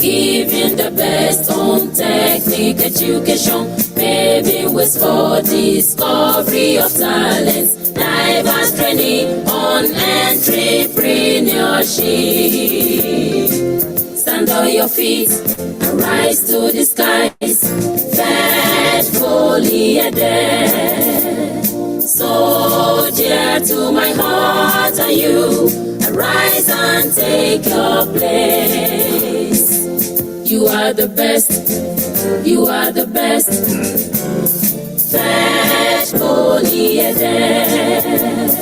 Giving the best on technique education, paving ways for discovery of talents, diverse training on entrepreneurship. Stand on your feet and rise to the skies, faithfully adhere. So dear to my heart are you, arise and take your place. You are the best, you are the best, faithfully adhere.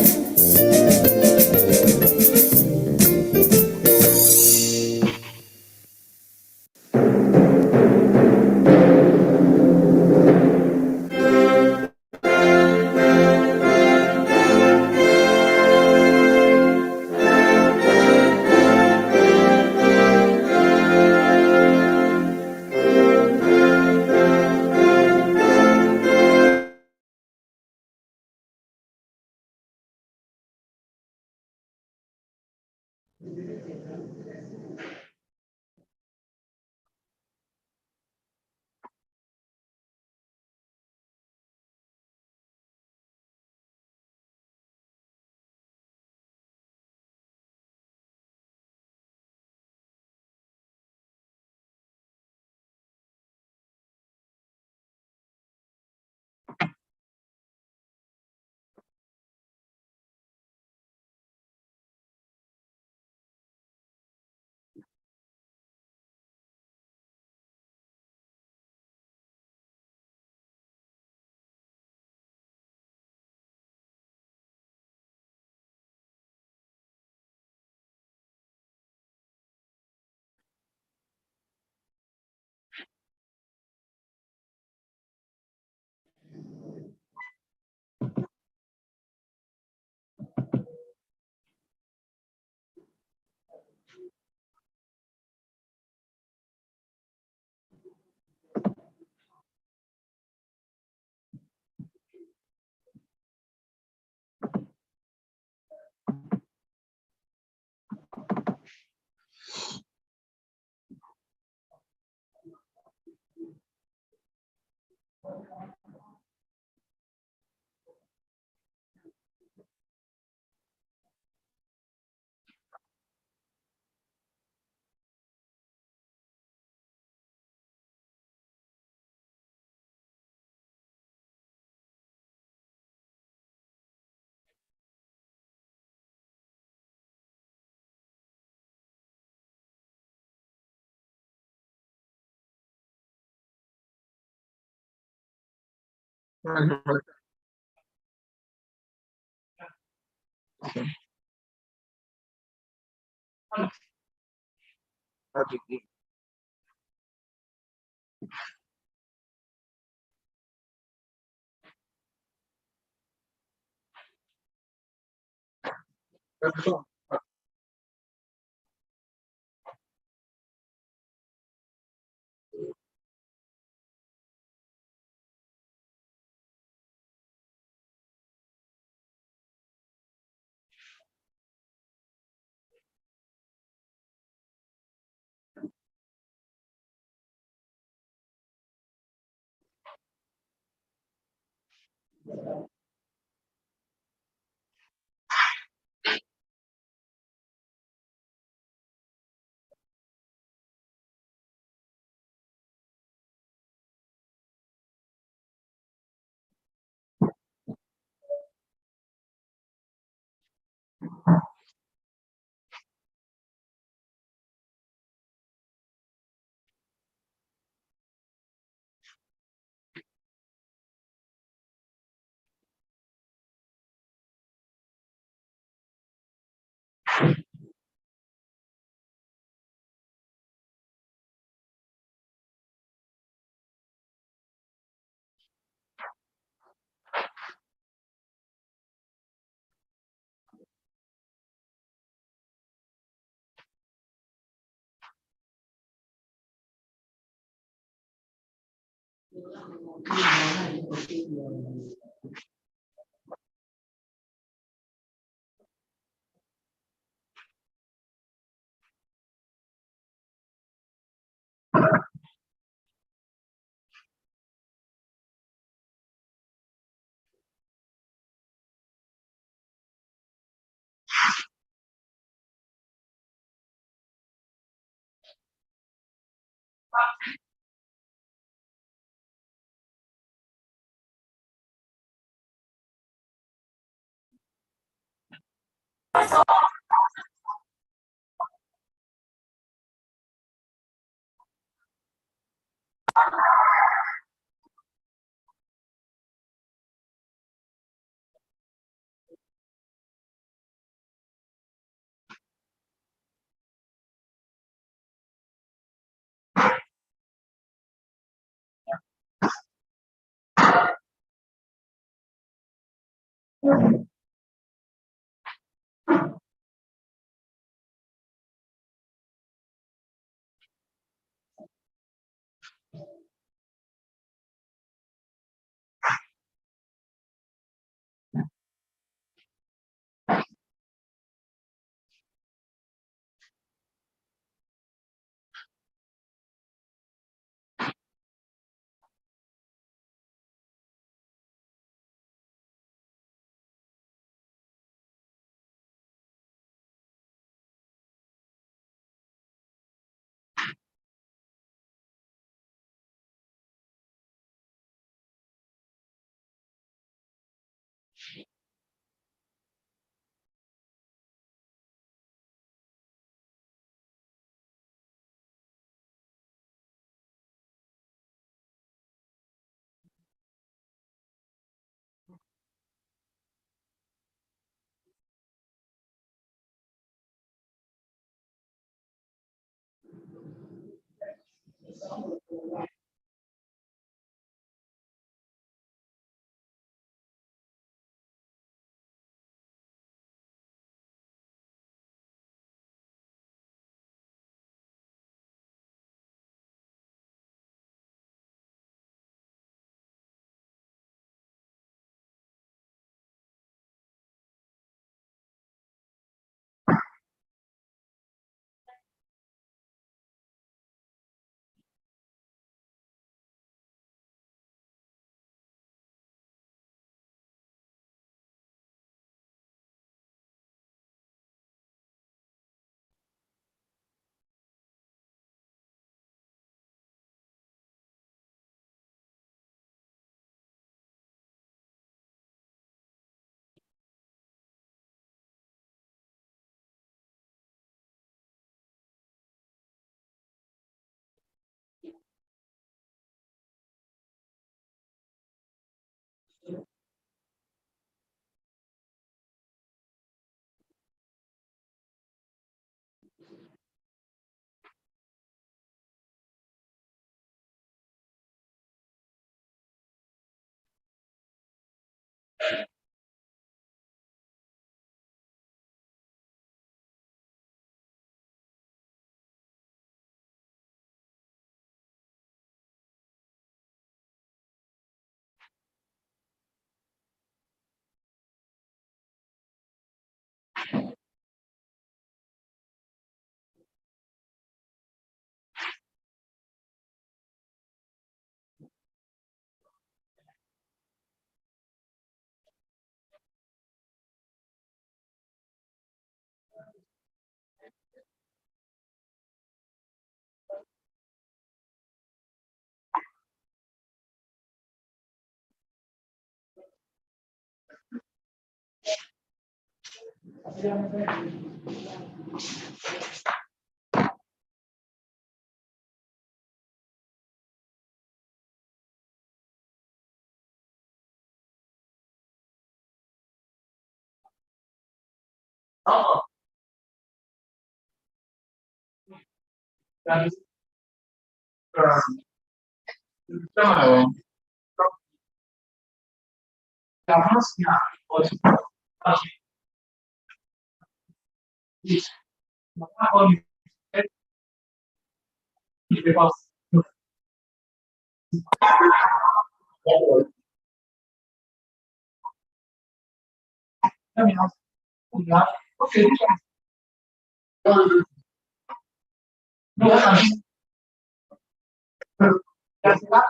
I'm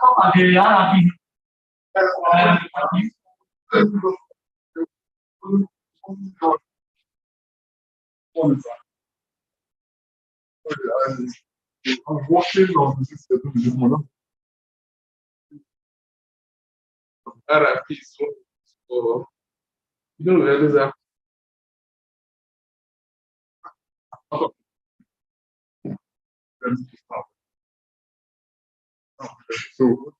working on the system this morning. RFP, so you don't realize that. So,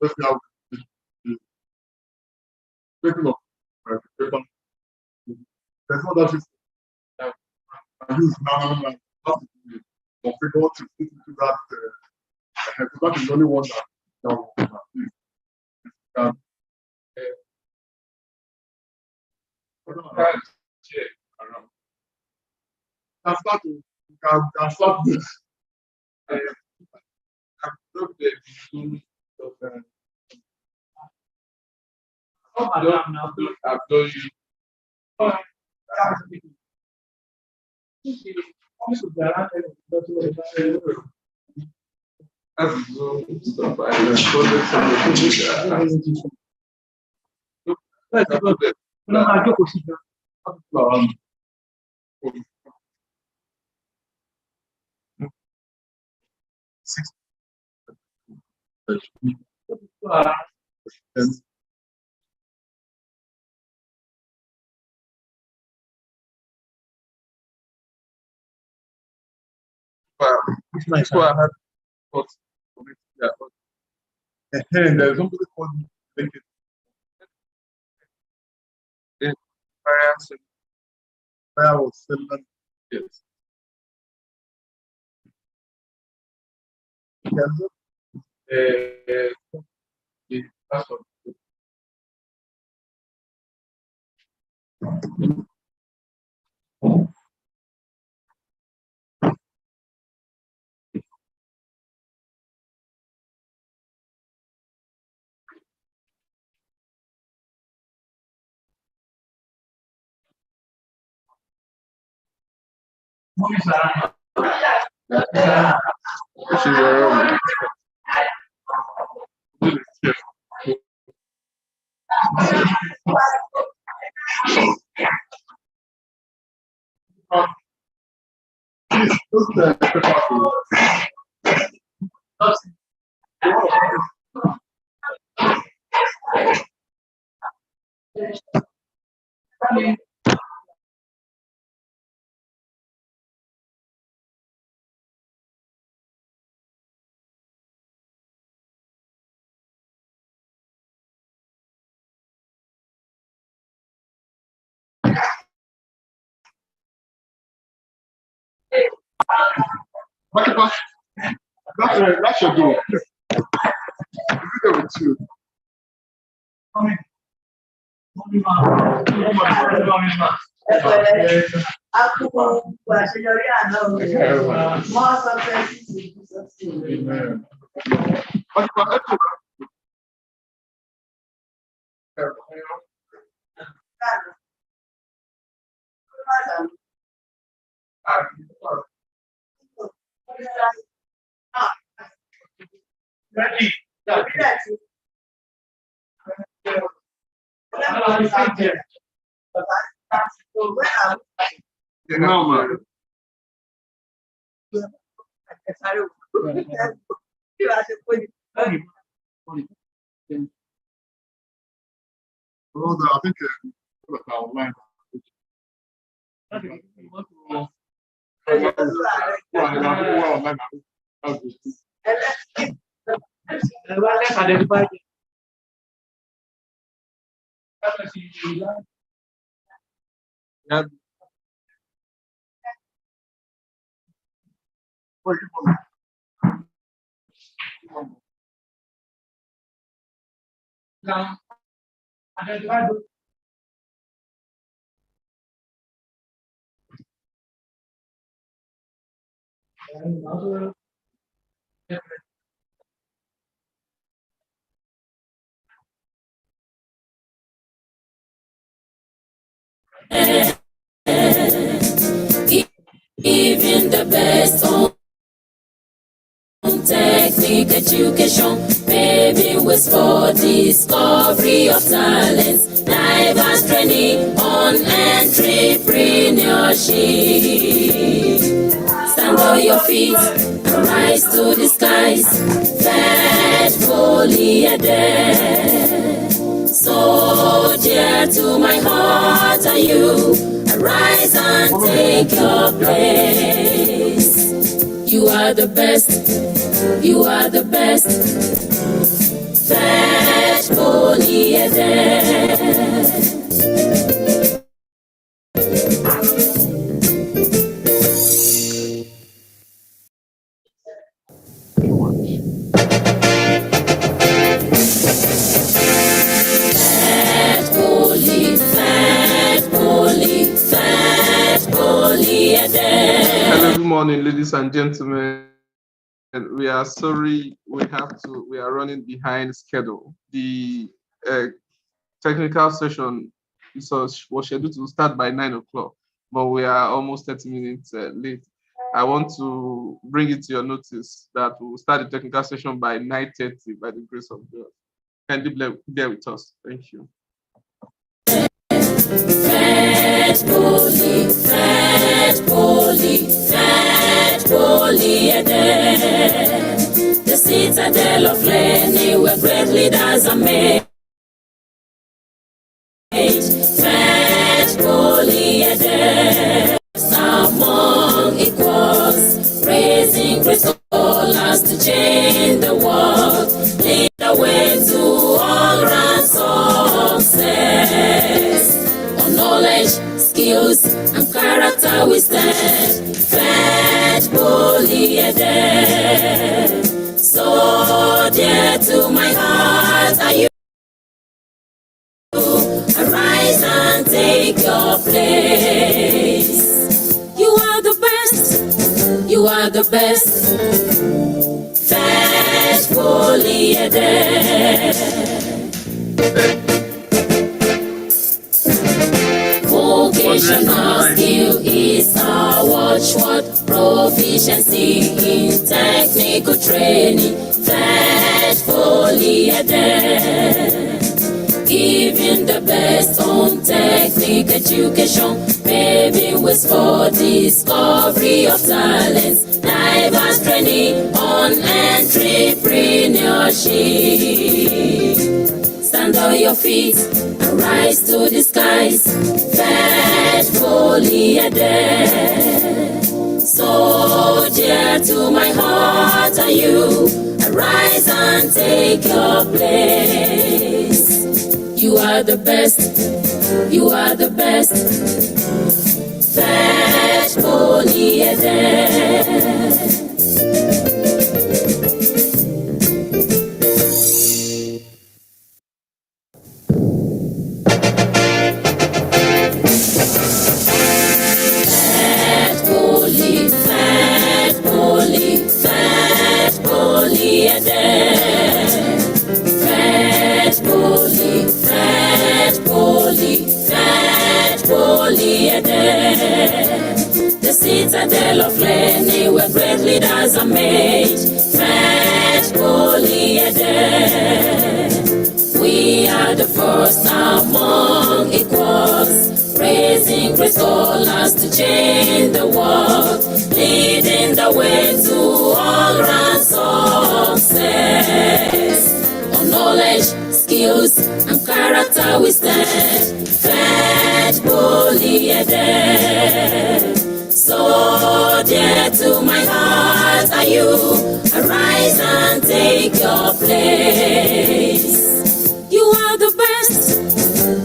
let's now taking up there's no that system. I use now configure to fit into that. That is the only one that can start to can start this. I've looked at the beginning of I've done you. Stuff I before I had thoughts of it, and there's somebody called LinkedIn. Fire was selling yes. That's what. That's your goal. Be there with you. I think online. Even the best technique education, paving ways for discovery of talents, diverse training on entrepreneurship. Stand on your feet and rise to the skies, faithfully adhere. So dear to my heart are you, arise and take your place. You are the best, you are the best, faithfully adhere. Hello, good morning, ladies and gentlemen. And we are sorry we are running behind schedule. The technical session was scheduled to start by 9 o'clock, but we are almost 30 minutes late. I want to bring it to your notice that we'll start the technical session by 9:30 by the grace of God. Kindly bear with us. Thank you. The citadel of learning where great leaders are made. Faithfully among equals, raising great scholars to change the world, lead the way to all-round success. On knowledge, skills, and character we stand, faithfully adhere. So dear to my heart are you. Arise and take your place. You are the best, you are the best, faithfully adhere. Vocational skill is our watchword, proficiency in technical training, faithfully adhere. Giving the best on technique education, paving ways for discovery of talents, diverse training on entrepreneurship. Stand on your feet and rise to the skies, faithfully adhere. So dear to my heart are you, arise and take your place. You are the best, you are the best, faithfully adhere. Faithfully adhere. Faithfully adhere. The citadel of learning where great leaders are made, faithfully adhere. We are the first among equals, raising great scholars to change the world, leading the way to all-round success. On knowledge, skills, and character we stand, faithfully adhere. So dear to my heart are you, arise and take your place. You are the best,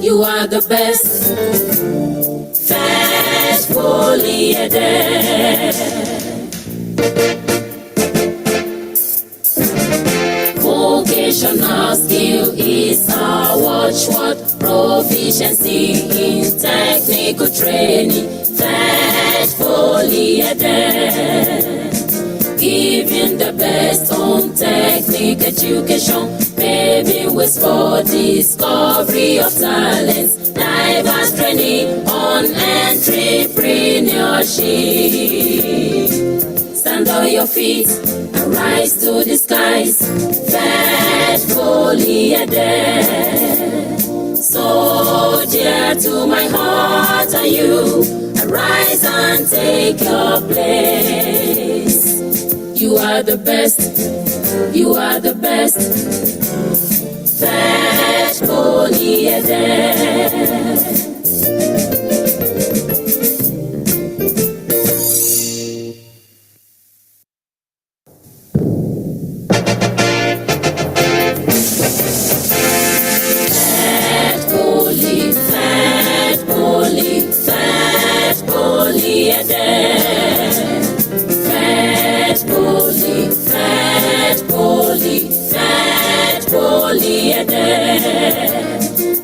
you are the best, faithfully adhere. Vocational skill is our watchword, proficiency in technical training, faithfully adhere. Giving the best on technique education, paving ways for discovery of talents, diverse training on entrepreneurship. Stand on your feet and rise to the skies. Faithfully adhere. So dear to my heart are you. Arise and take your place. You are the best. You are the best. Faithfully adhere.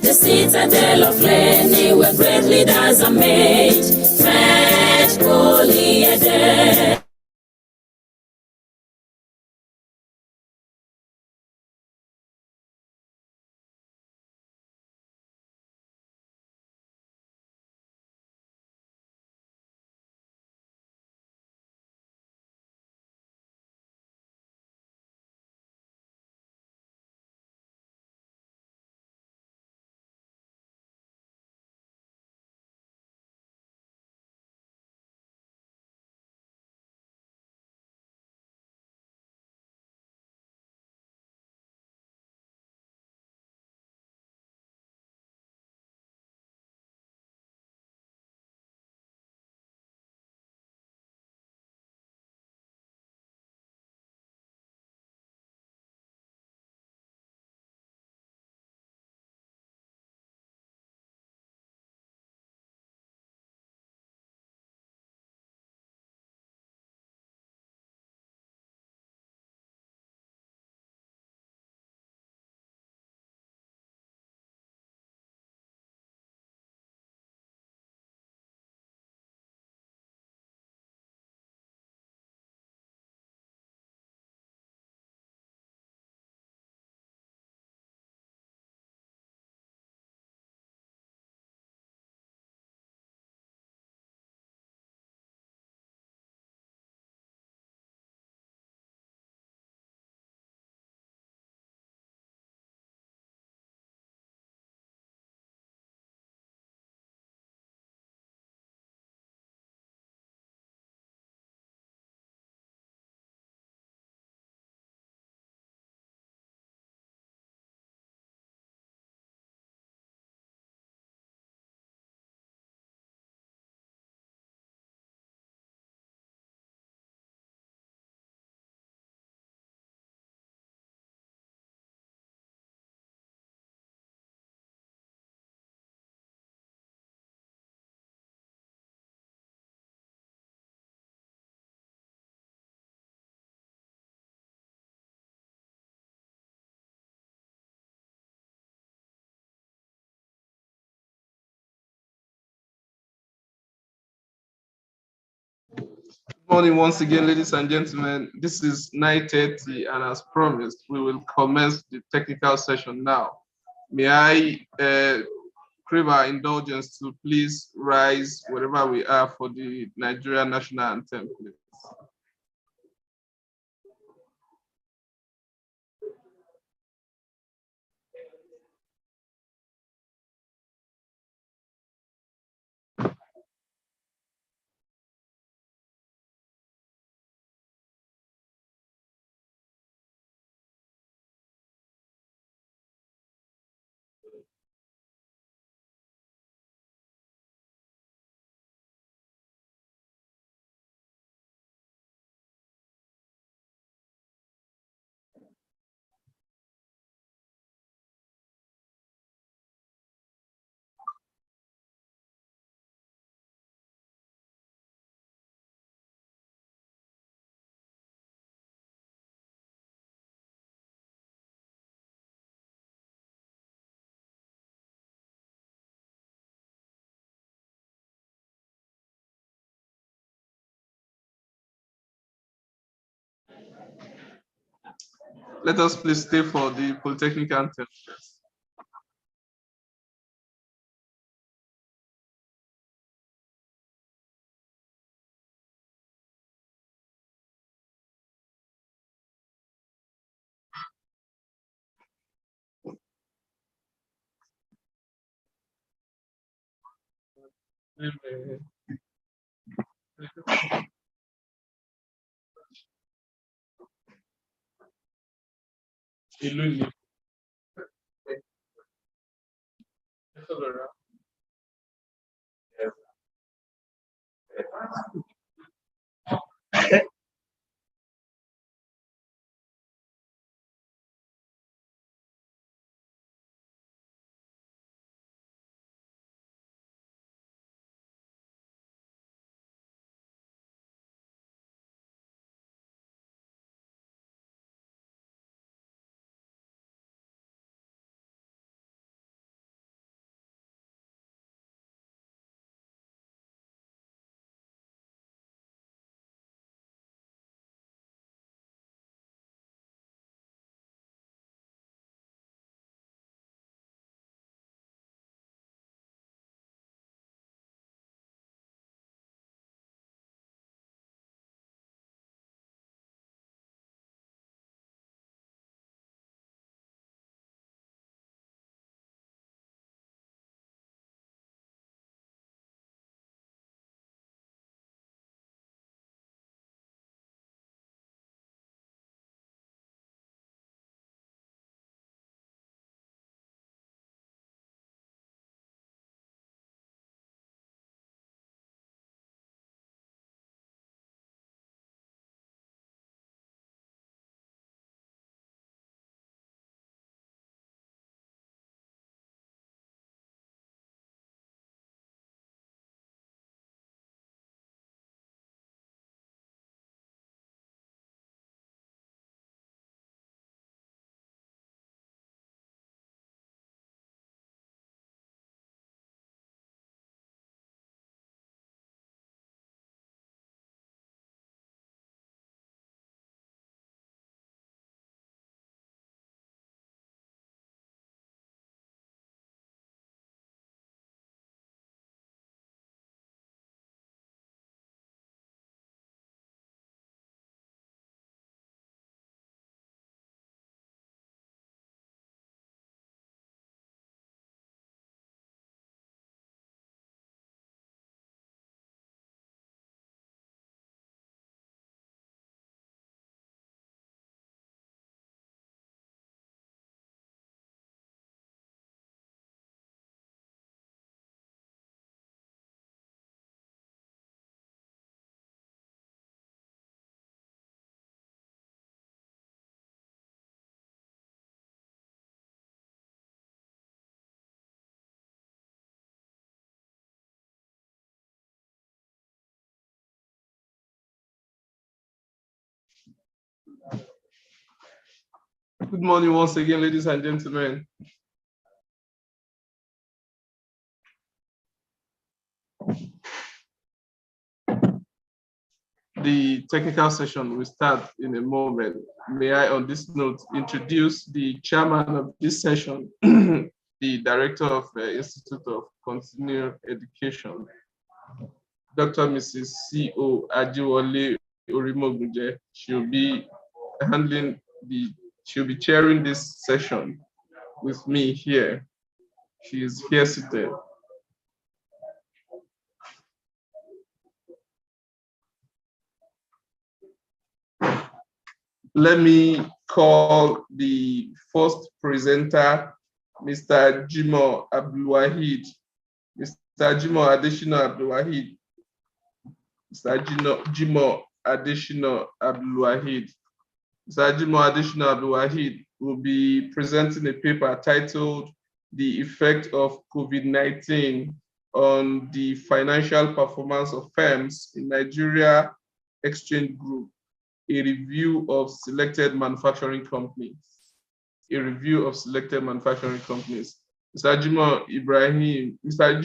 The citadel of learning where great leaders are made. Faithfully adhere. Good morning once again, ladies and gentlemen. This is 9:30, and as promised, we will commence the technical session now. May I crave our indulgence to please rise wherever we are for the Nigerian national anthem, please. Let us please stay for the Polytechnic anthem. Good morning once again, ladies and gentlemen. The technical session will start in a moment. May I, on this note, introduce the chairman of this session, the director of the Institute of Continuing Education, Dr. Mrs. C.O. Ajiwale Orimogunje. She'll be chairing this session with me here. She is here seated. Let me call the first presenter, Mr. Jimo Abdulwahid. Mr. Jimo Adeshino Abdulwahid. Mr. Jimo Adeshino Abdulwahid. Mr. Jimo Adeshino Abdulwahid will be presenting a paper titled "The Effect of COVID-19 on the Financial Performance of Firms in Nigeria Exchange Group, a review of selected manufacturing companies." A review of selected manufacturing companies. Mr. Jimo Ibrahim, Mr.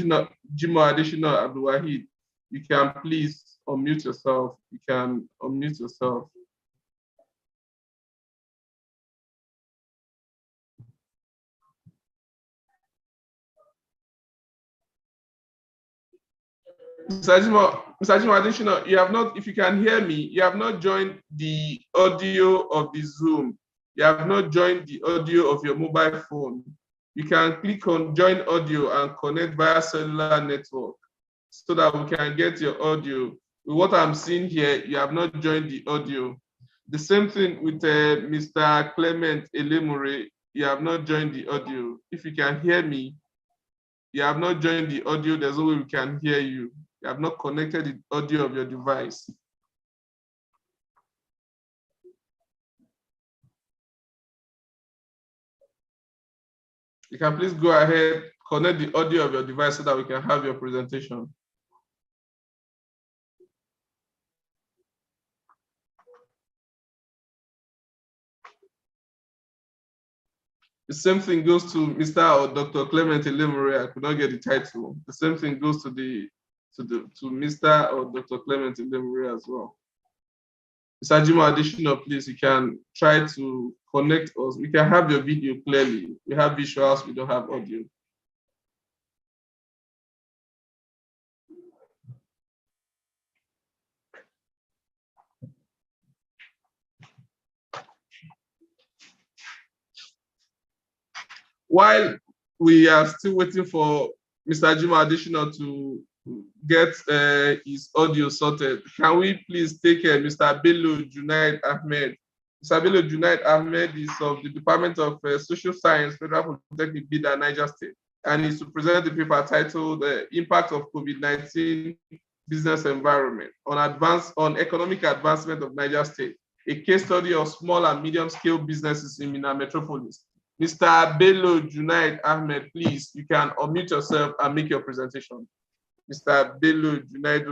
Jimo Adeshino Abdulwahid, you can please unmute yourself. You can unmute yourself. Mr. Jimo Adeshino, you have not, if you can hear me, you have not joined the audio of the Zoom. You have not joined the audio of your mobile phone. You can click on join audio and connect via cellular network. so that we can get your audio. With what I'm seeing here, you have not joined the audio. The same thing with Mr. Clement Elemure, you have not joined the audio. If you can hear me, you have not joined the audio, there's no way we can hear you. You have not connected the audio of your device. You can please go ahead, connect the audio of your device so that we can have your presentation. The same thing goes to Mr. or Dr. Clement Elemure. I could not get the title. The same thing goes to Mr. or Dr. Clement Elemure as well. Mr. Jimo Additional, please, you can try to connect us. We can have your video clearly. We have visuals, we don't have audio. While we are still waiting for Mr. Jimo Additional to get his audio sorted, can we please take Mr. Bello Junaid Ahmed? Mr. Bello Junaid Ahmed is of the Department of Social Science, Federal Polytechnic, Bida, Niger State, and is to present the paper titled Impact of COVID-19 Business Environment on Economic Advancement of Niger State, a case study of small and medium-scale businesses in Mina Metropolis. Mr. Bello Junaid Ahmed, please, you can unmute yourself and make your presentation. Mr. Bello Junaid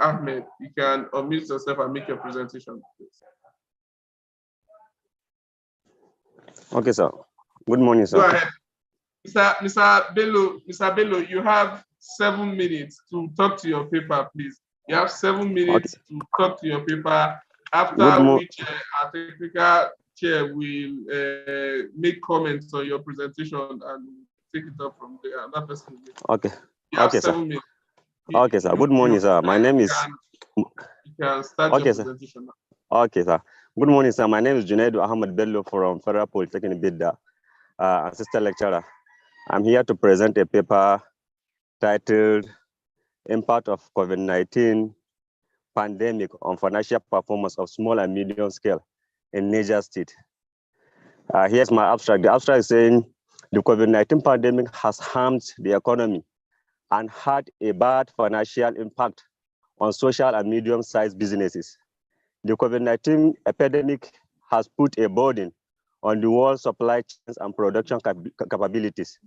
Ahmed, you can unmute yourself and make your presentation, please. Okay, sir. Good morning, sir. Go ahead. Mr. Bello, you have 7 minutes to talk to your paper, please. You have 7 minutes to talk to your paper, after which our technical chair will make comments on your presentation and take it up from there. And that person will okay. Okay, sir. Minutes. Okay, sir. Good morning, sir. My name is. You can start your presentation now. Okay, sir. Good morning, sir. My name is Junaid Ahmed Bello from Federal Polytechnic Bida, assistant lecturer. I'm here to present a paper titled Impact of COVID-19 Pandemic on Financial Performance of Small and Medium Scale in Niger State. Here's my abstract. The abstract is saying the COVID-19 pandemic has harmed the economy and had a bad financial impact on social and medium-sized businesses. The COVID-19 epidemic has put a burden on the world supply chains and production capabilities.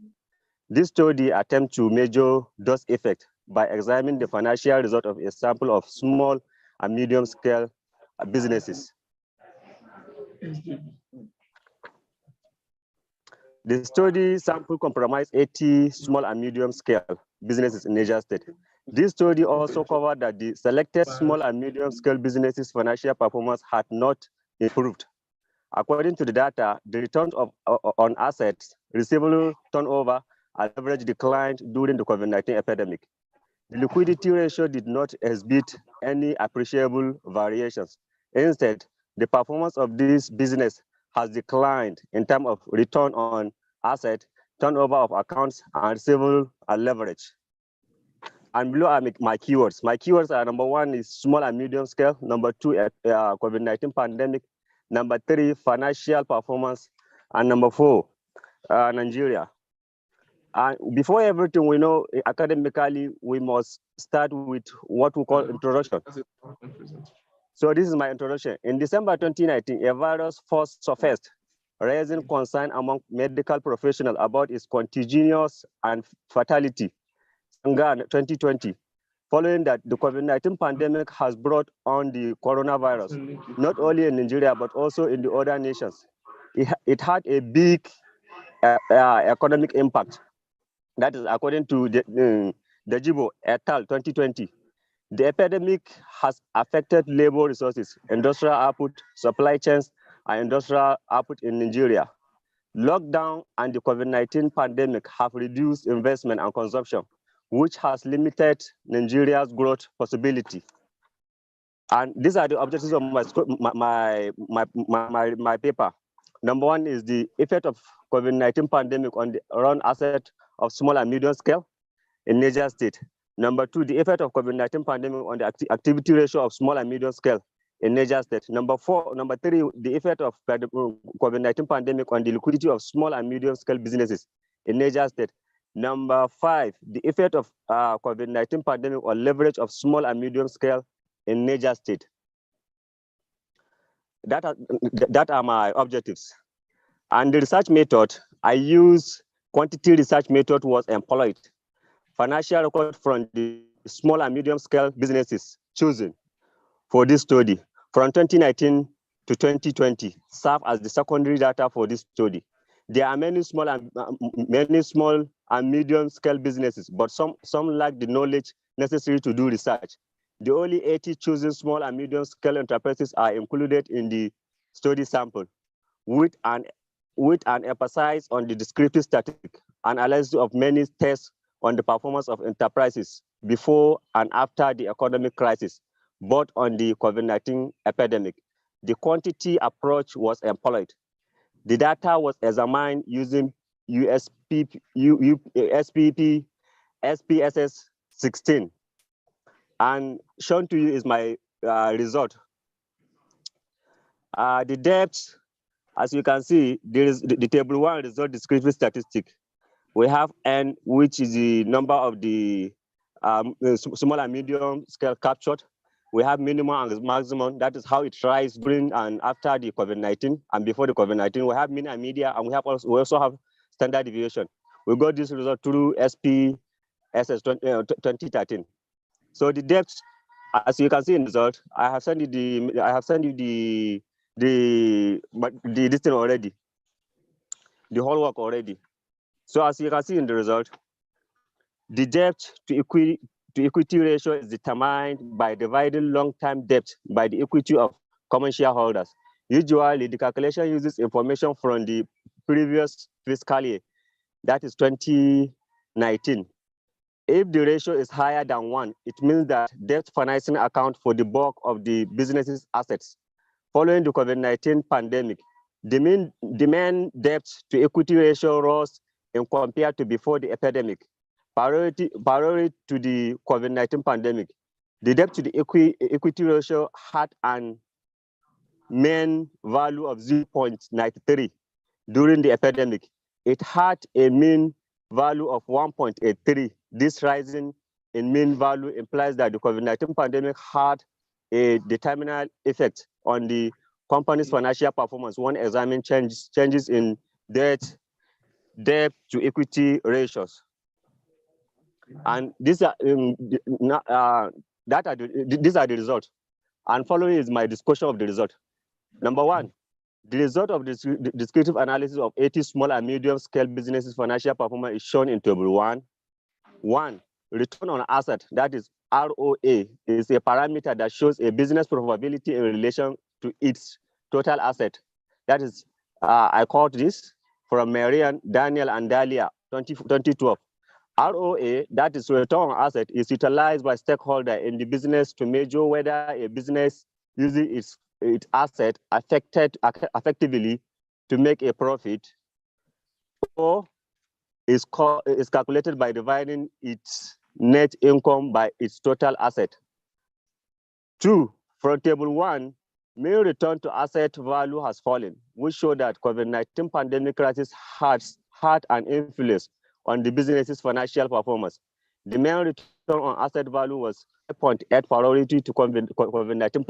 This study attempts to measure those effects by examining the financial result of a sample of small and medium-scale businesses. The study sample comprised 80 small and medium-scale businesses in Niger State. This study also covered that the selected small and medium-scale businesses' financial performance had not improved. According to the data, the return on assets, receivable turnover, and leverage declined during the COVID-19 epidemic. The liquidity ratio did not exhibit any appreciable variations. Instead, the performance of this business has declined in terms of return on asset, turnover of accounts, and receivable and leverage. And below are my keywords. My keywords are: number 1 is small and medium scale, number 2, COVID-19 pandemic, number 3, financial performance, and number 4, Nigeria. And before everything, we know academically, we must start with what we call introduction. So this is my introduction. In December 2019, a virus first surfaced, raising concern among medical professionals about its contagious and fatality. In 2020, following that, the COVID-19 pandemic has brought on the coronavirus, not only in Nigeria, but also in the other nations. It had a big economic impact. That is according to the Jibo et al. 2020. The epidemic has affected labor resources, industrial output, supply chains, and industrial output in Nigeria. Lockdown and the COVID-19 pandemic have reduced investment and consumption, which has limited Nigeria's growth possibility. And these are the objectives of my paper. Number 1 is the effect of COVID-19 pandemic on the run asset of small and medium scale in Niger State. Number 2, the effect of COVID-19 pandemic on the activity ratio of small and medium scale in Niger State. Number 3, the effect of COVID-19 pandemic on the liquidity of small and medium scale businesses in Niger State. Number 5, the effect of COVID-19 pandemic on leverage of small and medium scale in Niger State. That are my objectives. And the research method, I use quantity research method was employed. Financial record from the small and medium scale businesses chosen for this study from 2019 to 2020 serve as the secondary data for this study. There are many small and medium scale businesses, but some lack the knowledge necessary to do research. The only 80 chosen small and medium scale enterprises are included in the study sample with an emphasis on the descriptive statistic analysis of many tests on the performance of enterprises before and after the economic crisis, both on the COVID-19 epidemic. The quantity approach was employed. The data was examined using SPSS 16, and shown to you is my result. The depth, as you can see, there is the table 1 result descriptive statistic. We have N, which is the number of the small and medium scale captured. We have minimum and maximum. That is how it rise during and after the COVID-19 and before the COVID-19. We have mean and media, and we also have standard deviation. We got this result through SPSS 2013. So the depth, as you can see in the result, I have sent you the this thing already, the whole work already. So as you can see in the result, the debt to equity ratio is determined by dividing long-term debt by the equity of common shareholders. Usually, the calculation uses information from the previous fiscal year, that is 2019. If the ratio is higher than 1, it means that debt financing account for the bulk of the business's assets. Following the COVID-19 pandemic, the main debt to equity ratio rose in compared to before the epidemic. Priority to the COVID-19 pandemic, the debt to the equity ratio had an mean value of 0.93 during the epidemic. It had a mean value of 1.83. This rising in mean value implies that the COVID-19 pandemic had a determinant effect on the company's financial performance when examining changes in debt to equity ratios. And these are these are the results. And following is my discussion of the result. Number 1, the result of the descriptive analysis of 80 small and medium scale businesses' financial performance is shown in table 1. 1, return on asset, that is ROA, is a parameter that shows a business profitability in relation to its total asset. That is, I called this from Marian, Daniel, and Dahlia, 2012. ROA, that is return on asset, is utilized by stakeholders in the business to measure whether a business using its asset effectively to make a profit, or is calculated by dividing its net income by its total asset. 2, from table 1, mean return to asset value has fallen, which show that COVID-19 pandemic crisis has had an influence on the business's financial performance. The main return on asset value was 5.8 priority to COVID-19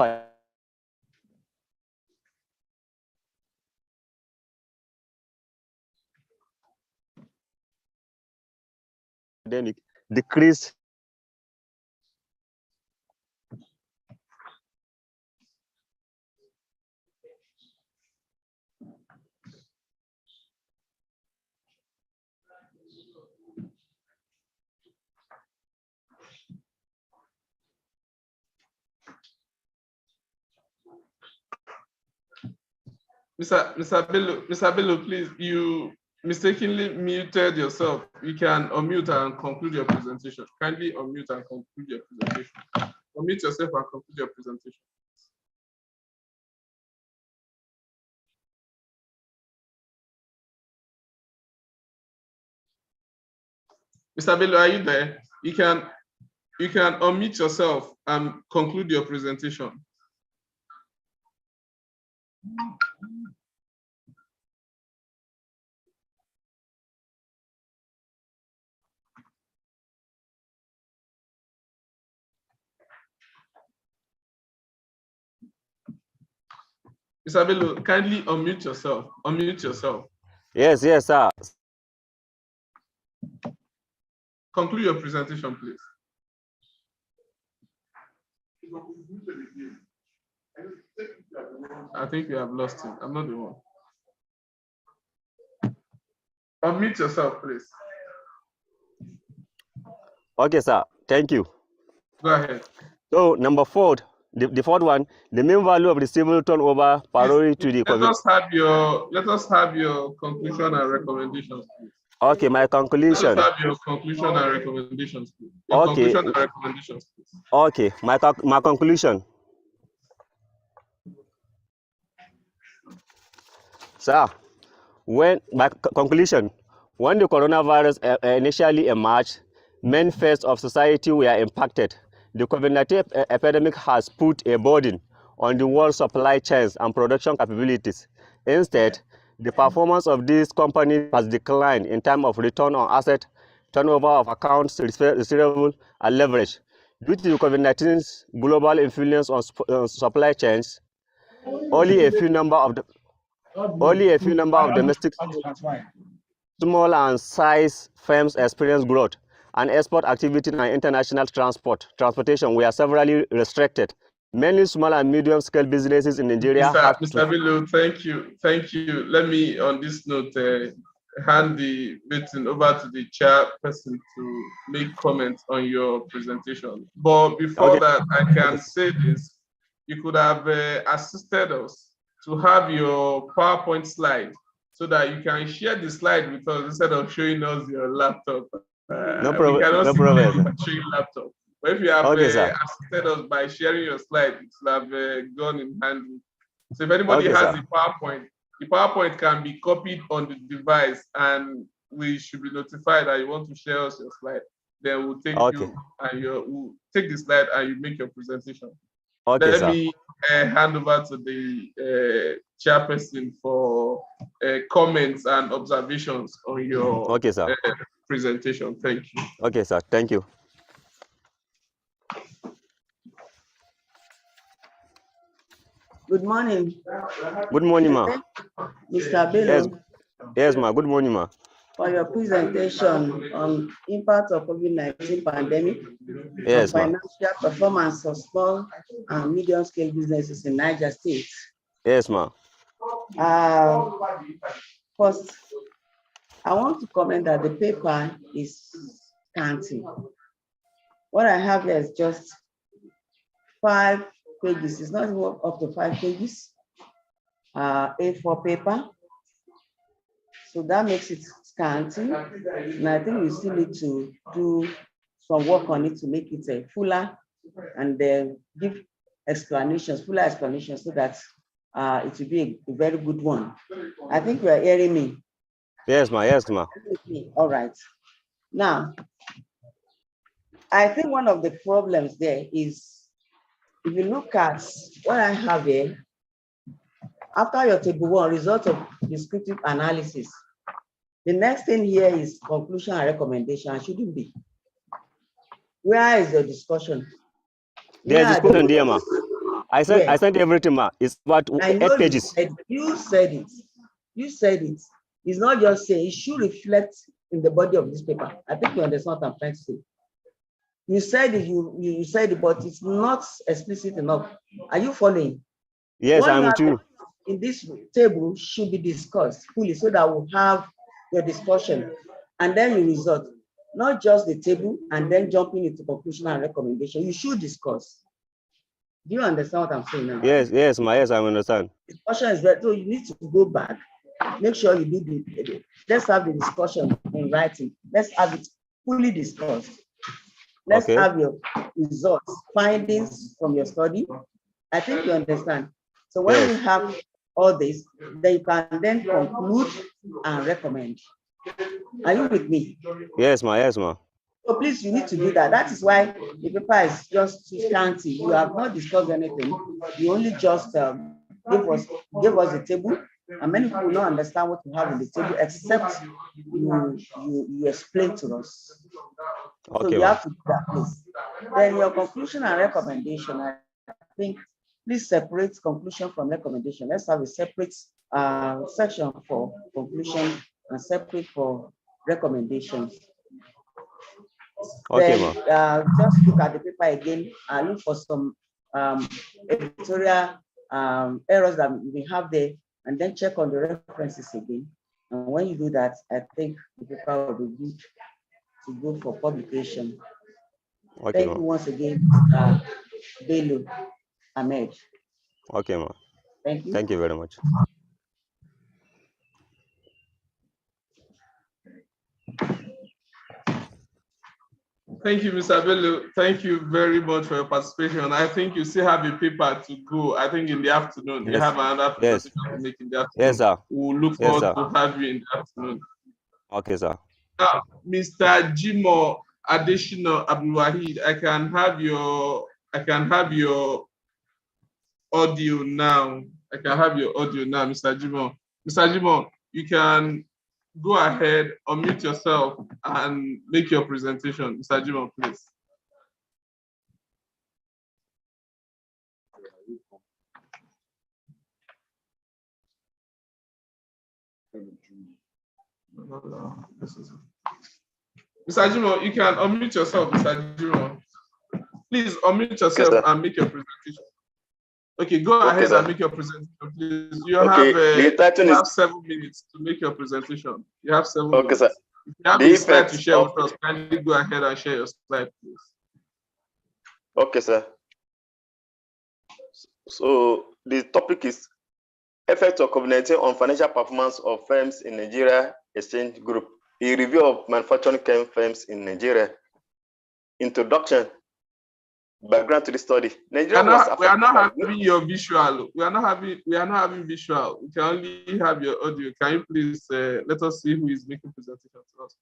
pandemic decreased . Mr. Bello, please, you mistakenly muted yourself. You can unmute and conclude your presentation. Kindly unmute and conclude your presentation. Unmute yourself and conclude your presentation. Mr. Bello, are you there? You can You can unmute yourself and conclude your presentation. Isabella, kindly unmute yourself. Unmute yourself. Yes, sir. Conclude your presentation, please. I think we have lost him. I'm not the one. Unmute yourself, please. Okay, sir. Thank you. Go ahead. So number 4, the fourth one, the main value of the civil turnover priority to the let us have your conclusion and recommendations, please. Okay, my conclusion. Let us have your conclusion and recommendations, please. Okay. Conclusion and recommendations, please. Okay, my conclusion. Sir, when the coronavirus initially emerged, main phases of society were impacted. The COVID-19 epidemic has put a burden on the world's supply chains and production capabilities. Instead, the performance of these companies has declined in terms of return on asset, turnover of accounts receivable, and leverage. Due to the COVID-19's global influence on supply chains, only a few number of domestic small and size firms experience growth, and export activity and international transportation were severely restricted. Many small and medium-scale businesses in Nigeria Mr. Bello, thank you. Let me, on this note, hand the meeting over to the chairperson to make comments on your presentation. But before that, I can say this. You could have assisted us to have your PowerPoint slide so that you can share the slide with us instead of showing us your laptop. No problem. We cannot no see problem. showing laptop. But if you have assisted us by sharing your slide, it will have gone in handy. So if anybody has the PowerPoint can be copied on the device, and we should be notified that you want to share us your slide. Then we'll take you and we'll take the slide and you make your presentation. Let me hand over to the chairperson for comments and observations on your presentation. Thank you. Okay, sir. Thank you. Good morning. Good morning, ma. Mr. Bello. Yes, ma. Good morning, ma. For your presentation on impact of COVID-19 pandemic on financial performance of small and medium-scale businesses in Niger State. Yes, ma. First, I want to comment that the paper is scanty. What I have here is just 5 pages. It's not even up to 5 pages. A4 paper. So that makes it scanty. And I think we still need to do some work on it to make it fuller and then give explanations, fuller explanations, so that it will be a very good one. I think you are hearing me. Yes, ma. Yes, ma. All right. Now, I think one of the problems there is, if you look at what I have here, after your table 1, result of descriptive analysis, the next thing here is conclusion and recommendation. Shouldn't be. Where is the discussion? There's discussion there, ma. I sent everything, ma. It's about 8 pages. You said it. You said it. It's not just saying, it should reflect in the body of this paper. I think you understand what I'm trying to say. You said it, you said it, but it's not explicit enough. Are you following? Yes, I'm with you. In this table should be discussed fully, so that we'll have your discussion and then you result, not just the table and then jumping into conclusion and recommendation. You should discuss. Do you understand what I'm saying now? Yes, ma. Yes, I understand. Discussion is better. So you need to go back. Make sure you do let's have the discussion in writing. Let's have it fully discussed. Let's have your results, findings from your study. I think you understand. So when we have all this, then you can then conclude and recommend. Are you with me? Yes, ma. Yes, ma. So please, you need to do that. That is why the paper is just too scanty. You have not discussed anything. You only just gave us the table, and many people will not understand what you have on the table except you explain to us. So Okay, you ma'am. have to do that, please. Then your conclusion and recommendation, I think, please separate conclusion from recommendation. Let's have a separate section for conclusion and separate for recommendations. Okay, Then ma'am. just look at the paper again and look for some editorial errors that we have there, and then check on the references again. And when you do that, I think the paper will be good to go for publication. Okay, Thank you ma'am. once again, Bello Ahmed. Okay, ma'am. Thank you. Thank you very much. Thank you, Mr. Bello. Thank you very much for your participation. I think you still have a paper to go. I think in the afternoon, you Yes. have another Yes. presentation to make in the afternoon. Yes, sir. We'll look Yes, forward sir. to have you in the afternoon. Okay, sir. Now, Mr. Jimo Additional Abdulwahid, I can have your audio now. I can have your audio now, Mr. Jimo. Mr. Jimo, you can go ahead, unmute yourself and make your presentation. Mr. Jimo, please. Mr. Jimo, you can unmute yourself, Mr. Jimo. Please unmute yourself and make your presentation. Okay, go ahead and make your presentation, please. You have 7 minutes to make your presentation. You have 7 minutes. Sir. If you have a slide to share with us, kindly go ahead and share your slide, please. Okay, sir. So the topic is effect of COVID-19 on financial performance of firms in Nigeria Exchange Group. A review of manufacturing firms in Nigeria. Introduction. Background to the study. Nigeria we are not having your visual. We are not having visual. We can only have your audio. Can you please let us see who is making presentation to us?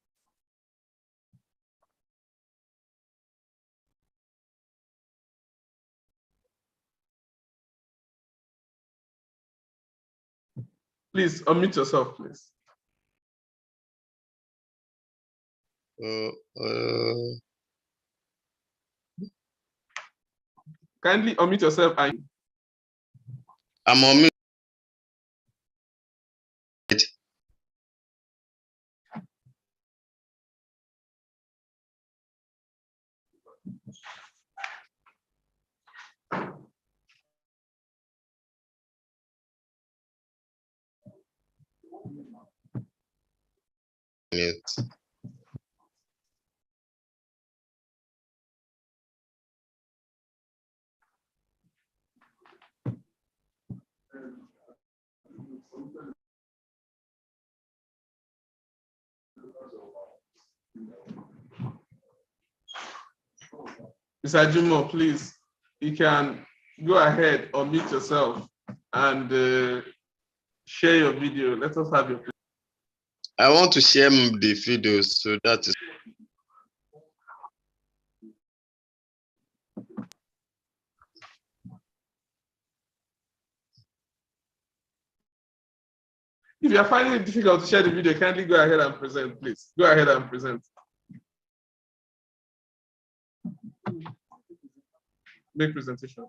Please unmute yourself, please. Kindly unmute yourself. I'm on mute. Mr. Jimo, please, you can go ahead, unmute yourself and share your video. Let us have your. I want to share the video, so that is. If you are finding it difficult to share the video, kindly go ahead and present, please. Go ahead and present. Make presentation.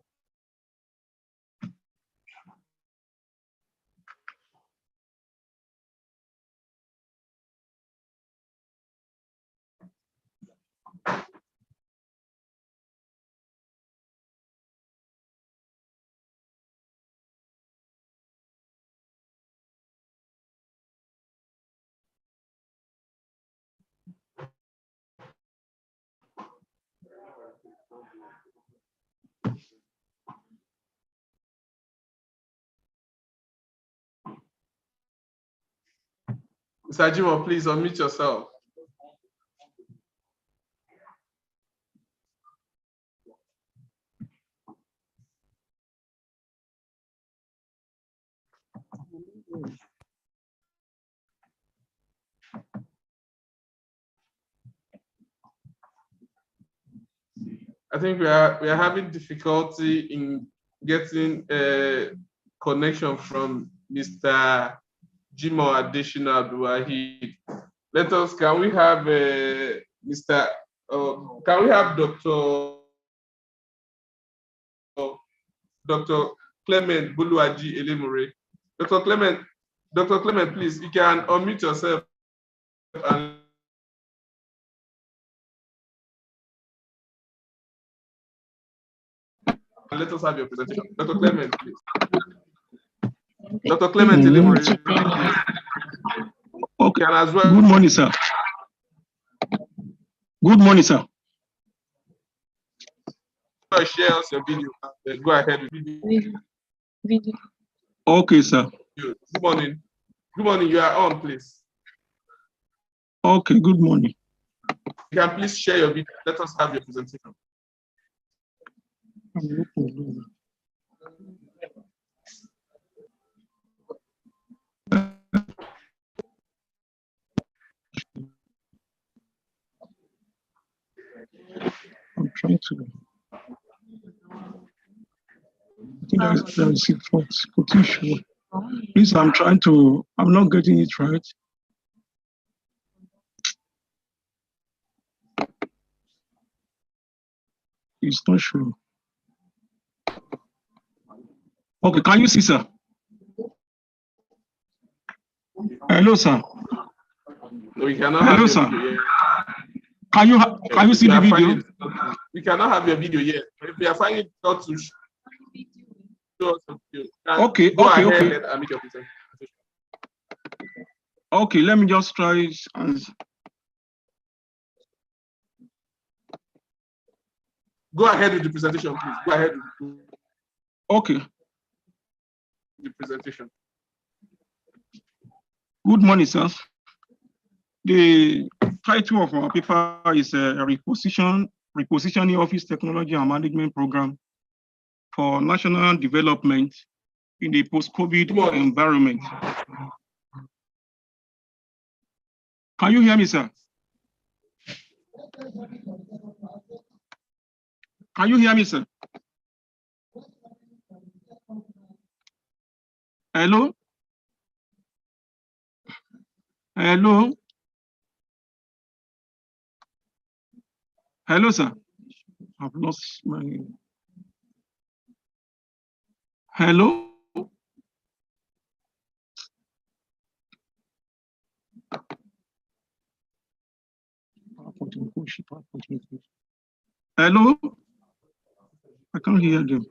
Mr. Jimo, please unmute yourself. I think we are having difficulty in getting a connection from Mr. Jimo Additional Abdulwahid. Can we have Mr. Can we have Dr. Clement Buluaji Elemure? Dr. Clement, please, you can unmute yourself and let us have your presentation. Dr. Clement, please. Dr. Clement Elemure, please. Okay. As well. Good morning, sir. Good morning, sir. Share us your video. Go ahead with video. Okay, sir. Good morning. Good morning. You are on, please. Okay, good morning. You can please share your video. Let us have your presentation. I'm trying to. I think there is a potential. Please, I'm not getting it right. It's not sure. Okay, can you see, sir? Hello, sir. No, we cannot Hello, have sir. your video. Can you see the video? We cannot have your video yet. If we are finding it not to show us the video, Okay, go okay, ahead okay. and make your presentation. Okay, let me just try and. Go ahead with the presentation, please. Go ahead with the presentation. Good morning, sir. The title of our paper is Repositioning Office Technology and Management Program for National Development in the Post-COVID Environment. Can you hear me, sir? Can you hear me, sir? Hello? Hello? Hello, sir. I've lost my. Hello? Hello? I can't hear them.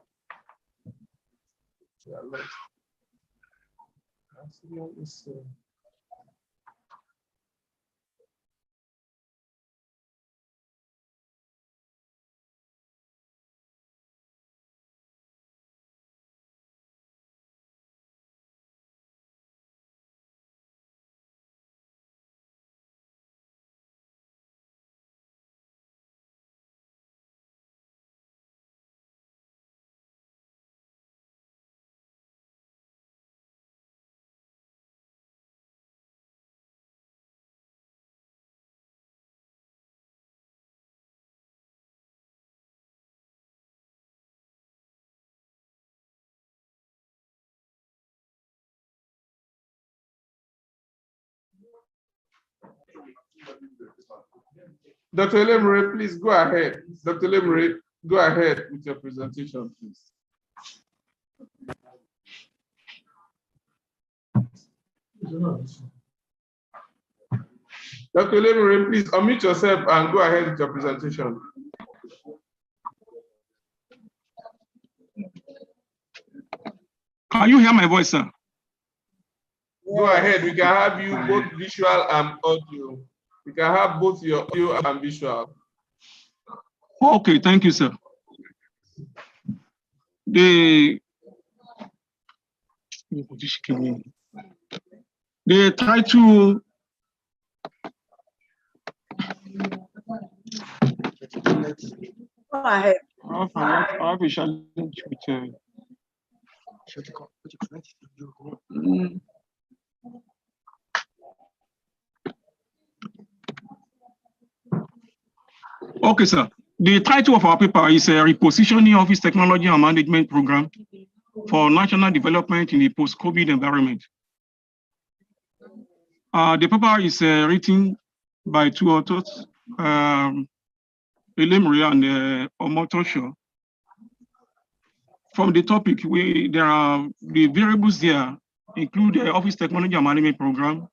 Dr. Elemure, please go ahead. Dr. Elemure, go ahead with your presentation, please. Dr. Elemure, please unmute yourself and go ahead with your presentation. Can you hear my voice, sir? Go ahead. We can have you both visual and audio. We can have both your audio and visual. Okay, thank you, sir. The title. Go ahead. I have a challenge with. Okay, sir. The title of our paper is a Repositioning Office Technology and Management Program for National Development in a Post-COVID Environment. The paper is written by two authors, Elemri and Omotosho. From the topic, there are the variables there include the Office Technology and Management Program,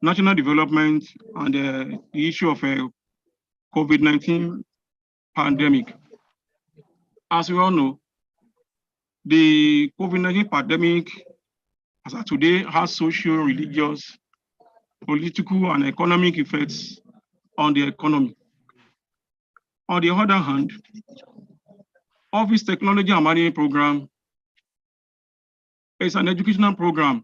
national development, and the issue of COVID-19 pandemic. As we all know, the COVID-19 pandemic, as of today, has social, religious, political, and economic effects on the economy. On the other hand, Office Technology and Management Program is an educational program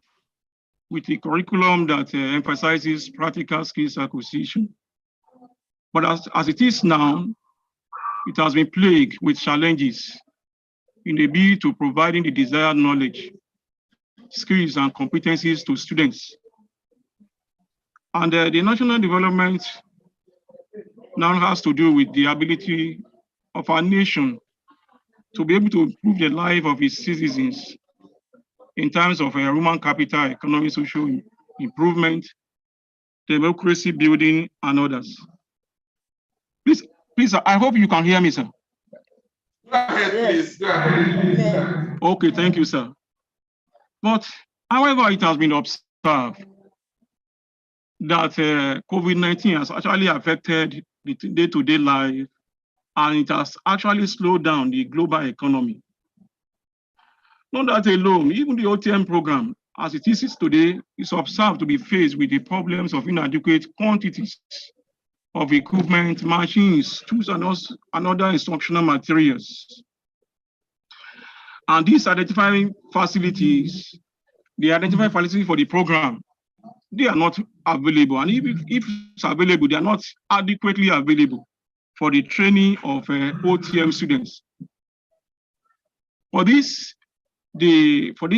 with a curriculum that emphasizes practical skills acquisition. But as it is now, it has been plagued with challenges in the bid to providing the desired knowledge, skills, and competencies to students. And the national development now has to do with the ability of our nation to be able to improve the life of its citizens in terms of human capital, economic, social improvement, democracy building, and others. Please, I hope you can hear me, sir. Go ahead, please. Go ahead. Okay, thank you, sir. But however, it has been observed that COVID-19 has actually affected the day-to-day life, and it has actually slowed down the global economy. Not that alone, even the OTM program, as it is today, is observed to be faced with the problems of inadequate quantities of equipment, machines, tools, and other instructional materials. And these identifying facilities, the identified facilities for the program, they are not available. And if it's available, they are not adequately available for the training of OTM students. For this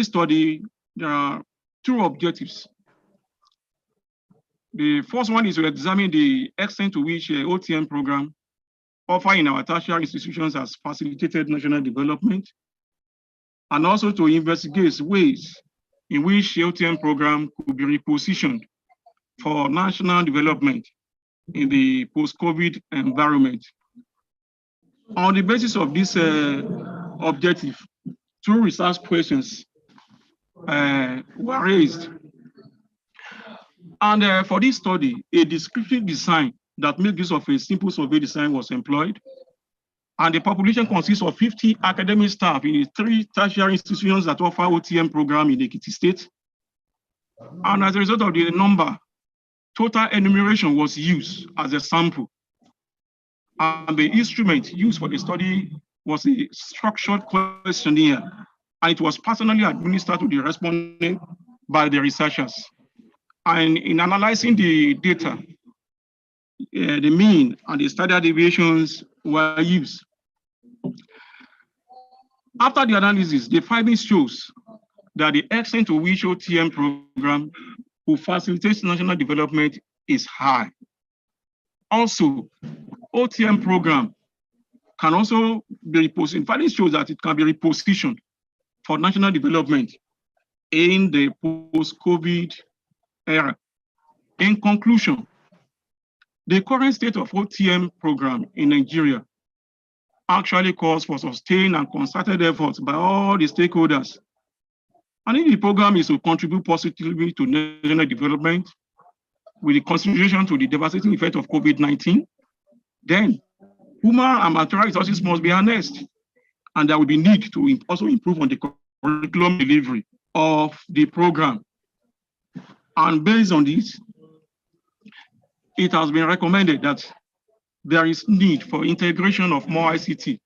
study, there are two objectives. The first one is to examine the extent to which OTM program offered in our tertiary institutions has facilitated national development, and also to investigate ways in which the OTM program could be repositioned for national development in the post-COVID environment. On the basis of this objective, two research questions were raised. And for this study, a descriptive design that makes use of a simple survey design was employed. And the population consists of 50 academic staff in the 3 tertiary institutions that offer OTM program in Ekiti State. And as a result of the number, total enumeration was used as a sample. And the instrument used for the study was a structured questionnaire, and it was personally administered to the respondent by the researchers. And in analyzing the data, the mean and the standard deviations were used. After the analysis, the findings shows that the extent to which OTM program will facilitate national development is high. Also, OTM program can also be repositioned. Findings shows that it can be repositioned for national development in the post-COVID era. In conclusion, the current state of OTM program in Nigeria actually calls for sustained and concerted efforts by all the stakeholders. And if the program is to contribute positively to national development with the consideration to the devastating effect of COVID-19, then human and material resources must be harnessed. And there will be need to also improve on the curriculum delivery of the program. And based on this, it has been recommended that there is need for integration of more ICT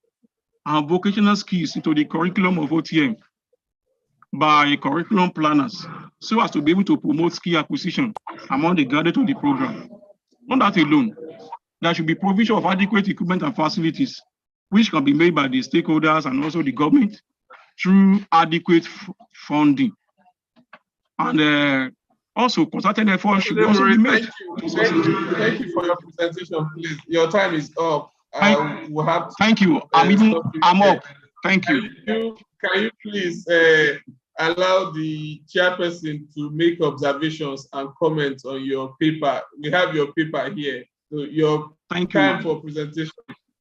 and vocational skills into the curriculum of OTM by curriculum planners, so as to be able to promote skill acquisition among the graduates of the program. Not that alone, there should be provision of adequate equipment and facilities, which can be made by the stakeholders and also the government through adequate funding. And also, concerted efforts should also be made. Thank you for your presentation, please. Your time is up. I will have to. Thank you. I'm up. Thank you. Can you please allow the chairperson to make observations and comments on your paper? We have your paper here. So your time for presentation.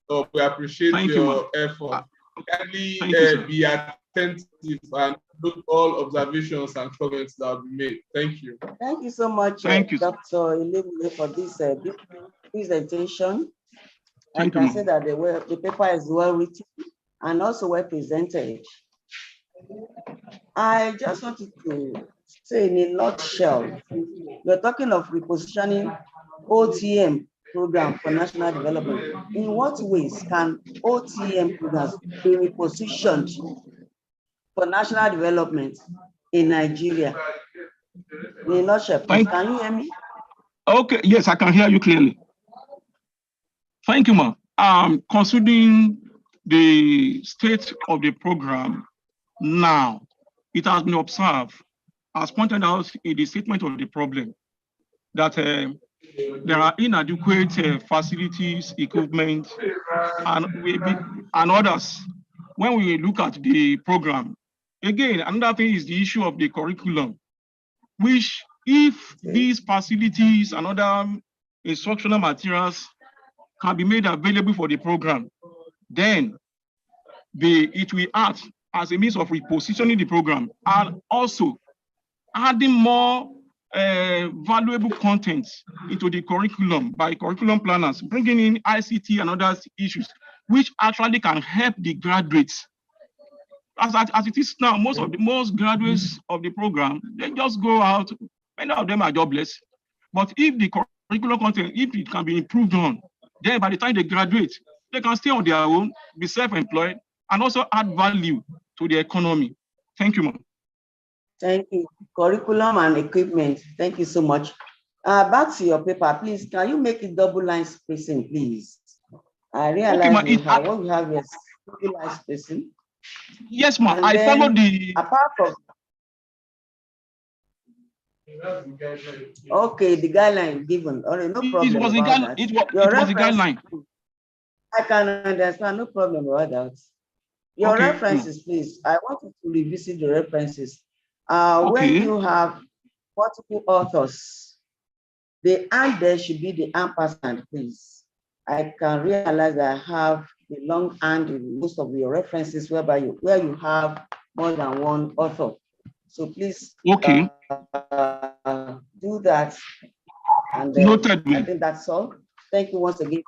So we appreciate your effort. Kindly be attentive and note all observations and comments that will be made. Thank you. Thank you so much, Dr. Ilemule, for this presentation. I can say that the paper is well written and also well presented. I just wanted to say in a nutshell, we're talking of repositioning OTM program for national development. In what ways can OTM programs be repositioned for national development in Nigeria? In a nutshell, please, can you hear me? Okay, yes, I can hear you clearly. Thank you, ma'am. Considering the state of the program now, it has been observed, as pointed out in the statement of the problem, that there are inadequate facilities, equipment, and others. When we look at the program, again, another thing is the issue of the curriculum, which if these facilities and other instructional materials can be made available for the program, then it will act as a means of repositioning the program and also adding more valuable content into the curriculum by curriculum planners, bringing in ICT and other issues, which actually can help the graduates. As it is now, most graduates of the program, they just go out, many of them are jobless. But if the curriculum content, if it can be improved on, then by the time they graduate, they can stay on their own, be self-employed, and also add value to the economy. Thank you, ma'am. Thank you. Curriculum and equipment. Thank you so much. Back to your paper, please. Can you make it double line spacing, please? I realize what we have is double line spacing. Yes, ma'am. I follow the. Apart from. Okay, the guideline given. All right, no problem. It was a guideline. I can understand, no problem about that. Your references, please. I want you to revisit the references. When you have multiple authors, the and there should be the ampersand, please. I can realize that I have the long and in most of your references where you have more than one author. So please do that. And noted. I think that's all. Thank you once again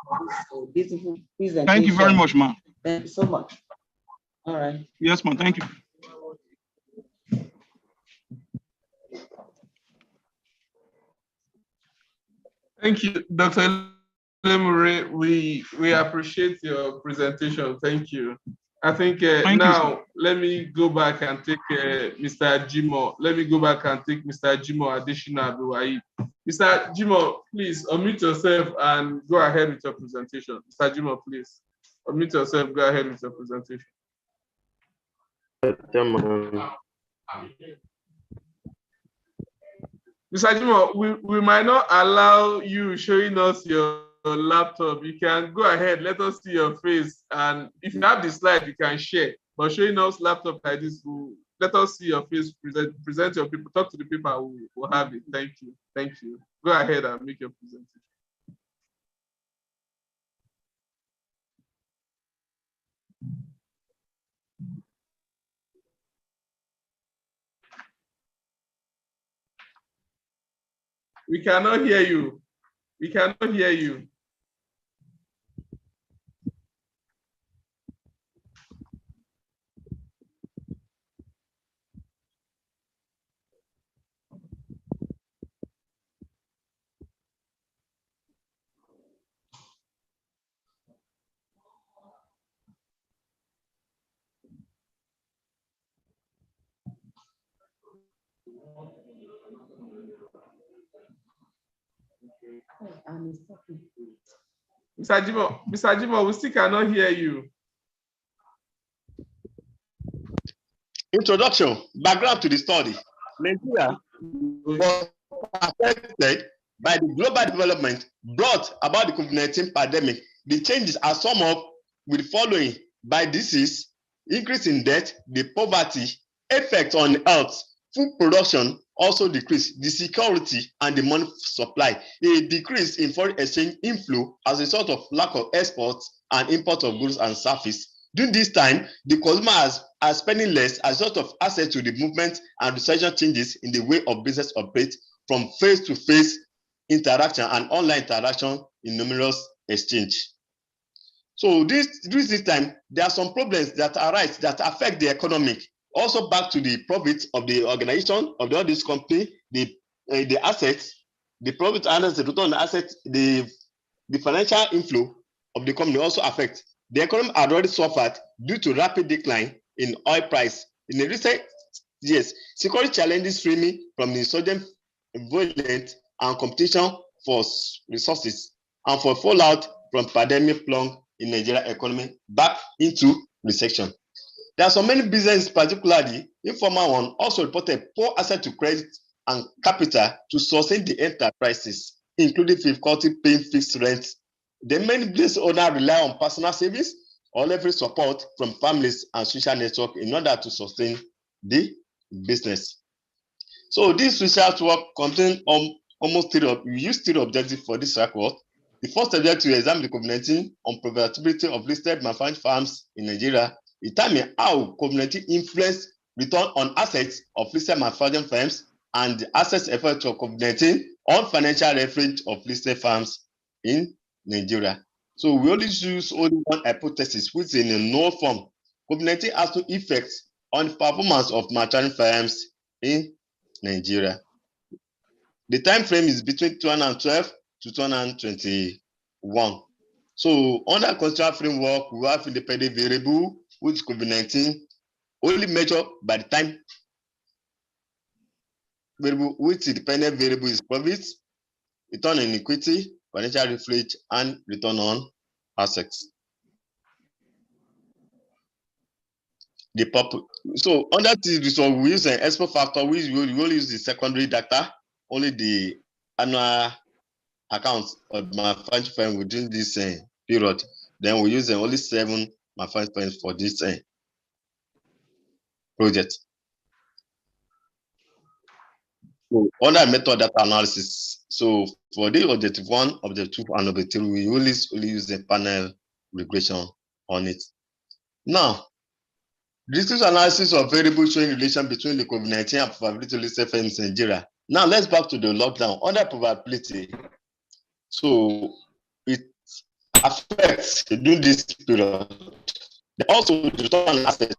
for this beautiful presentation. Thank you very much, ma'am. Thank you so much. All right. Yes, ma'am. Thank you. Thank you, Dr. Lemure. We appreciate your presentation. Thank you. I think now let me go back and take Mr. Jimo. Let me go back and take Mr. Jimo Additional Abuwai. Mr. Jimo, please unmute yourself and go ahead with your presentation. Mr. Jimo, please unmute yourself. Go ahead with your presentation. Mr. Jimo, we might not allow you showing us your laptop. You can go ahead, let us see your face, and if you have the slide, you can share. But showing us laptop like this, let us see your face, present your people, talk to the people who will have it. Thank you. Thank you. Go ahead and make your presentation. We cannot hear you. We cannot hear you. Mr. Jimo, we still cannot hear you. Introduction, background to the study. Nigeria was affected by the global development brought about the COVID-19 pandemic The changes are summed up with the following: by disease, increase in debt, the poverty, effect on health, food production also decrease, the security and the money supply, a decrease in foreign exchange inflow as a result of lack of exports and import of goods and services. During this time, the consumers are spending less as a result of access to the movement and recession changes in the way of business operates from face-to-face interaction and online interaction in numerous exchange. So during this time, there are some problems that arise that affect the economic. Also back to the profits of the organization of all this company, the assets, the profit and the return on assets, the financial inflow of the company also affect. The economy had already suffered due to rapid decline in oil price. In the recent years, security challenges stemming from the insurgent violence and competition for resources and for fallout from pandemic plunged in Nigeria economy back into recession. There are so many businesses, particularly informal one, also reported poor access to credit and capital to sustain the enterprises, including difficulty paying fixed rents. The many business owners rely on personal savings or leverage support from families and social network in order to sustain the business. So this research work contains almost we use three objectives for this report. The first objective to examine the COVID-19 on profitability of listed manufacturing firms in Nigeria, determine how COVID-19 influenced return on assets of listed manufacturing firms and the assets effect of COVID-19 on financial leverage of listed firms in Nigeria. So we only use only one hypothesis, which is in a null form. COVID-19 has no effect on the performance of manufacturing firms in Nigeria. The time frame is between 2012 to 2021. So under constraint framework, we have independent variable, which COVID-19 only measured by the time variable, which independent variable is profits, return on equity, financial leverage, and return on assets. So under this result, we use an export factor, which we will use the secondary data, only the annual accounts of manufacturing firm within this period. Then we use only 7 manufacturing firms for this project. So under method data analysis, so for the objective 1, objective 2, and objective 3, we only use the panel regression on it. Now, discrete analysis of variables showing relation between the COVID-19 and probability listed firms in Nigeria. Now let's back to the lockdown. Under probability, so it affects during this period. Also, the return on assets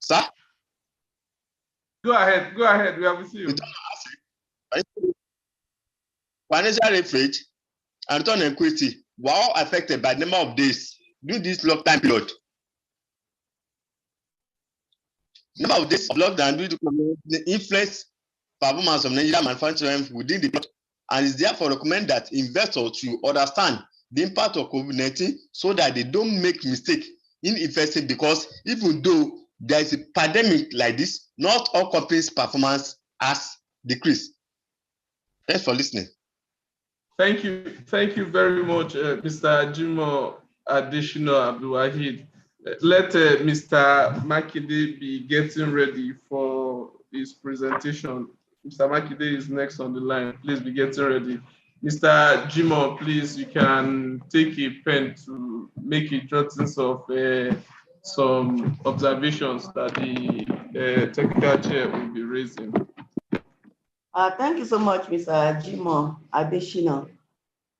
Sir? Go ahead. We are with you. Financial leverage and return on equity were all affected by the number of days during this lockdown period. Number of days of lockdown due to the influence performance of Nigerian manufacturing within the period, and is therefore recommend that investors should understand the impact of COVID-19 so that they don't make mistake in investing, because even though there is a pandemic like this, not all companies' performance has decreased. Thanks for listening. Thank you very much, Mr. Jimo Additional Abdulwahid. Let Mr. Makinde be getting ready for his presentation. Mr. Makinde is next on the line. Please be getting ready. Mr. Jimo, please, you can take a pen to make a jottings of some observations that the technical chair will be raising. Thank you so much, Mr. Jimo Additional,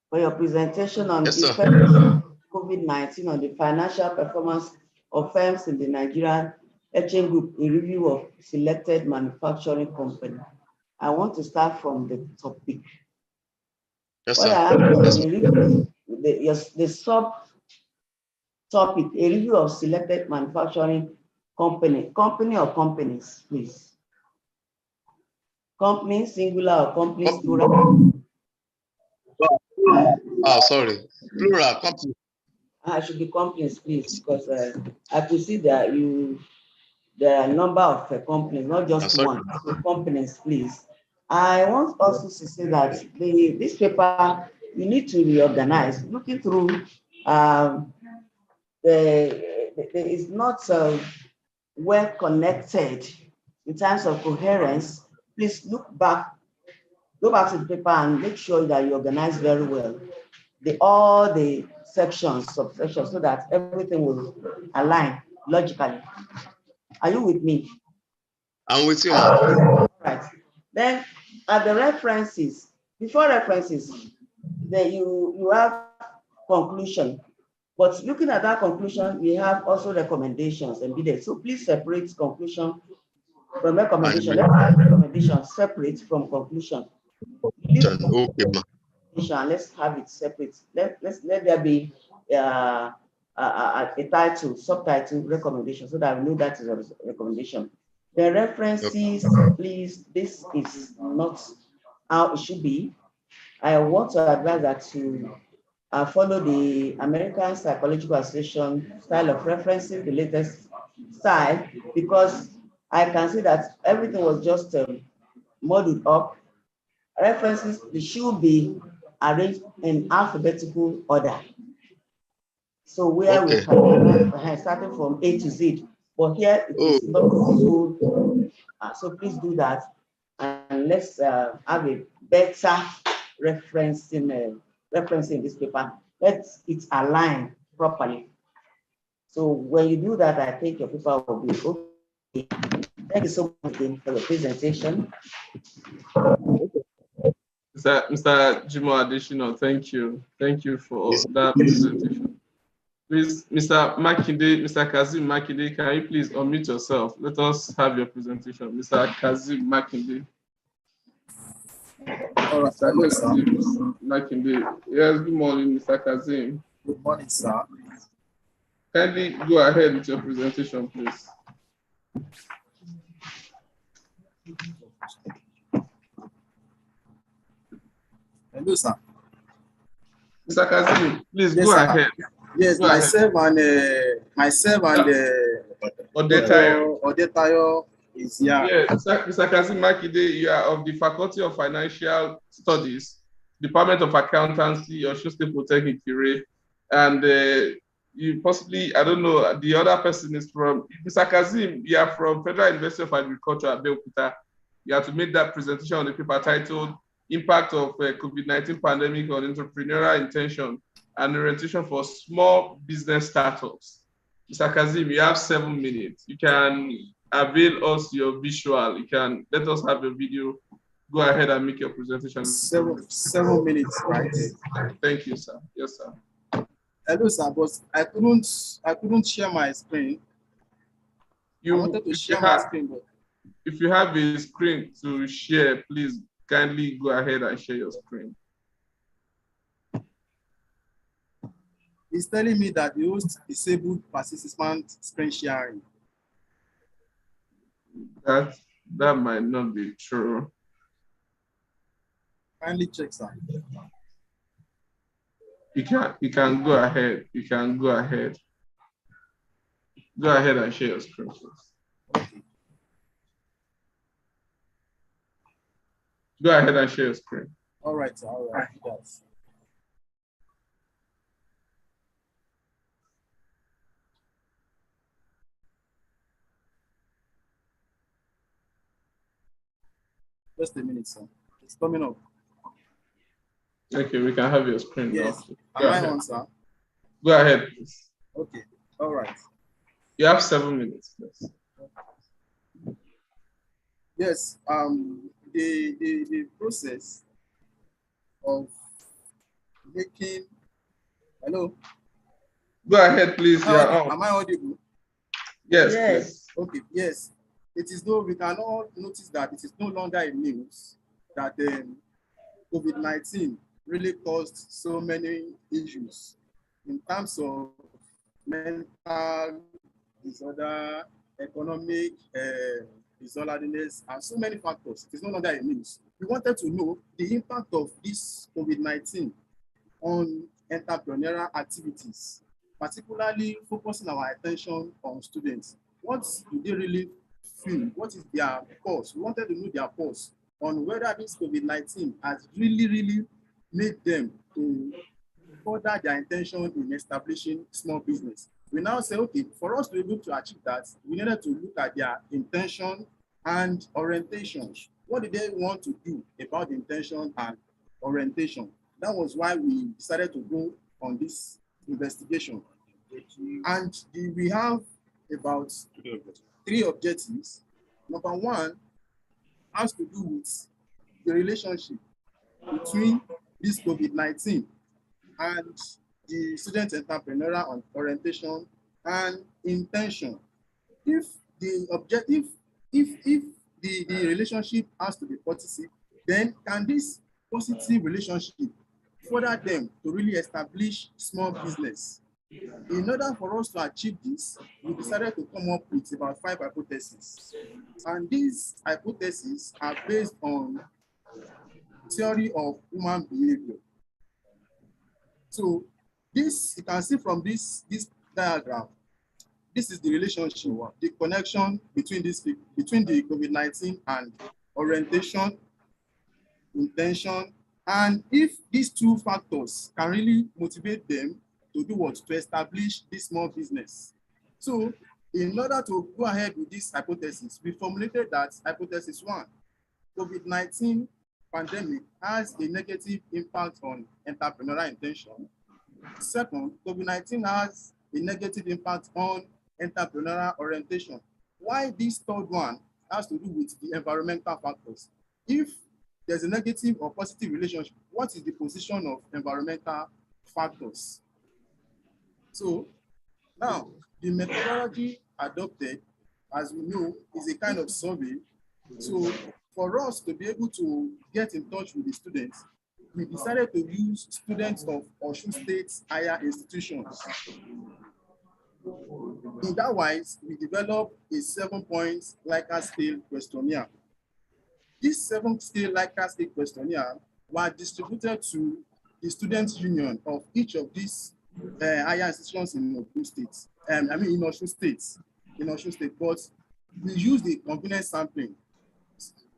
for your presentation on the effect of COVID-19 on the financial performance of firms in the Nigerian Exchange Group, a review of selected manufacturing company. I want to start from the topic. Yes, what sir. I have was the sub-topic, a review of selected manufacturing company or companies, please. Companies, singular or companies, plural? Oh, sorry. Plural, company. I should be companies, please, because I could see that there are a number of companies, not just Sorry. one. So companies, please. I want also to say that this paper, you need to reorganize. Looking through, it's not well connected in terms of coherence. Please go back to the paper and make sure that you organize very well all the sections, subsections, so that everything will align logically. Are you with me? I'm with you, ma'am. Right. Then at the references, before references, then you have conclusion. But looking at that conclusion, we have also recommendations embedded. So please separate conclusion from recommendation. Let's have recommendation separate from conclusion. Okay, ma'am. Let's have it separate. Let there be a title, subtitle, recommendation, so that we know that is a recommendation. The references, please, this is not how it should be. I want to advise that to follow the American Psychological Association style of referencing, the latest style, because I can see that everything was just modeled up. References, they should be arranged in alphabetical order. So where we can starting from A to Z, but here it is not good. So please do that, and let's have a better referencing this paper. Let it align properly. So when you do that, I think your paper will be okay. Thank you so much again for the presentation. Mr. Jimo Adeshino, thank you. Thank you for that presentation. Please, Mr. Makinde, Mr. Kazim Makinde, can you please unmute yourself? Let us have your presentation. Mr. Kazim Makinde. All right, hello, sir. Makinde. Yes, good morning, Mr. Kazim. Good morning, sir. Kindly go ahead with your presentation, please. Hello, sir. Mr. Kazim, please go ahead. Yes, go myself ahead. and Odetayo is here. Yes, Mr. Kazim Makinde, you are of the Faculty of Financial Studies, Department of Accountancy, Osun State Polytechnic, Ikire, and you possibly, I don't know, the other person is from, Mr. Kazim, you are from Federal University of Agriculture, Abeokuta. You have to make that presentation on the paper titled Impact of COVID-19 Pandemic on Entrepreneurial Intention and Orientation for Small Business Startups. Mr. Kazim, you have 7 minutes. You can avail us your visual. You can let us have your video. Go ahead and make your presentation. 7 minutes, right? Thank you, sir. Yes, sir. Hello, sir, but I couldn't share my screen. I wanted to share my screen, but if you have a screen to share, please kindly go ahead and share your screen. it's telling me that the host disabled participant screen sharing. That might not be true. Kindly check, sir. You can go ahead. You can go ahead. Go ahead and share your screen, please. Okay. Go ahead and share your screen. All right, sir. All right. Yes. Just a minute, sir. It's coming up. Okay, we can have your screen Yes. now. Am I on, sir? Go ahead, please. Okay. All right. You have 7 minutes, please. Yes. The process of making. Hello. Go ahead, please. Am I audible? Yes, Yes. please. Okay. Yes. We can all notice that it is no longer a news that COVID-19 really caused so many issues in terms of mental disorder, economic disorderliness, and so many factors. It is no longer a news. We wanted to know the impact of this COVID-19 on entrepreneurial activities, particularly focusing our attention on students. What do they really feel? What is their pulse? We wanted to know their pulse on whether this COVID-19 has really made them to further their intention in establishing small business. We now say, okay, for us to be able to achieve that, we needed to look at their intention and orientation. What did they want to do about the intention and orientation? That was why we decided to go on this investigation. And we have about 3 objectives. Number 1 has to do with the relationship between this COVID-19 and the student entrepreneurial orientation and intention. If the objective, if the relationship has to be positive, then can this positive relationship further them to really establish small business? In order for us to achieve this, we decided to come up with about 5 hypotheses. And these hypotheses are based on theory of human behavior. So this, you can see from this diagram, this is the relationship, the connection between the COVID-19 and orientation, intention, and if these 2 factors can really motivate them to do what? To establish this small business. So in order to go ahead with this hypothesis, we formulated that hypothesis 1, COVID-19 pandemic has a negative impact on entrepreneurial intention. Second, COVID-19 has a negative impact on entrepreneurial orientation. Why this third one has to do with the environmental factors. If there's a negative or positive relationship, what is the position of environmental factors? So now, the methodology adopted, as we know, is a kind of survey. So for us to be able to get in touch with the students, we decided to use students of Osun State higher institutions. In that wise, we developed a 7-point Likert scale questionnaire. This 7-scale Likert scale questionnaire were distributed to the students' union of each of these higher institutions in Osun State. In Osun State, but we use the convenience sampling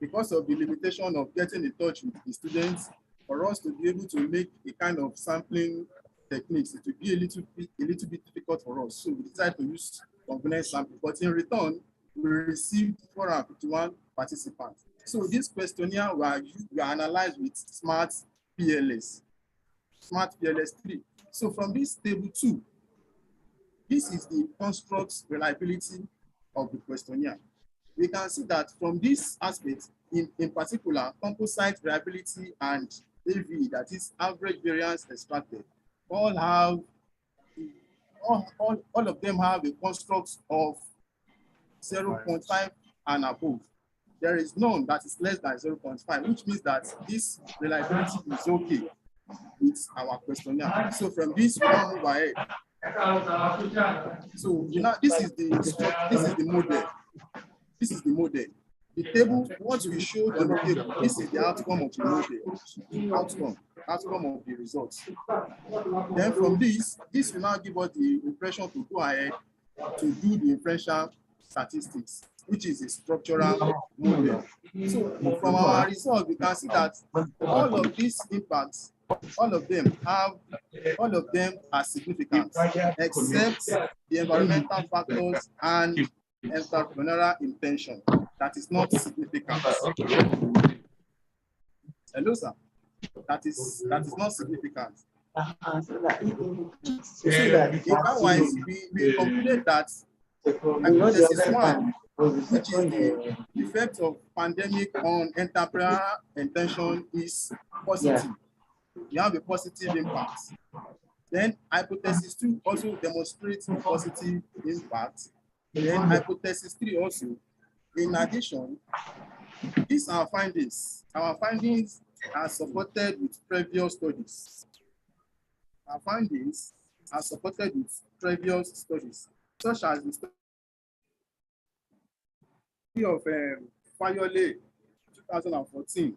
because of the limitation of getting in touch with the students. For us to be able to make a kind of sampling techniques, it would be a little bit difficult for us. So we decided to use convenience sampling, but in return, we received 451 participants. So this questionnaire were analyzed with Smart PLS 3. So from this table 2, this is the construct reliability of the questionnaire. We can see that from this aspect, in particular, composite reliability and AV, that is average variance extracted, all of them have a construct of 0.5 and above. There is none that is less than 0.5, which means that this reliability is okay with our questionnaire. So from this, we now move ahead. So this is the model. This is the model. The table, what we showed on the table, this is the outcome of the model, outcome of the results. Then from this will now give us the impression to go ahead to do the inferential statistics, which is a structural model. So from our results, we can see that all of these impacts, all of them are significant, except the environmental factors and entrepreneurial intention. That is not significant. Hello, sir. That is not significant. So in that wise, we concluded that hypothesis 1, which is the effect of pandemic on entrepreneurial intention, is positive. We have a positive impact. Then hypothesis 2 also demonstrates a positive impact. Then hypothesis 3 also. In addition, these are our findings. Our findings are supported with previous studies. Our findings are supported with previous studies, such as the of Fayole, 2014,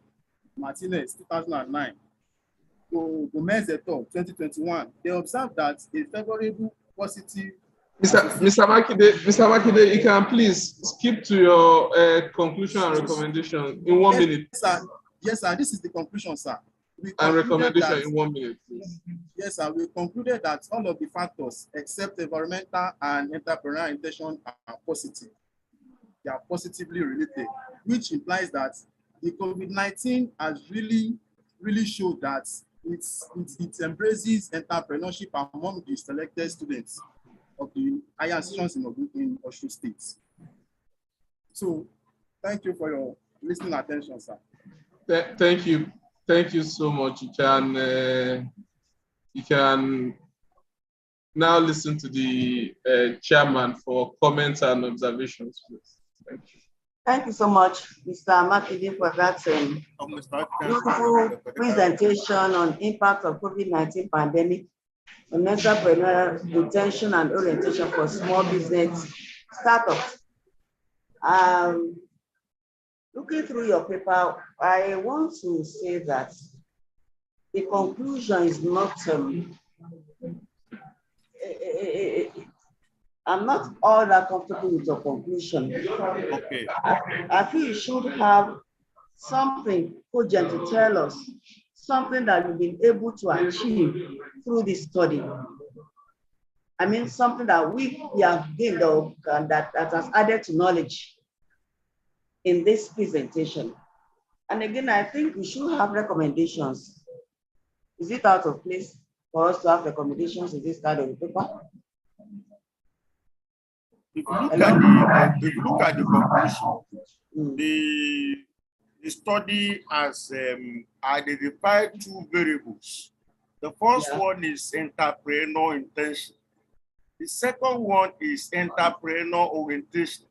Martinez, 2009, Gomez et al., 2021, they observed that a favorable positive. Mr. Makinde, you can please skip to your conclusion and recommendation in 1 minute. Sir. Yes, sir. This is the conclusion, sir. And recommendation in 1 minute, please. Yes, sir. We concluded that all of the factors except environmental and entrepreneurial intention are positive. They are positively related, which implies that the COVID-19 has really showed that it embraces entrepreneurship among the selected students of the higher institutions in Osun State. So, thank you for your listening attention, sir. Thank you. Thank you so much. You can now listen to the chairman for comments and observations, please. Thank you. Thank you so much, Mr. Makinde, for that beautiful presentation on impact of COVID-19 pandemic on entrepreneurial intention and orientation for small business startups. Looking through your paper, I want to say that the conclusion is not, I'm not all that comfortable with your conclusion. Okay. I feel you should have something cogent to tell us, something that you've been able to achieve through this study. I mean, something that we have gained and that has added to knowledge in this presentation. And again, I think we should have recommendations. Is it out of place for us to have recommendations in this kind of paper? If you look at the conclusion, the study has identified two variables. The first one is entrepreneur intention. The second one is entrepreneur orientation.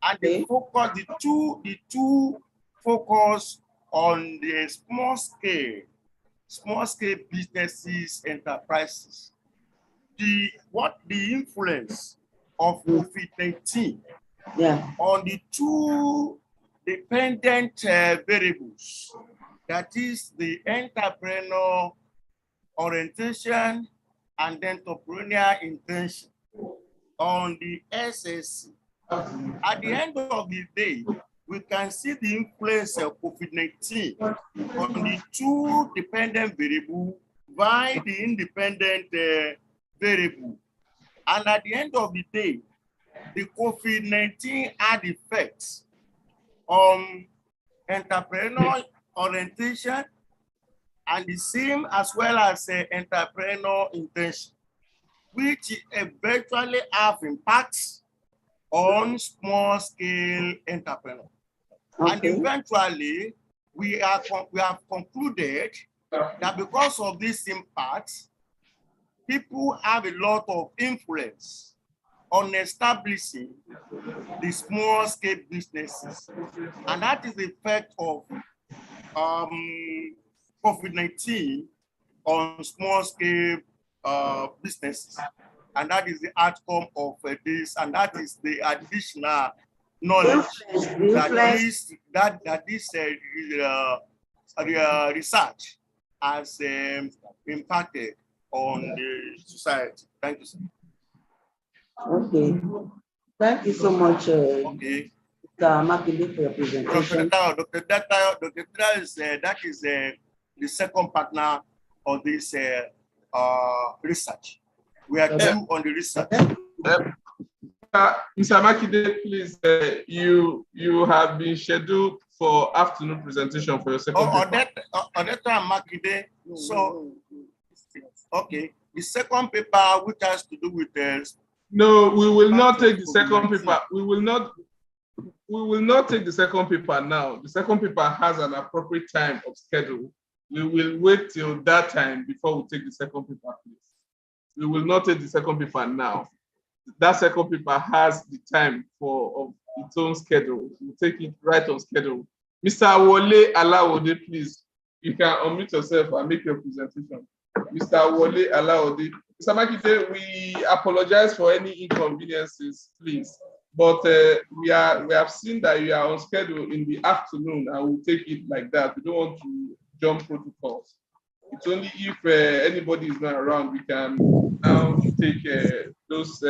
And they focus, the two focus on the small scale businesses, enterprises. The influence of COVID-19 on the two dependent variables, that is the entrepreneur orientation and entrepreneurial intention on the SSC. At the end of the day, we can see the influence of COVID-19 on the two dependent variables by the independent variable. And at the end of the day, the COVID-19 had effects on entrepreneur orientation and the same as well as entrepreneur intention, which eventually have impacts on small scale entrepreneurs. And eventually, we have concluded that because of this impact, people have a lot of influence on establishing the small scale businesses. And that is the effect of COVID-19 on small scale businesses. And that is the outcome of this, and that is the additional knowledge that this research has impacted on the society. Thank you, sir. Okay. Thank you so much, Mr. Makinde, for your presentation. Dr. Data is that is the second partner of this research. We are two on the research. Mr. Makinde, please, you have been scheduled for afternoon presentation for your second paper. Odetta Makinde. So, okay, the second paper, which has to do with this. No, we will not take the second paper. We will not take the second paper now. The second paper has an appropriate time of schedule. We will wait till that time before we take the second paper, please. We will not take the second paper now. That second paper has the time of its own schedule. We'll take it right on schedule. Mr. Wole Alawode, please. You can unmute yourself and make your presentation. Mr. Wole Alawode. Mr. Makinde, we apologize for any inconveniences, please. but we have seen that you are on schedule in the afternoon, and we'll take it like that. We don't want to jump protocols. It's only if anybody is not around, we can now take those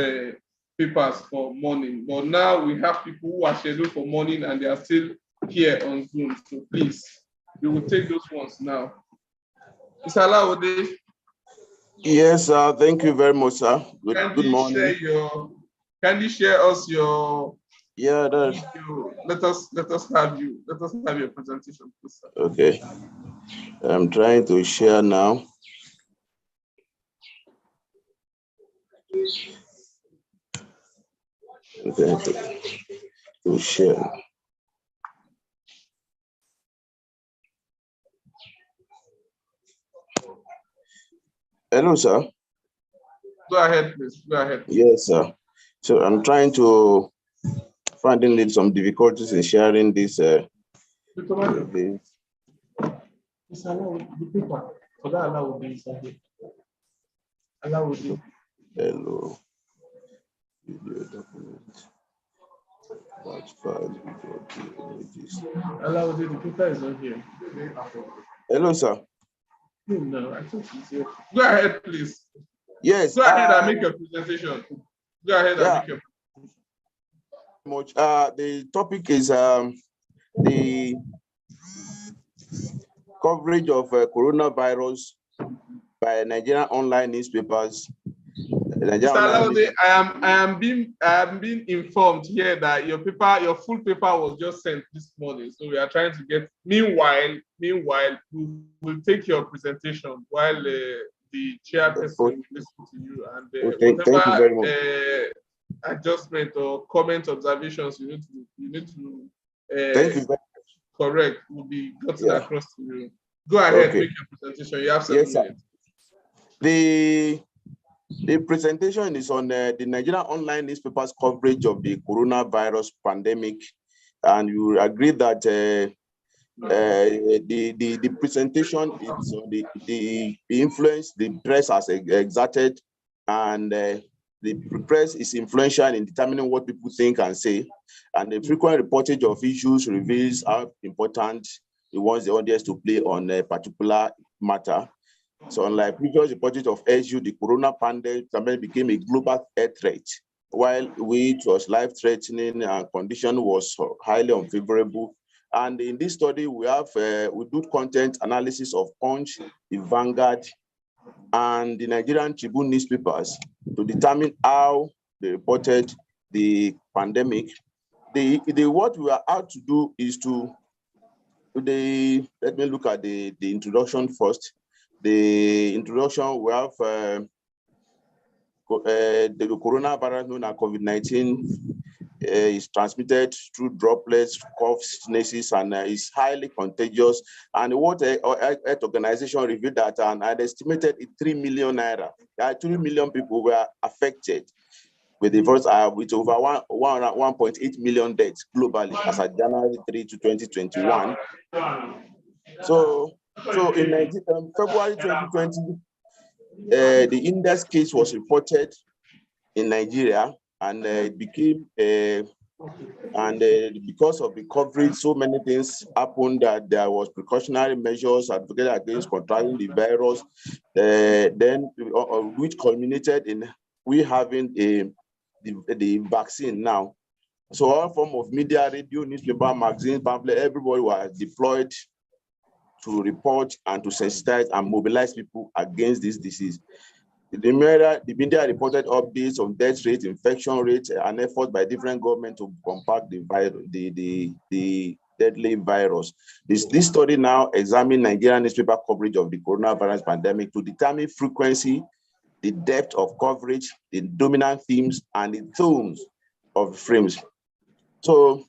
papers for morning. But now we have people who are scheduled for morning and they are still here on Zoom. So please, we will take those ones now. Mr. Alawode. Yes, thank you very much, sir. Good morning. Can you share us your? Yeah, let us have your presentation, please, sir. Okay. I'm trying to share now. Okay, to share. Hello, sir. Go ahead, please. Go ahead. Yes, sir. So I'm trying to finding some difficulties in sharing this. The paper. For that, allow me inside. Allow me. Hello. Video document. Batch file. Allow me. The paper is not here. Hello, sir. No, I think it's here. Go ahead, please. Yes. Go ahead and make your presentation. Go ahead and make your presentation. The topic is the coverage of coronavirus by Nigerian online newspapers. I am being informed here that your full paper was just sent this morning. So we are trying to get. Meanwhile, we will take your presentation while the chairperson will listen to you, and whatever adjustment or comment observations you need to correct will be gotten across to you. Go ahead, make your presentation. You have 7 minutes. The presentation is on the Nigerian online newspapers coverage of the coronavirus pandemic, and you agree that the presentation is on the influence the press has exerted, and the press is influential in determining what people think and say, and the frequent reportage of issues reveals how important it wants the audience to play on a particular matter. So unlike previous reportage of SU, the corona pandemic became a global health threat, while it was life-threatening and condition was highly unfavorable. And in this study, we do content analysis of Punch, the Vanguard, and the Nigerian Tribune newspapers to determine how they reported the pandemic. What we are out to do is let me look at the introduction first. The introduction, we have the coronavirus known as COVID-19 is transmitted through droplets, coughs, sneezes, and is highly contagious. And the World Health Organization revealed that an estimated 3 million naira, 3 million people were affected with the virus, with over 1.8 million deaths globally as of January 3 to 2021. So in February 2020, the index case was reported in Nigeria, and it became because of the coverage, so many things happened that there was precautionary measures advocated against contracting the virus, which culminated in we having the vaccine now. So all form of media, radio, newspaper, magazine, pamphlet, everybody was deployed to report and to sensitize and mobilize people against this disease. The media reported updates on death rate, infection rate, and efforts by different governments to combat the deadly virus. This study now examines Nigerian newspaper coverage of the coronavirus pandemic to determine frequency, the depth of coverage, the dominant themes, and the tones of frames. So,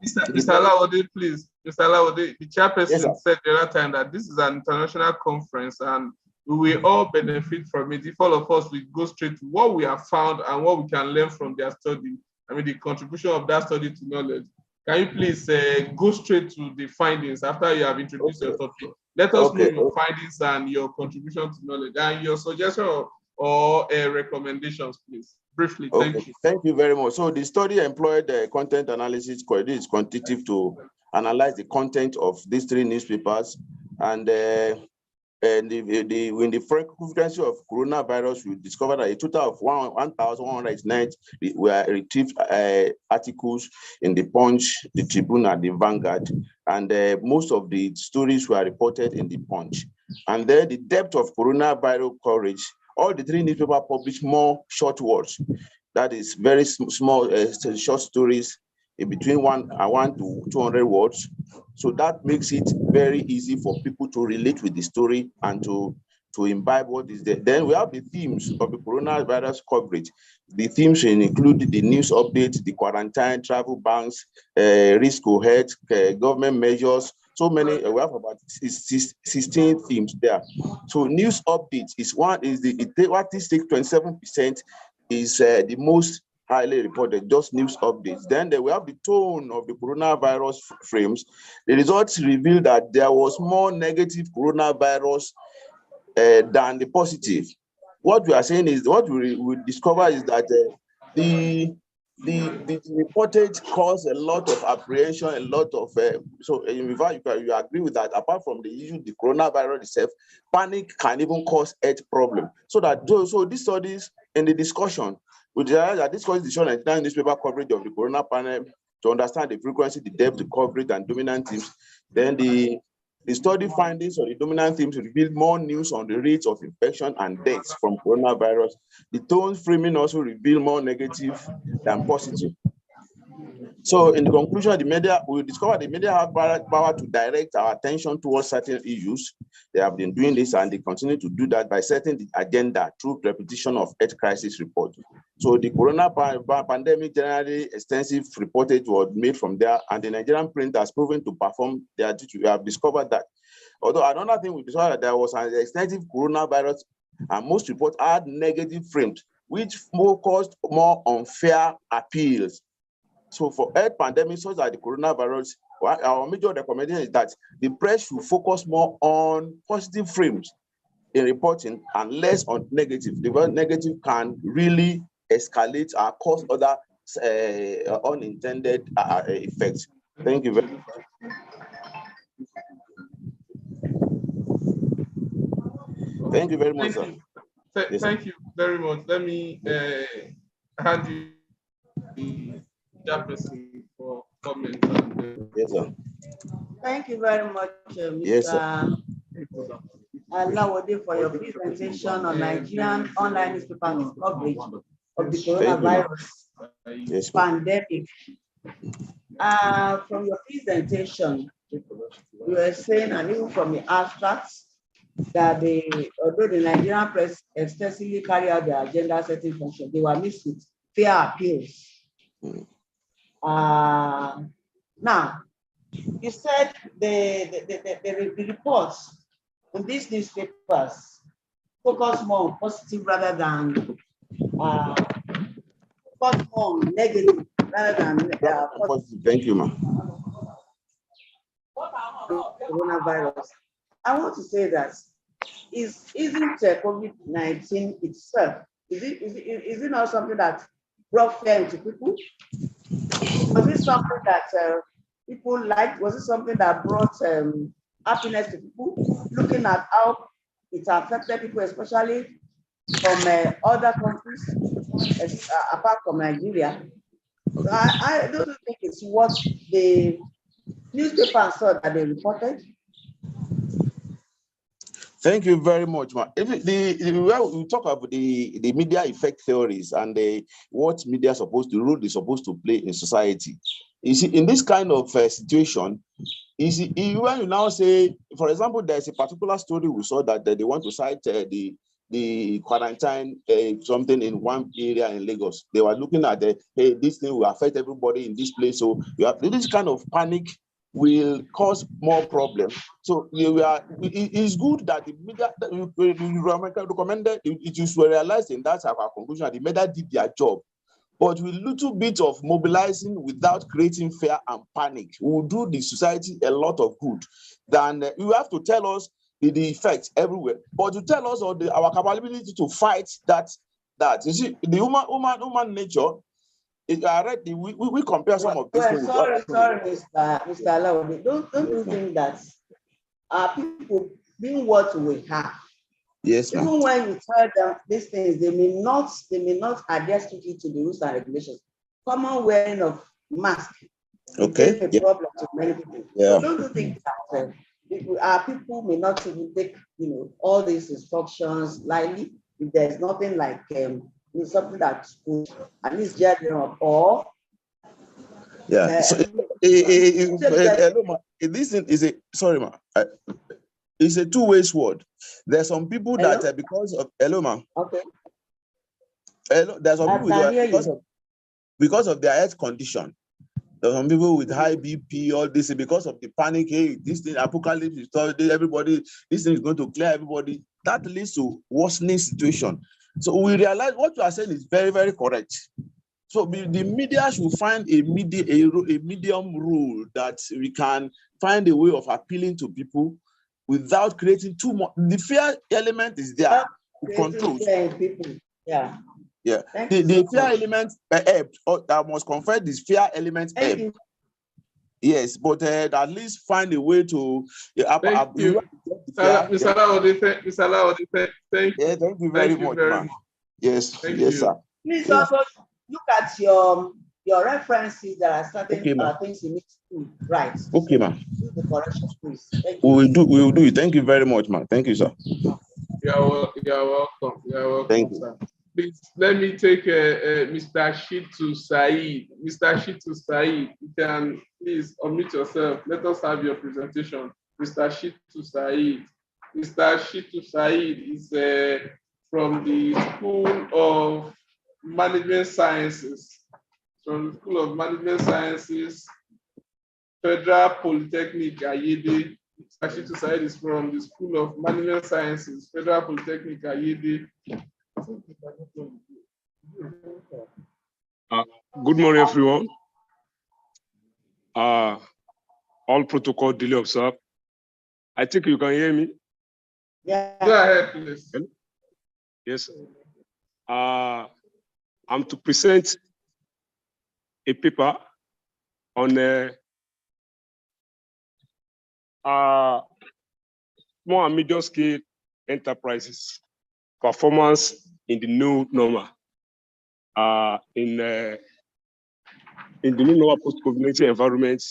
Mr. Alawode, please. Mr. Alawode, the chairperson said the other time that this is an international conference and we will all benefit from it if all of us will go straight to what we have found and what we can learn from their study. I mean, the contribution of that study to knowledge. Can you please go straight to the findings after you have introduced your topic? Let us know your findings and your contribution to knowledge and your suggestion of or recommendations, please? Briefly, Okay, thank you. thank you very much. So the study employed content analysis, this is quantitative, to analyze the content of these 3 newspapers, and in the frequency of coronavirus, we discovered that a total of 1,109 were retrieved articles in the Punch, the Tribune, and the Vanguard, and most of the stories were reported in the Punch. And then the depth of coronavirus coverage, all the 3 newspapers published more short words. That is very small, short stories in between 1 to 200 words. So that makes it very easy for people to relate with the story and to imbibe what is there. Then we have the themes of the coronavirus coverage. The themes include the news updates, the quarantine, travel bans, risk of health, government measures. So many, we have about 16 themes there. So news updates is what takes 27% is the most highly reported, just news updates. Then we have the tone of the coronavirus frames. The results reveal that there was more negative coronavirus than the positive. What we are saying is, what we discover is that the reported caused a lot of apprehension, a lot of, so in fact, you agree with that. Apart from the issue, the coronavirus itself, panic can even cause health problem. So these studies in the discussion, we realize that this causes the Nigerian newspaper coverage of the corona pandemic to understand the frequency, the depth, the coverage, and dominant themes. Then the study findings of the dominant themes reveal more news on the rates of infection and deaths from coronavirus. The tone framing also reveal more negative than positive. So in the conclusion, the media, we discovered the media have power to direct our attention towards certain issues. They have been doing this, and they continue to do that by setting the agenda through repetition of health crisis reports. So the corona pandemic, generally extensive reportage was made from there, and the Nigerian print has proven to perform their duty. We have discovered that. Although another thing we discovered that there was an extensive coronavirus, and most reports had negative frames, which focused more on fair appeals. So for health pandemic such as the coronavirus, our major recommendation is that the press should focus more on positive frames in reporting and less on negative, because negative can really escalate or cause other unintended effects. Thank you very much. Thank you very much, sir. Thank you very much. Let me hand you the chairperson for comment. Yes, sir. Thank you very much, Mr. Yes, sir. Alawode, for your presentation on Nigerian online newspaper coverage of the coronavirus pandemic. From your presentation, you were saying, and even from the abstracts, that although the Nigerian press extensively carry out their agenda setting function, they were mixed with fair appeals. Now, you said the reports in these newspapers focus more on positive rather than focus more on negative rather than positive. Thank you, ma'am. Coronavirus. I want to say that isn't COVID-19 itself, is it not something that brought fear into people? Was it something that people liked? Was it something that brought happiness to people? Looking at how it affected people, especially from other countries, apart from Nigeria. So I don't think it's what the newspapers saw that they reported. Thank you very much, ma. We talk about the media effect theories and what media role is supposed to play in society. You see, in this kind of situation, you see, when you now say, for example, there's a particular story we saw that they want to cite the quarantine something in one area in Lagos. They were looking at hey, this thing will affect everybody in this place. So you have this kind of panic will cause more problems. So it's good that the media recommended it is realized, and that's our conclusion, that the media did their job. But with a little bit of mobilizing without creating fear and panic, we will do the society a lot of good. Then you have to tell us the effects everywhere. But to tell us of our capability to fight that you see, the human nature. I read we compare some of these things. Sorry, Mr. Alawode. Don't you think that people being what we have? Yes, ma'am. Even when you tell them these things, they may not adhere strictly to the rules and regulations. Common wearing of mask became a problem to many people. Yeah. So don't you think that people may not even take all these instructions lightly if there's nothing like something that could at least jar them up, or this thing is it's a two-way sword. There's some people that because of okay. There's some people that because of their health condition. There's some people with high BP, all this because of the panic. Hey, this thing, apocalypse is started, everybody, this thing is going to clear everybody. That leads to worsening situation. So we realize what you are saying is very, very correct. So the media should find a medium rule that we can find a way of appealing to people without creating too much. The fear element is there to control. Yeah. Yeah, the fear element I must confess this fear element. Yes, but at least find a way to. Thank you, Mr. Alawode. Thank you. Yeah, thank you very much, man. Yes, sir. Please also look at your references. There are certain things you need to do right. Okay, ma'am. Do the correction, please. Thank you. We will do it. Thank you very much, man. Thank you, sir. You're welcome. You're welcome, thank you. Sir. Please let me take Mr. Shitu Said. Mr. Shitu Said, you can please unmute yourself. Let us have your presentation. Mr. Shitu Said. Mr. Shitu Said is from the School of Management Sciences. From the School of Management Sciences, Federal Polytechnic Ayede. Mr. Shitu Said is from the School of Management Sciences, Federal Polytechnic Ayede. Good morning, everyone. All protocol duly observed. I think you can hear me. Yeah. Go ahead, please. Yes. I'm to present a paper on small and medium scale enterprises performance in the new normal. In the new normal post-COVID-19 environment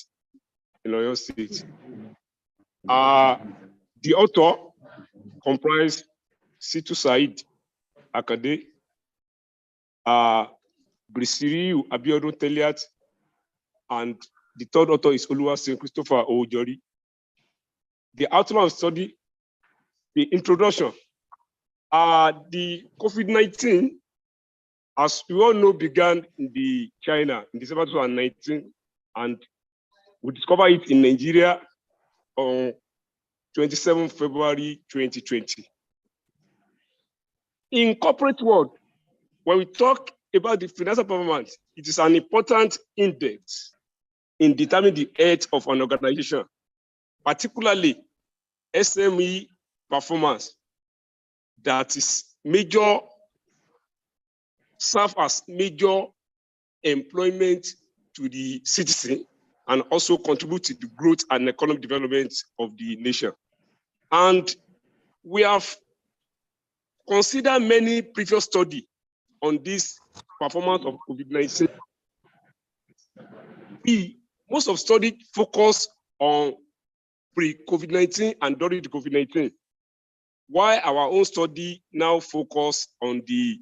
in Oyo State. The author comprised Situ Said Akade, Brisiriu Abiodun Teliat, and the third author is Oluwaseun Christopher Ojori. The outline of study, the introduction. The COVID-19, as we all know, began in China in December 2019, and we discovered it in Nigeria on 27 February 2020. In corporate world, when we talk about the financial performance, it is an important index in determining the health of an organization, particularly SME performance that is serve as major employment to the citizen and also contribute to the growth and economic development of the nation. And we have considered many previous studies on this performance of COVID-19. Most of study focus on pre-COVID-19 and during the COVID-19, while our own study now focus on the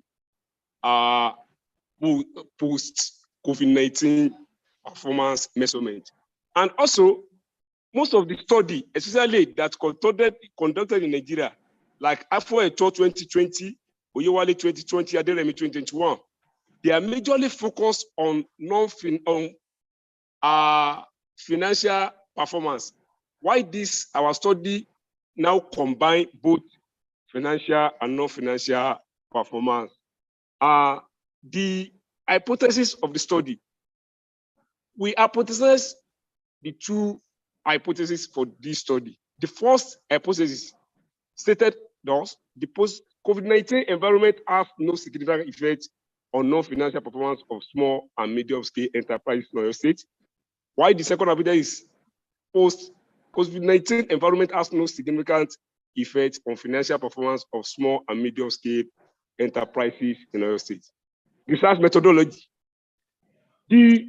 post-COVID-19 performance measurement. And also, most of the study, especially that conducted in Nigeria, like Afro Eto 2020, Oyewale 2020, Aderemi 2021, they are majorly focused on financial performance. Why this, our study now combine both financial and non-financial performance. The hypothesis of the study, we hypothesize the two hypotheses for this study. The first hypothesis stated thus, the post-COVID-19 environment has no significant effect on non-financial performance of small and medium-scale enterprises in Oyo State. While the second evidence is post-COVID-19 environment has no significant effect on financial performance of small and medium-scale enterprises in Oyo State. Research methodology. The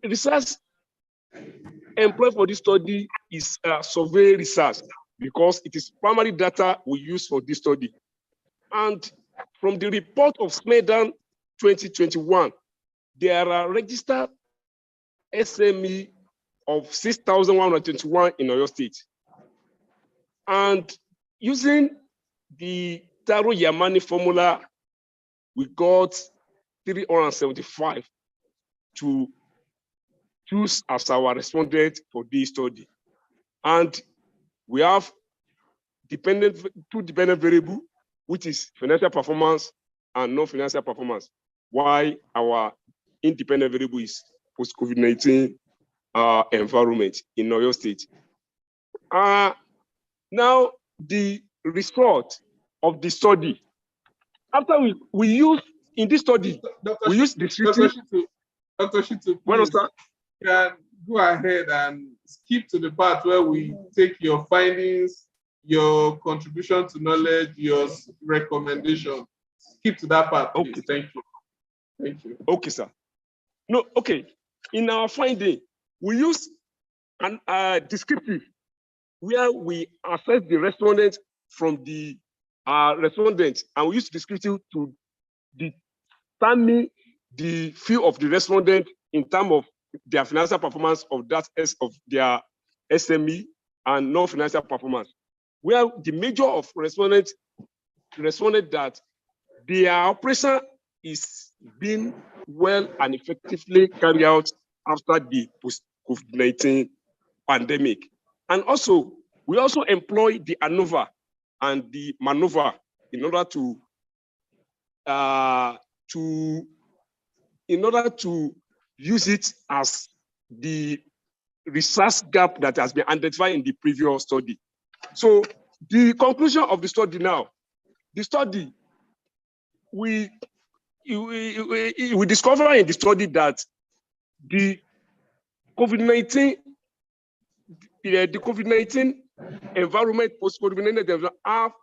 research employed for this study is survey research because it is primary data we use for this study. And from the report of SMEDAN 2021, there are registered SME of 6,121 in Oyo State. And using the Taro Yamani formula, we got 375 to choose as our respondent for this study. And we have two dependent variables, which is financial performance and non-financial performance, while our independent variable is post-COVID-19 environment in Oyo State. Now, the result of the study, after we use, in this study, we use the Dr. Shitu, please, can go ahead and skip to the part where we take your findings, your contribution to knowledge, your recommendation. Skip to that part, please. Okay. Thank you. Thank you. Okay, sir. No, okay. In our finding, we use an descriptive where we assess the respondent from the respondent, and we use descriptive to determine the view of the respondent in terms of their financial performance of their SME and non-financial performance. Where the major of respondents responded that their operation is being well and effectively carried out after the post-COVID-19 pandemic. And also, we also employ the ANOVA and the maneuver in order to use it as the research gap that has been identified in the previous study. So the conclusion of the study now, the study, we discover in the study that the COVID-19 environment, post-COVID-19 environment have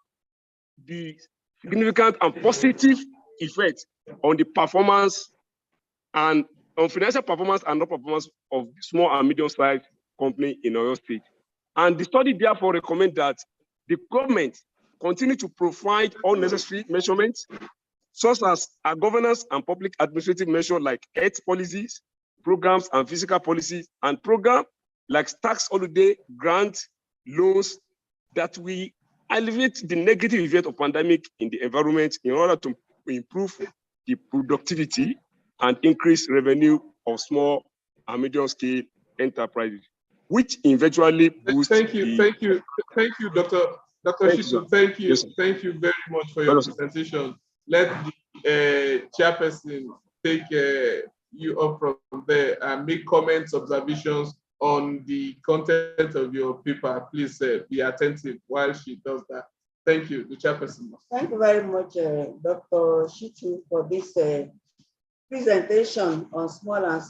the significant and positive effect on the performance and on financial performance and non-performance of small and medium-sized company in Oyo State. And the study therefore recommends that the government continue to provide all necessary measurements, such as a governance and public administrative measures like health policies, programs and physical policies, and programs like tax holiday, grant, loans, that we alleviate the negative effect of pandemic in the environment in order to improve the productivity and increase revenue of small and medium-scale enterprises, which eventually boosts. Thank you, Dr. Shitu. Thank you, yes, thank you very much for your presentation. Let the chairperson take you up from there and make comments, observations on the content of your paper. Please be attentive while she does that. Thank you, the chairperson. Thank you very much, Dr. Shitu, for this presentation on small and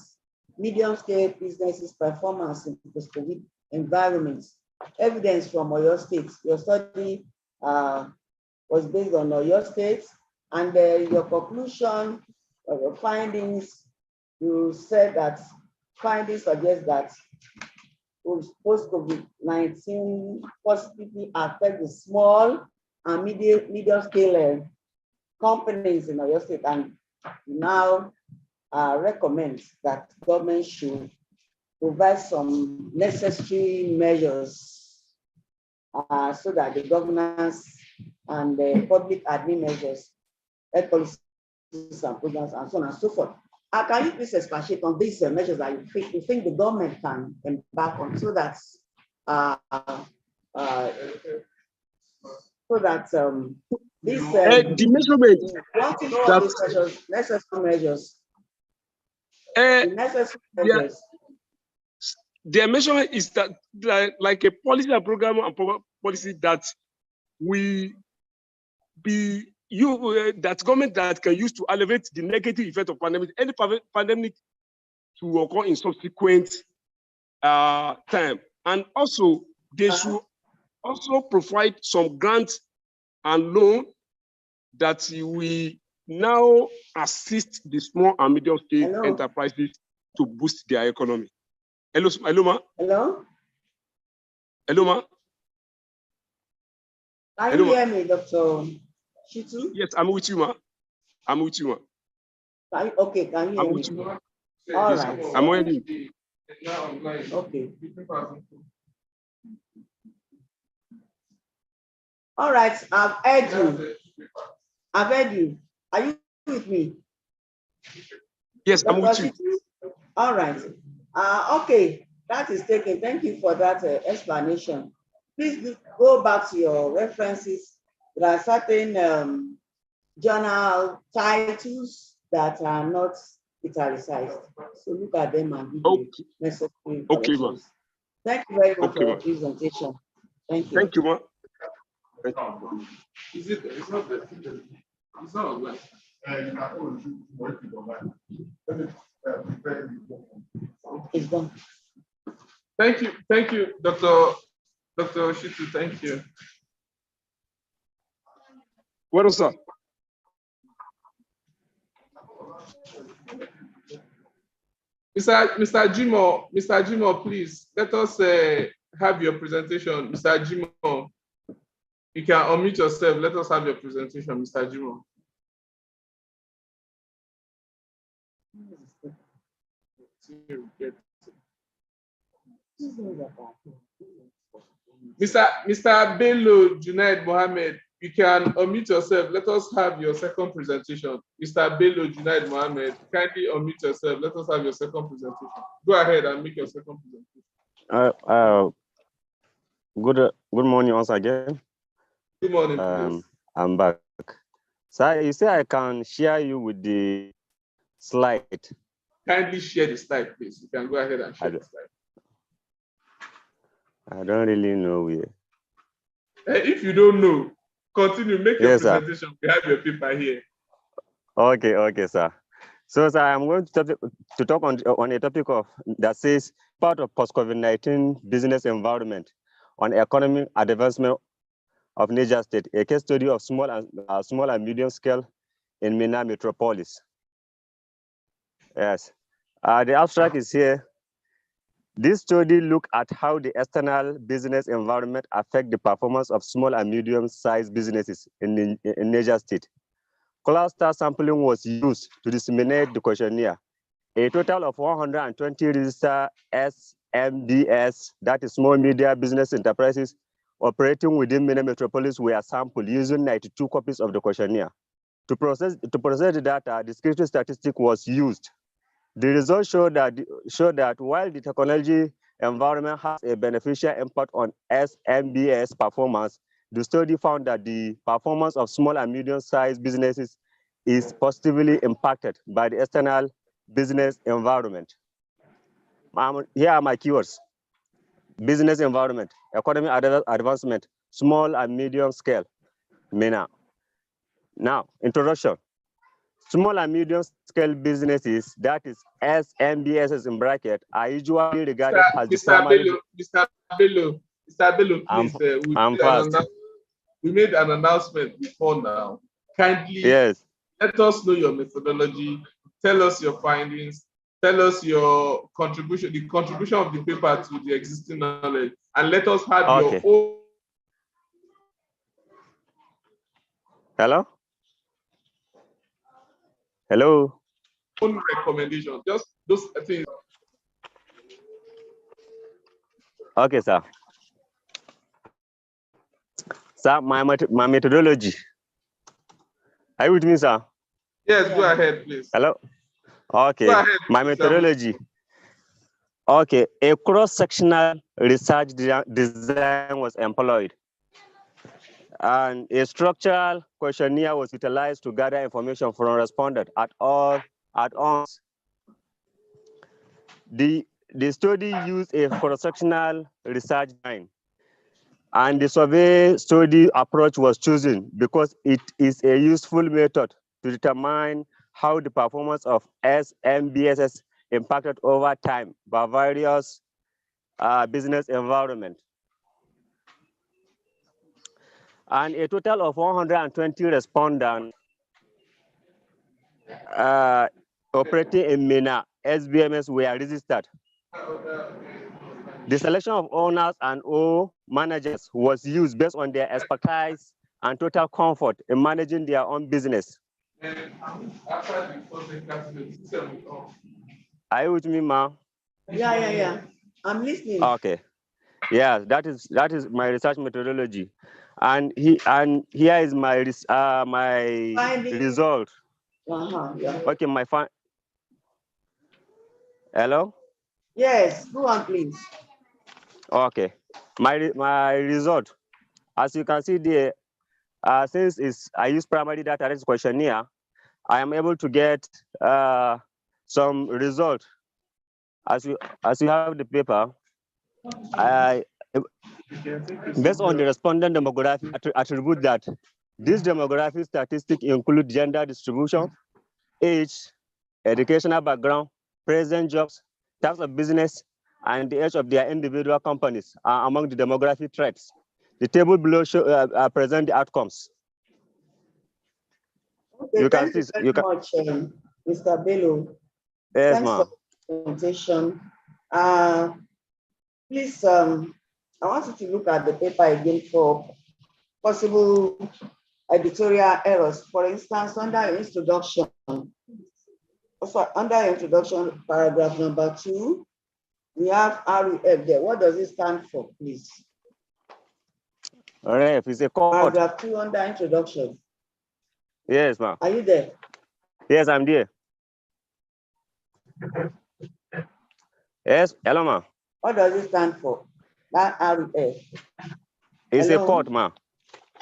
medium-scale businesses' performance in post-COVID environments. Evidence from Oyo State. Your study was based on Oyo State, and your conclusion or your findings, you said that findings suggest that post-COVID-19 positively affect the small and medium-scale companies in Oyo State, and now recommends that government should provide some necessary measures so that the governance and the public admin measures, health policies and programs, and so on and so forth. Can you please expatiate on these measures that you think the government can embark on so that these the measurement want to know all these measures, necessary measures. Necessary measures. Their measurement is that like a policy and program and policy that we be that government that can use to alleviate the negative effect of pandemic, any pandemic to occur in subsequent time. And also, they should also provide some grants and loan that we now assist the small and medium scale enterprises to boost their economy. Hello, hello, ma. Hello? Hello, ma. Can you hear me, Dr. Shitu? Yes, I'm with you, ma. I'm with you, ma. Okay, can you hear me? With you. All Yes, right. I'm waiting. Okay. All right, I've heard you. I've heard you. Are you with me? Yes, I'm with you. All right. Okay, that is taken. Thank you for that explanation. Please go back to your references. There are certain journal titles that are not italicized. So look at them and give the necessary corrections. Thank you very much for your presentation. Thank you. Thank you, ma. Is it? It's not the. It's not online. It's done. Thank you, Dr. Shitu. Thank you. What is that? Mr. Jimo, please let us have your presentation. Mr. Jimo, you can unmute yourself. Let us have your presentation, Mr. Jimo. Mr. Bello Junaid Mohammed, you can unmute yourself. Let us have your second presentation. Mr. Bello Junaid Mohammed, kindly unmute yourself. Let us have your second presentation. Go ahead and make your second presentation. Good morning once again. Good morning, please. I'm back. So you say I can share you with the slide. Kindly share the slide, please. You can go ahead and share the slide. I don't really know where. If you don't know, continue, make your presentation. Sir. We have your paper here. Okay, sir. So, sir, I'm going to talk on a topic that says part of post-COVID-19 business environment on economic advancement of Niger State, a case study of small and medium scale in MENA metropolis. Yes, the abstract is here. This study looked at how the external business environment affect the performance of small and medium-sized businesses in Niger State. Cluster sampling was used to disseminate the questionnaire. A total of 120 registered SMBS, that is small media business enterprises, operating within MENA metropolis were sampled using 92 copies of the questionnaire. To process the data, descriptive statistic was used. The results show that while the technology environment has a beneficial impact on SMBS performance, the study found that the performance of small and medium-sized businesses is positively impacted by the external business environment. Here are my keywords: business environment, economic advancement, small and medium scale, MENA. Now, introduction. Small and medium scale businesses, that is SMBSs in bracket, are usually regarded as the primary. Mr. Bello, please, we made an announcement before now. Kindly let us know your methodology, tell us your findings, tell us your contribution, the contribution of the paper to the existing knowledge, and let us have your own. Hello? Own recommendation, just those things. Okay, sir. Sir, my methodology. Are you with me, sir? Yes, go ahead, please. Hello? Okay, go ahead, my methodology. Okay, a cross-sectional research design was employed, and a structural questionnaire was utilized to gather information from respondents at once. The study used a cross-sectional research design. And the survey study approach was chosen because it is a useful method to determine how the performance of SMBSS impacted over time by various business environments. And a total of 120 respondents operating in MENA SBMS were registered. The selection of owners and O managers was used based on their expertise and total comfort in managing their own business. Are you with me, ma? Yeah. I'm listening. Okay. Yeah, that is my research methodology, and here is my result. Yeah. Okay, hello. Yes, go on, please. Okay, my result, as you can see there, since I use primary data as questionnaire, I am able to get some result. As you have the paper, based on the respondent demographic attribute that this demographic statistic include gender distribution, age, educational background, present jobs, types of business, and the age of their individual companies are among the demographic traits. The table below present the outcomes. Okay, thank you very much, Mr. Bello. Yes, thanks for the presentation. Please, I want you to look at the paper again for possible editorial errors. For instance, under introduction, also under introduction, paragraph number 2, we have REF there. What does it stand for, please? REF is a code. Paragraph 2 under introduction. Yes, ma'am. Are you there? Yes, I'm there. Yes, hello, ma'am. What does it stand for? That REF. It's a code, ma'am.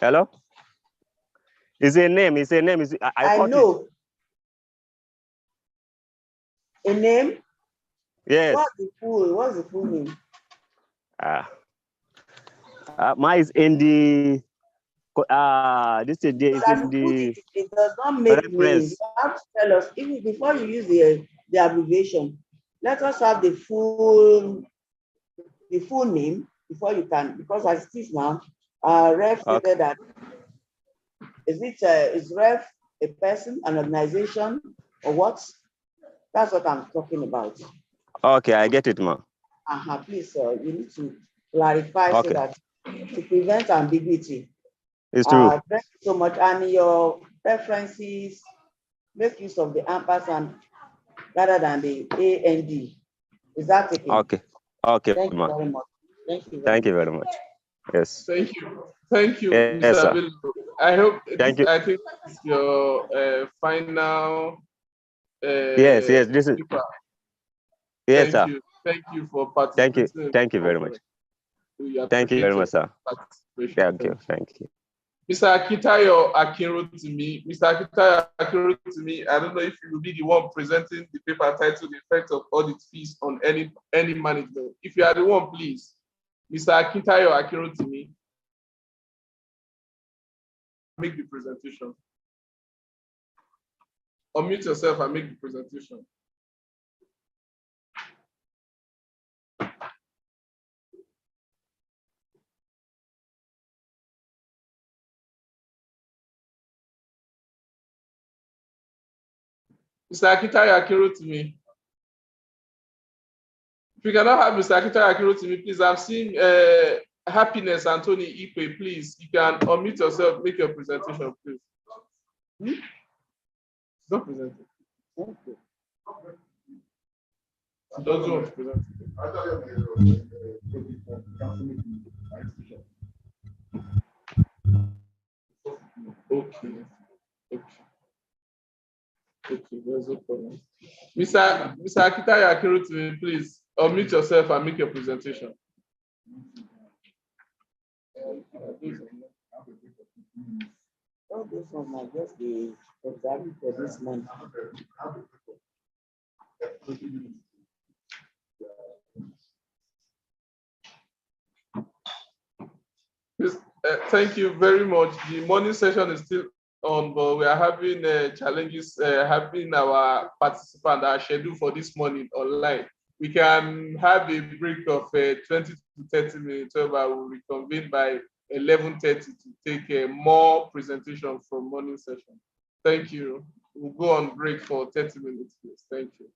Hello? It's a name. It's a name. I know. A name? Yes. What's the full name? Mine is in the this is in the it does not make reference. You have to tell us, even before you use the abbreviation, let us have the full name before you can, because as it is now, ref stated that is ref a person, an organization, or what? That's what I'm talking about. Okay, I get it, ma'am. Please, you need to clarify so that to prevent ambiguity. It's true. Thank you so much. And your preferences, make use of the ampersand rather than the AND. Is that taken? Okay. Okay, thank you very much. Thank you very much. Yes. Thank you. Thank you, yes, Mr. Bello. I hope I think this is your final yes, this is paper. Yes, thank sir. you. Thank you for participating. Thank you very much. Thank you very much, sir. Thank you. Mr. Akitayo Akinrotimi, I don't know if you will be the one presenting the paper titled "The Effect of Audit Fees on any Management." If you are the one, please, Mr. Akitayo Akinrotimi, make the presentation. Unmute yourself and make the presentation. Mr. Akitayo Akinrotimi. If you cannot have Mr. Akitayo Akinrotimi, please, I'm seeing Happiness Anthony Ipe, please. You can unmute yourself, make your presentation, please. Don't present it. Okay. Doesn't want to present it. Okay. Okay, there's no problem. Mr. Akitayo Akinrotimi, please unmute yourself and make your presentation. Oh, this one might just be exactly for this month. Thank you very much. The morning session is still on, but we are having challenges having our participant, our schedule for this morning online. We can have a break of 20 to 30 minutes, so I will reconvene by 11:30 to take more presentation from morning session. Thank you. We'll go on break for 30 minutes, please. Thank you.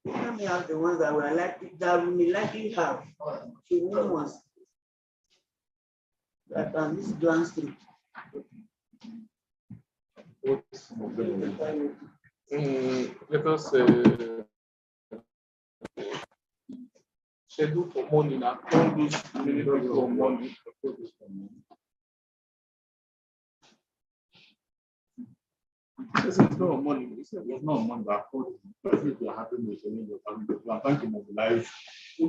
Let me have the ones that we are likely that we may likely have. The new ones that can this glance through. Let us schedule for morning and all those immediately for morning. This is not money. It's not money. But if you're happy with the family, you are trying to mobilize. I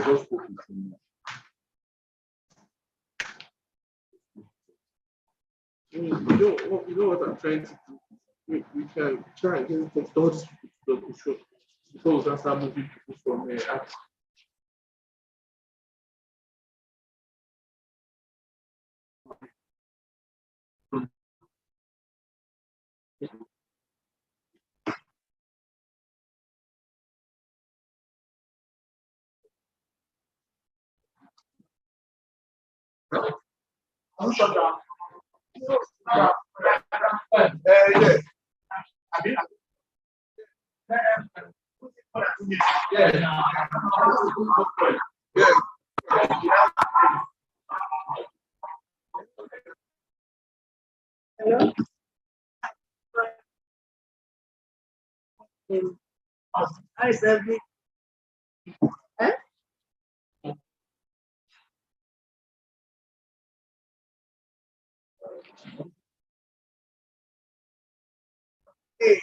just focus on you know what I'm trying to do? We can try and get the thoughts to show before we can start moving people from act. Hello? Hi, Selby. Eh? Hey.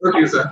Okay, sir.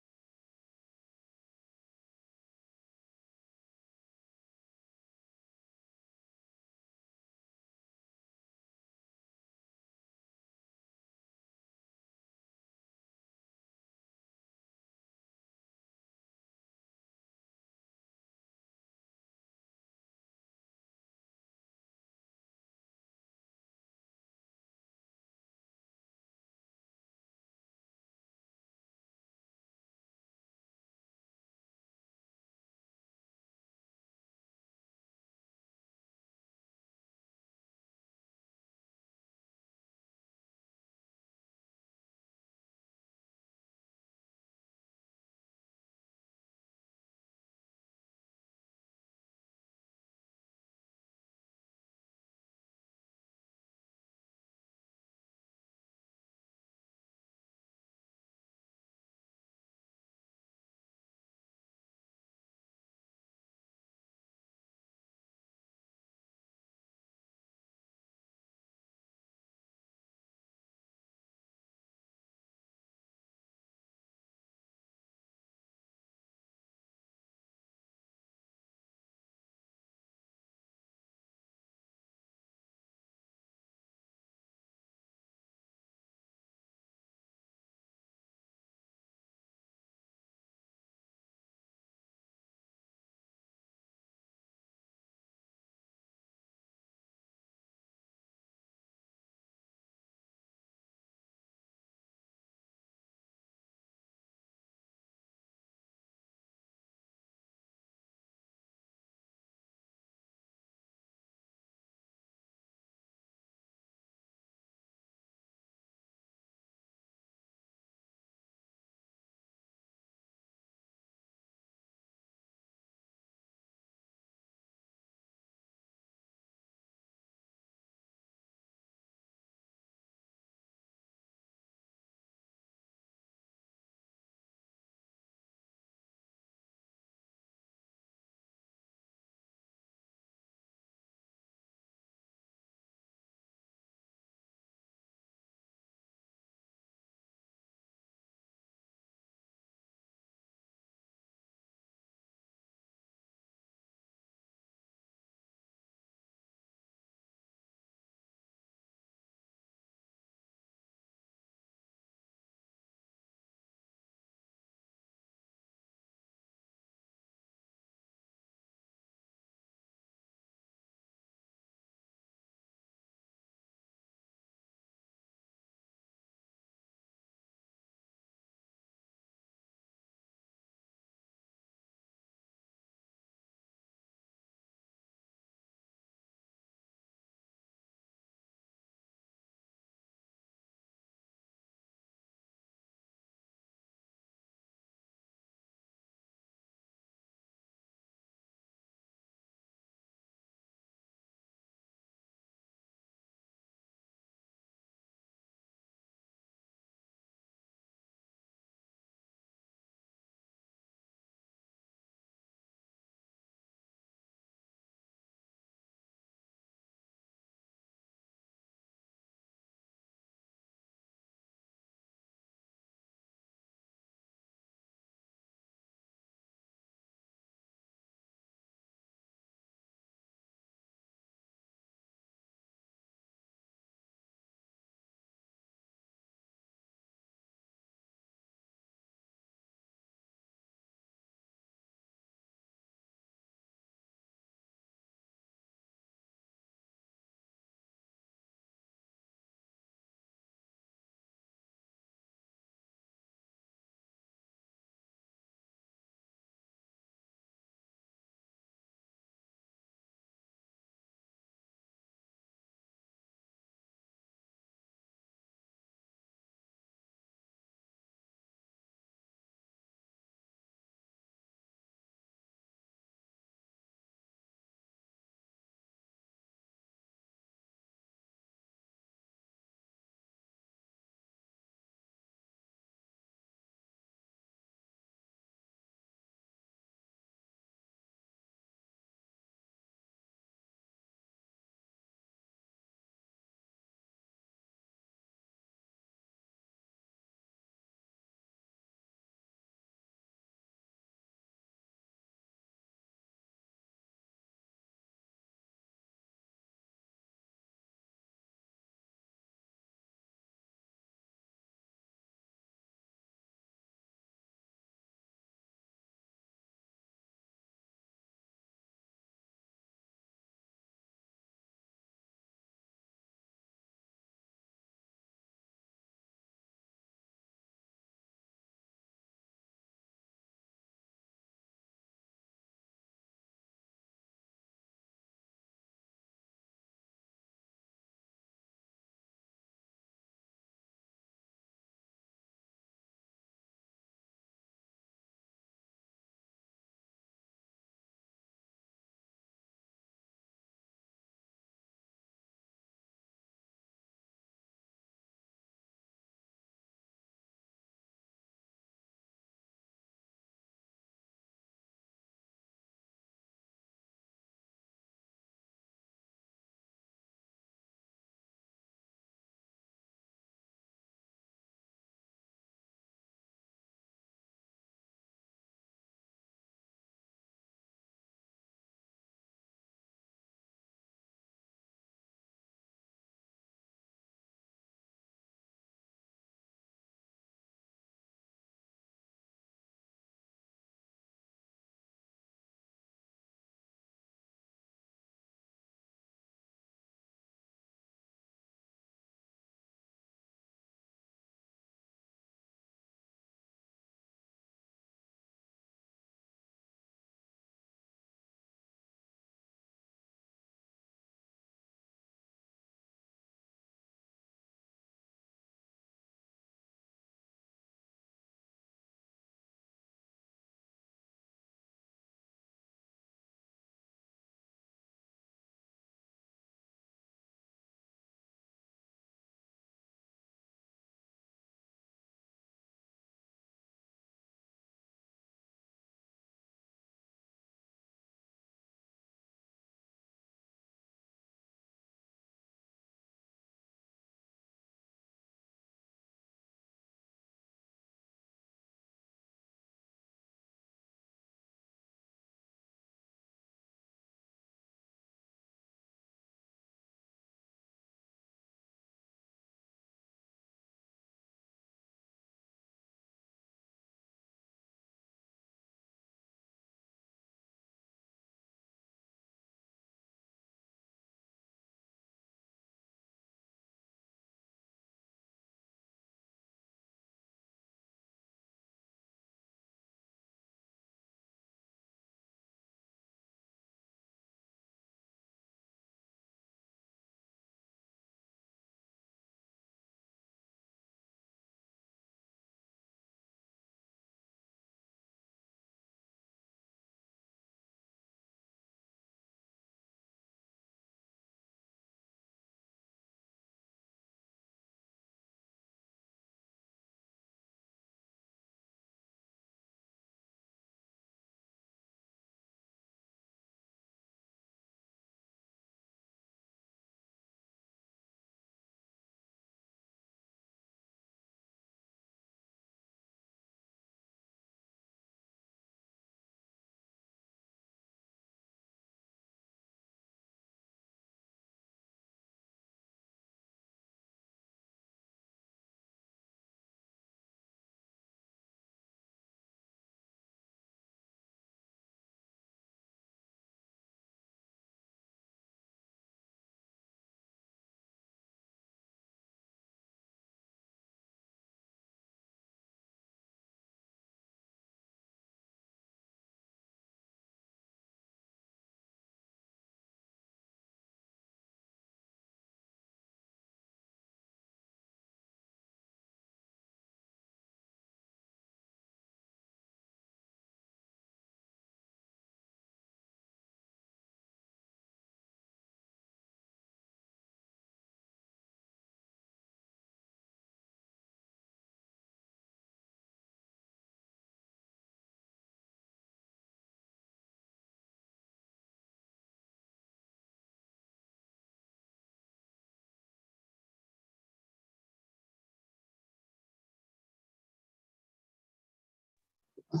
Good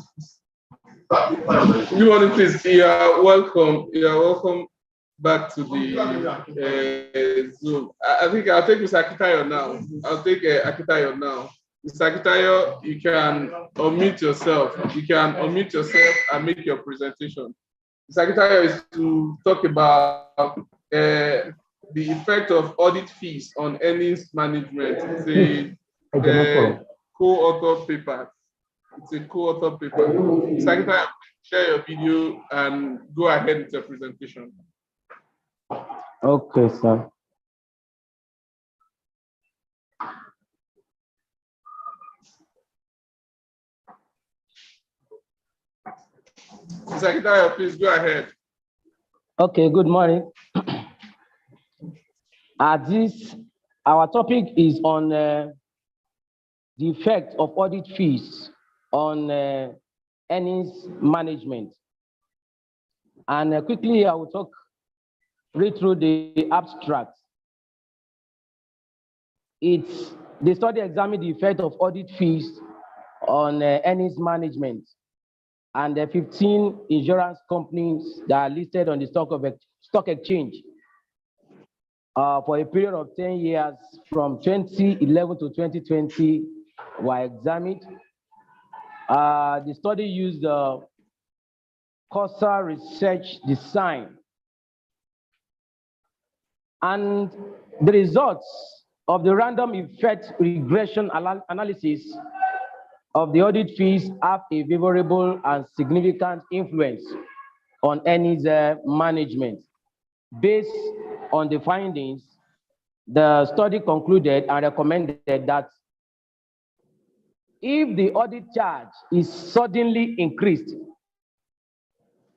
morning, please. You are welcome. You are welcome back to the Zoom. I think I'll take Mr. Akitayo now. I'll take Akitayo now. Mr. Akitayo, you can unmute yourself. You can unmute yourself and make your presentation. Mr. Akitayo is to talk about the effect of audit fees on earnings management. It's a co-author paper. It's a co-author paper. Mr. Akitayo, share your video and go ahead with your presentation. Okay, sir. Mr. Akitayo, please go ahead. Okay, good morning. Our topic is on the effect of audit fees on earnings management. And quickly, I will read through the abstract. The study examined the effect of audit fees on earnings management and the 15 insurance companies that are listed on the stock exchange for a period of 10 years from 2011 to 2020 were examined. The study used the Corsa research design, and the results of the random effect regression analysis of the audit fees have a favorable and significant influence on earnings management. Based on the findings, the study concluded and recommended that if the audit charge is suddenly increased,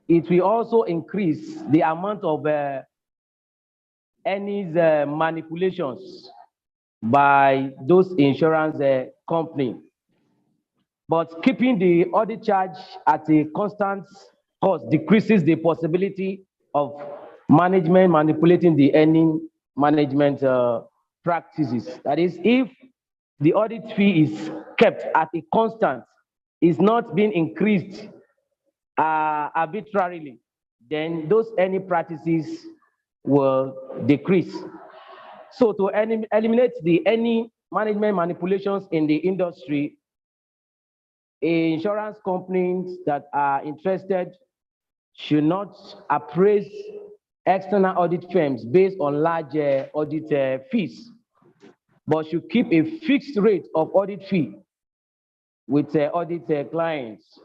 it will also increase the amount of earnings manipulations by those insurance companies. But keeping the audit charge at a constant cost decreases the possibility of management manipulating the earning management practices. That is, if the audit fee is kept at a constant, is not being increased arbitrarily, then those earning practices will decrease. So to eliminate the earning management manipulations in the industry, insurance companies that are interested should not appraise external audit firms based on large audit fees, but should keep a fixed rate of audit fee with audit clients.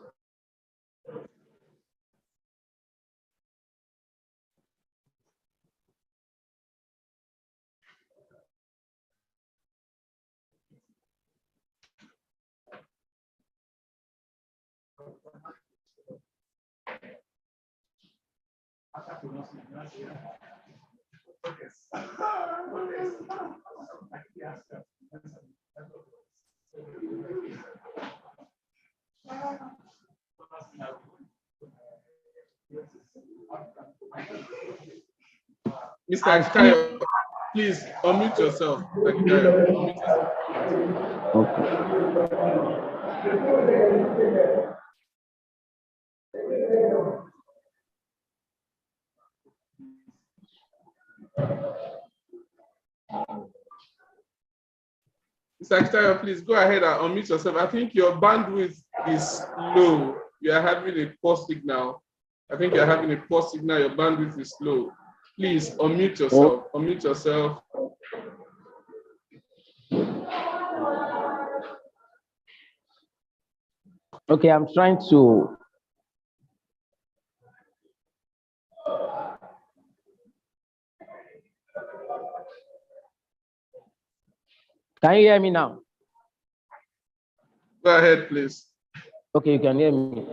Mr. Akitayo, please unmute yourself. Akitayo, unmute yourself. Mr. Akitayo, please go ahead and unmute yourself. I think your bandwidth is low. You are having a poor signal. I think you're having a poor signal. Your bandwidth is low. Please unmute yourself. Unmute yourself. Okay, I'm trying to. Can you hear me now? Go ahead, please. Okay, you can hear me.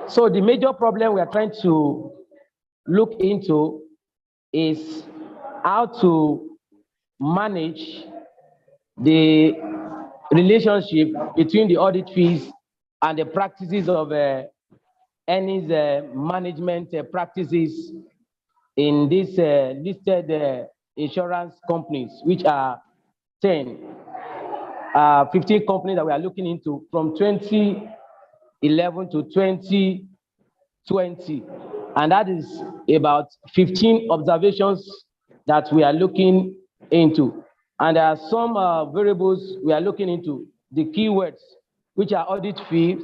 So the major problem we are trying to look into is how to manage the relationship between the audit fees and the practices of earnings management practices in these listed insurance companies, which are 15 companies that we are looking into from 2011 2011 to 2020. And that is about 15 observations that we are looking into. And there are some variables we are looking into, the keywords, which are audit fees,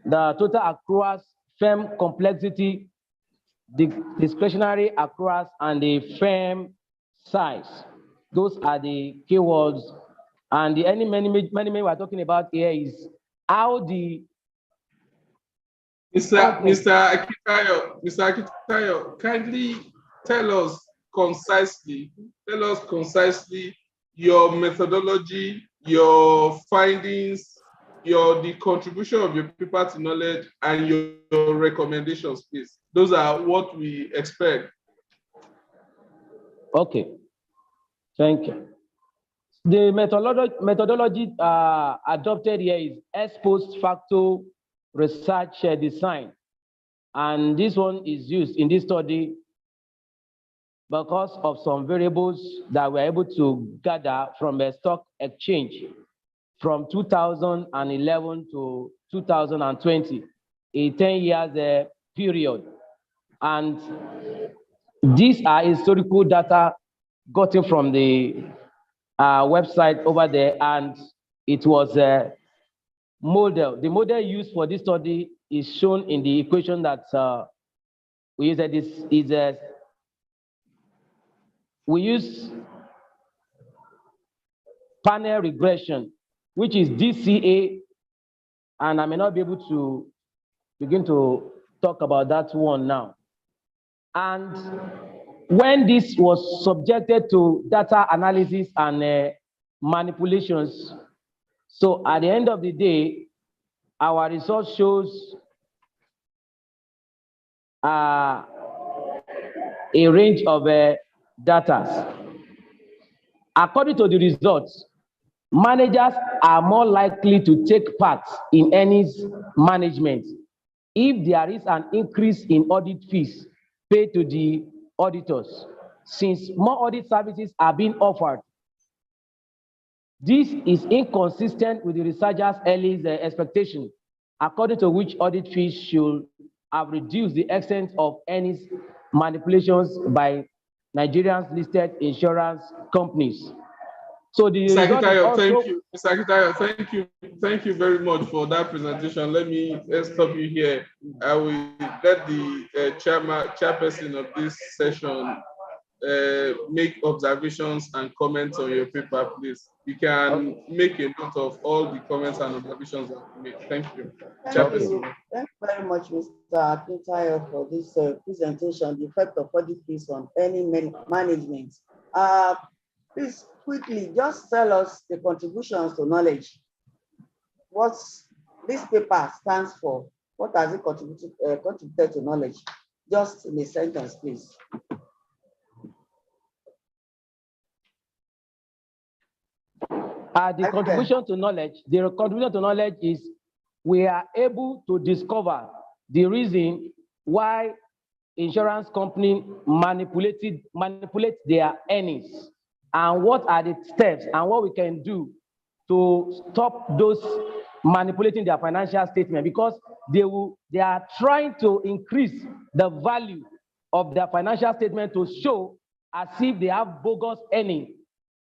the total accruals, firm complexity, the discretionary accruals, and the firm size. Those are the keywords. And the many we're talking about here is how the Mr. Akitayo, kindly tell us concisely your methodology, your findings, the contribution of your paper to knowledge, and your recommendations, please. Those are what we expect. Okay, thank you. The methodology adopted here is ex post facto research design. And this one is used in this study because of some variables that we're able to gather from a stock exchange from 2011 to 2020, a 10 years period. And these are historical data gotten from the website over there, and it was a model. The model used for this study is shown in the equation that we use. We use panel regression, which is DCA, and I may not be able to begin to talk about that one now. And when this was subjected to data analysis and manipulations, so at the end of the day, our result shows a range of data. According to the results, managers are more likely to take part in earnings management if there is an increase in audit fees paid to the auditors, since more audit services are being offered. This is inconsistent with the researchers' early expectation, according to which audit fees should have reduced the extent of earnings manipulations by Nigerians listed insurance companies. So the result is also... Mr. Akitayo, thank you very much for that presentation. Let's stop you here. I will let the chairperson of this session make observations and comments on your paper, please. You can make a note of all the comments and observations that you make. Thank you. Thank you very much, Mr. Akitayo, for this presentation, the effect of audit fees on earning management. Please quickly just tell us the contributions to knowledge. What this paper stands for? What has it contributed to knowledge? Just in a sentence, please. The contribution to knowledge is we are able to discover the reason why insurance companies manipulate their earnings, and what are the steps and what we can do to stop those manipulating their financial statement, because they are trying to increase the value of their financial statement to show as if they have bogus earnings.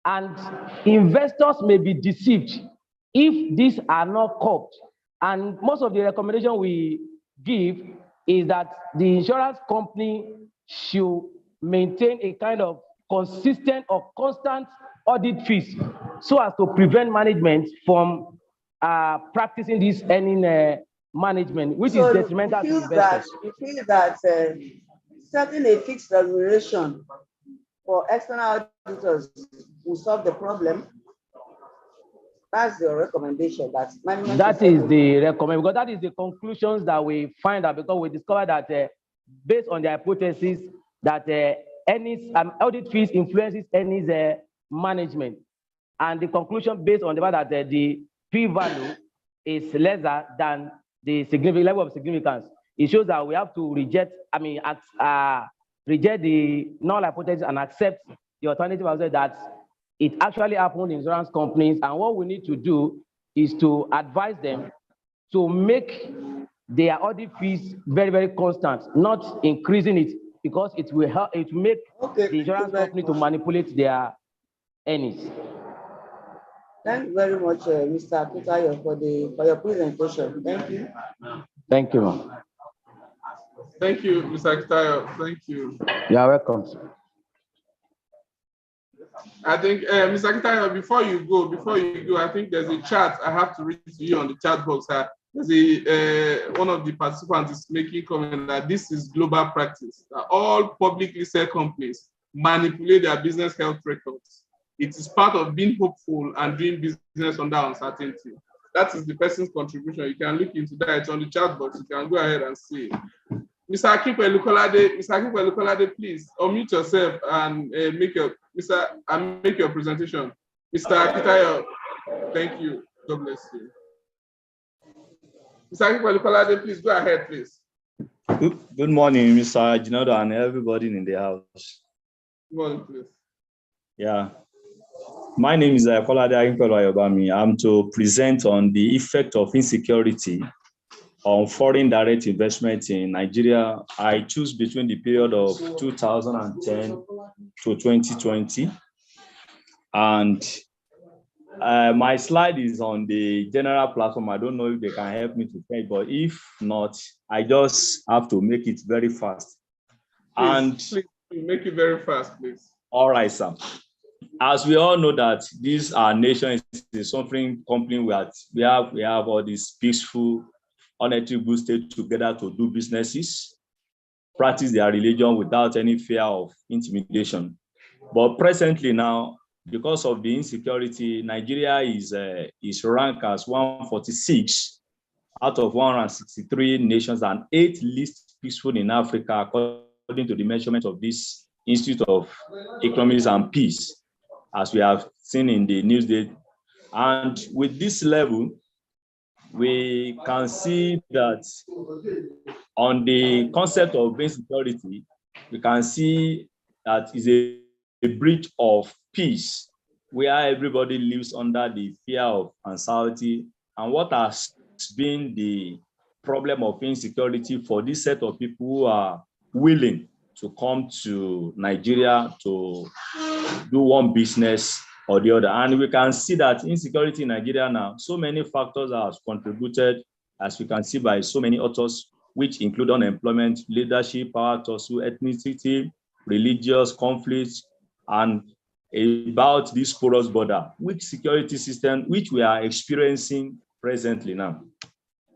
And investors may be deceived if these are not caught. And most of the recommendation we give is that the insurance company should maintain a kind of consistent or constant audit fees so as to prevent management from practicing this earning management, which is detrimental to investors. You feel that setting a fixed remuneration for external auditors will solve the problem? That's your recommendation. That is the recommendation, because that is the conclusions that we find out, because we discovered that based on the hypothesis that audit fees influences earnings management, and the conclusion based on the fact that the p-value is lesser than the significant level of significance. It shows that we have to reject the null hypothesis and accept the alternative hypothesis that it actually happened in insurance companies. And what we need to do is to advise them to make their audit fees very, very constant, not increasing it, because it will help, it will make the insurance company to manipulate their earnings. Thank you very much, Mr. Akitayo, for your presentation. Thank you. Thank you. Thank you, Mr. Akitayo. Thank you. You are welcome. I think, Mr. Akitayo, before you go, I think there's a chat I have to read to you on the chat box. There's one of the participants is making comment that this is global practice. That all publicly listed companies manipulate their business health records. It is part of being hopeful and doing business under uncertainty. That is the person's contribution. You can look into that. It's on the chat box. You can go ahead and see it. Mr. Akinpe-Lukolade, please unmute yourself and make your presentation. Mr. Akitayo, thank you. God bless you. Mr. Akinpe-Lukolade, please go ahead, please. Good morning, Mr. Ginodo and everybody in the house. Good morning, please. Yeah. My name is Kolade Akinpe-Lukolade. I'm to present on the effect of insecurity on foreign direct investment in Nigeria. I choose between the period of 2010 to 2020. And my slide is on the general platform. I don't know if they can help me to pay, but if not, I just have to make it very fast. Please make it very fast, please. All right, sir. As we all know that this our nation is suffering company where we have all these peaceful, unethical state together to do businesses, practice their religion without any fear of intimidation. But presently now, because of the insecurity, Nigeria is ranked as 146 out of 163 nations and 8th least peaceful in Africa, according to the measurement of this Institute of Economics and Peace, as we have seen in the news day. And with this level, we can see that on the concept of insecurity, we can see that is a breach of peace, where everybody lives under the fear of anxiety. And what has been the problem of insecurity for this set of people who are willing to come to Nigeria to do one business or the other. And we can see that insecurity in Nigeria now, so many factors have contributed, as we can see by so many authors, which include unemployment, leadership, power tussle, ethnicity, religious conflicts, and about this porous border, which security system, which we are experiencing presently now.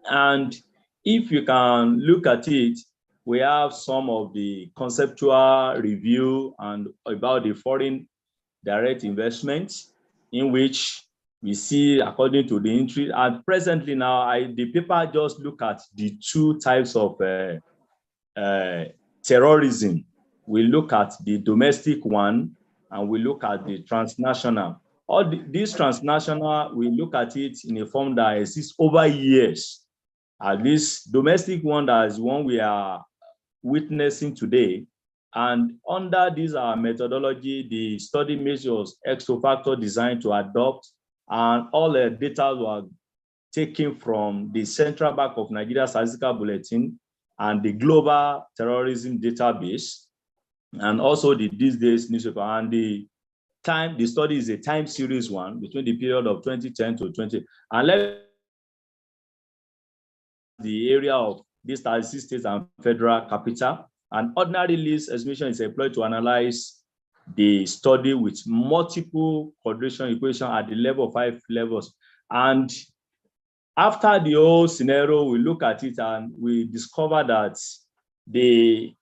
And if you can look at it, we have some of the conceptual review and about the foreign direct investments, in which we see, according to the entry, and presently now, the paper just look at the two types of terrorism. We look at the domestic one, and we look at the transnational. All these transnational, we look at it in a form that exists over years. At least domestic one, that is one we are witnessing today. And under this methodology, the study measures extra-factor designed to adopt, and all the data were taken from the Central Bank of Nigeria Statistical Bulletin and the Global Terrorism Database, and also the These Days newspaper. And the study is a time series one between the period of 2010 to 20. And the area of these 36 states and federal capital. An ordinary list estimation is employed to analyze the study with multiple quadration equation at the level of 5 levels. And after the whole scenario, we look at it and we discover that the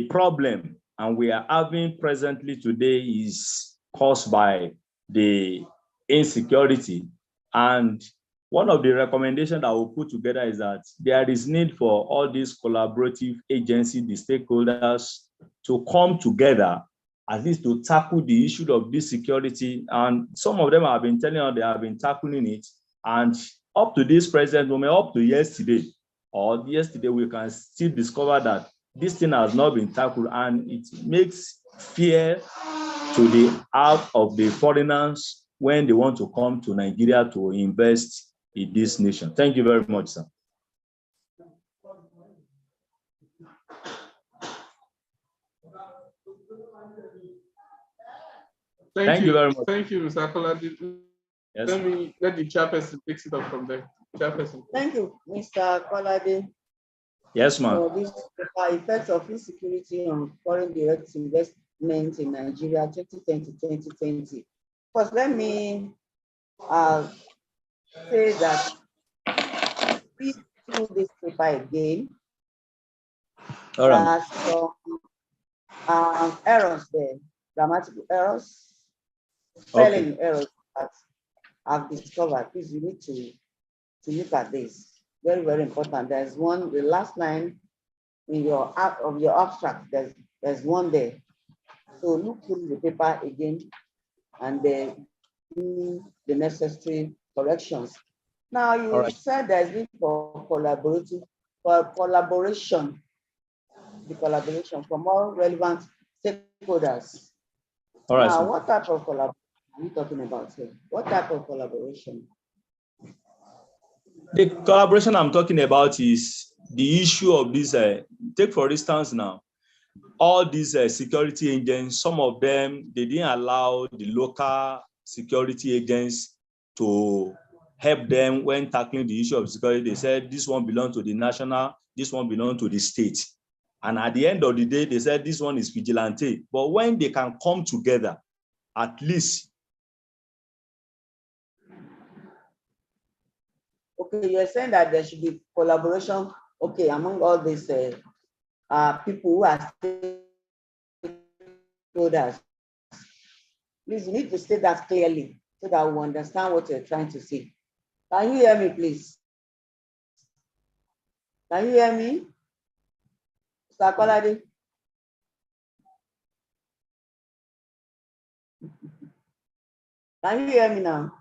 problem and we are having presently today is caused by the insecurity. And one of the recommendations that we'll put together is that there is need for all these collaborative agencies, the stakeholders, to come together, at least to tackle the issue of this security. And some of them have been telling us they have been tackling it. And up to this present moment, up to yesterday, we can still discover that this thing has not been tackled, and it makes fear to the heart of the foreigners when they want to come to Nigeria to invest in this nation. Thank you very much, sir. Thank you very much. Thank you, Mr. Kolade. Yes. Let the chairperson takes it up from there. Chairperson. Thank you, Mr. Kolade. Yes, ma'am. For this effects of insecurity on foreign direct investment in Nigeria 2010-2020. First, let me say that read through this paper again. All right. There are some errors there, grammatical errors, spelling errors that I've discovered. Please, you need to look at this. Very, very important. There's one, the last line in your abstract, there's one there. So look through the paper again and then do the necessary corrections. Now you said there's been for collaboration from all relevant stakeholders. All right. Now, Sir. what type of collaboration are we talking about here? What type of collaboration? The collaboration I'm talking about is the issue of this. Take for instance now, all these security agents, some of them, they didn't allow the local security agents to help them when tackling the issue of security. They said this one belongs to the national, this one belongs to the state. And at the end of the day, they said this one is vigilante. But when they can come together, at least. Okay, you're saying that there should be collaboration, okay, among all these people who are stakeholders. Please, you need to state that clearly so that we understand what you're trying to say. Can you hear me, please? Can you hear me? Mr. Kolade? Can you hear me now?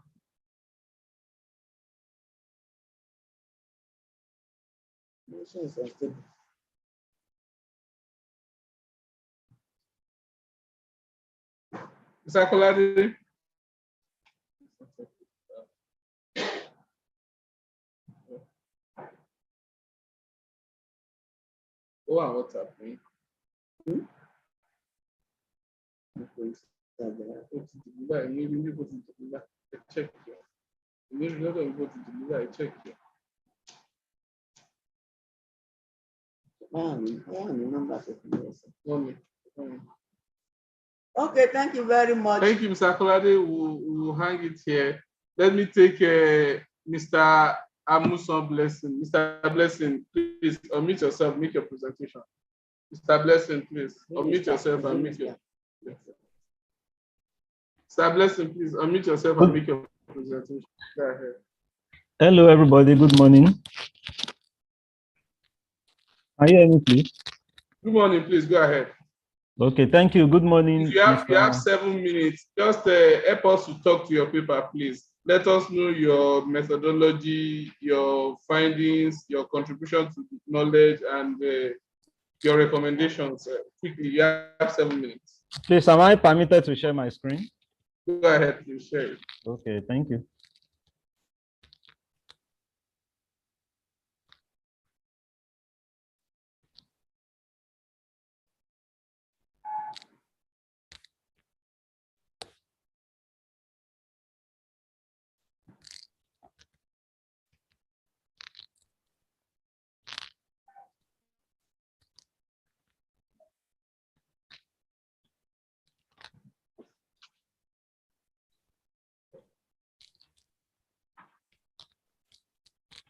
Mr. Kolade. Oh, what's happening? Check. Okay, thank you very much. Thank you, Mr. Kolade. We'll hang it here. Let me take Mr. Amuson Blessing. Mr. Blessing, please unmute yourself, make your presentation. Mr. Blessing, please unmute yourself and make your presentation. Mr. Blessing, please unmute yourself and make your presentation. Go ahead. Hello, everybody. Good morning. Can you hear me, please? Good morning, please. Go ahead. Okay, thank you. Good morning. You have 7 minutes. Just help us to talk to your paper, please. Let us know your methodology, your findings, your contribution to knowledge, and your recommendations. Quickly, you have 7 minutes. Please, am I permitted to share my screen? Go ahead, please share it. Okay, thank you.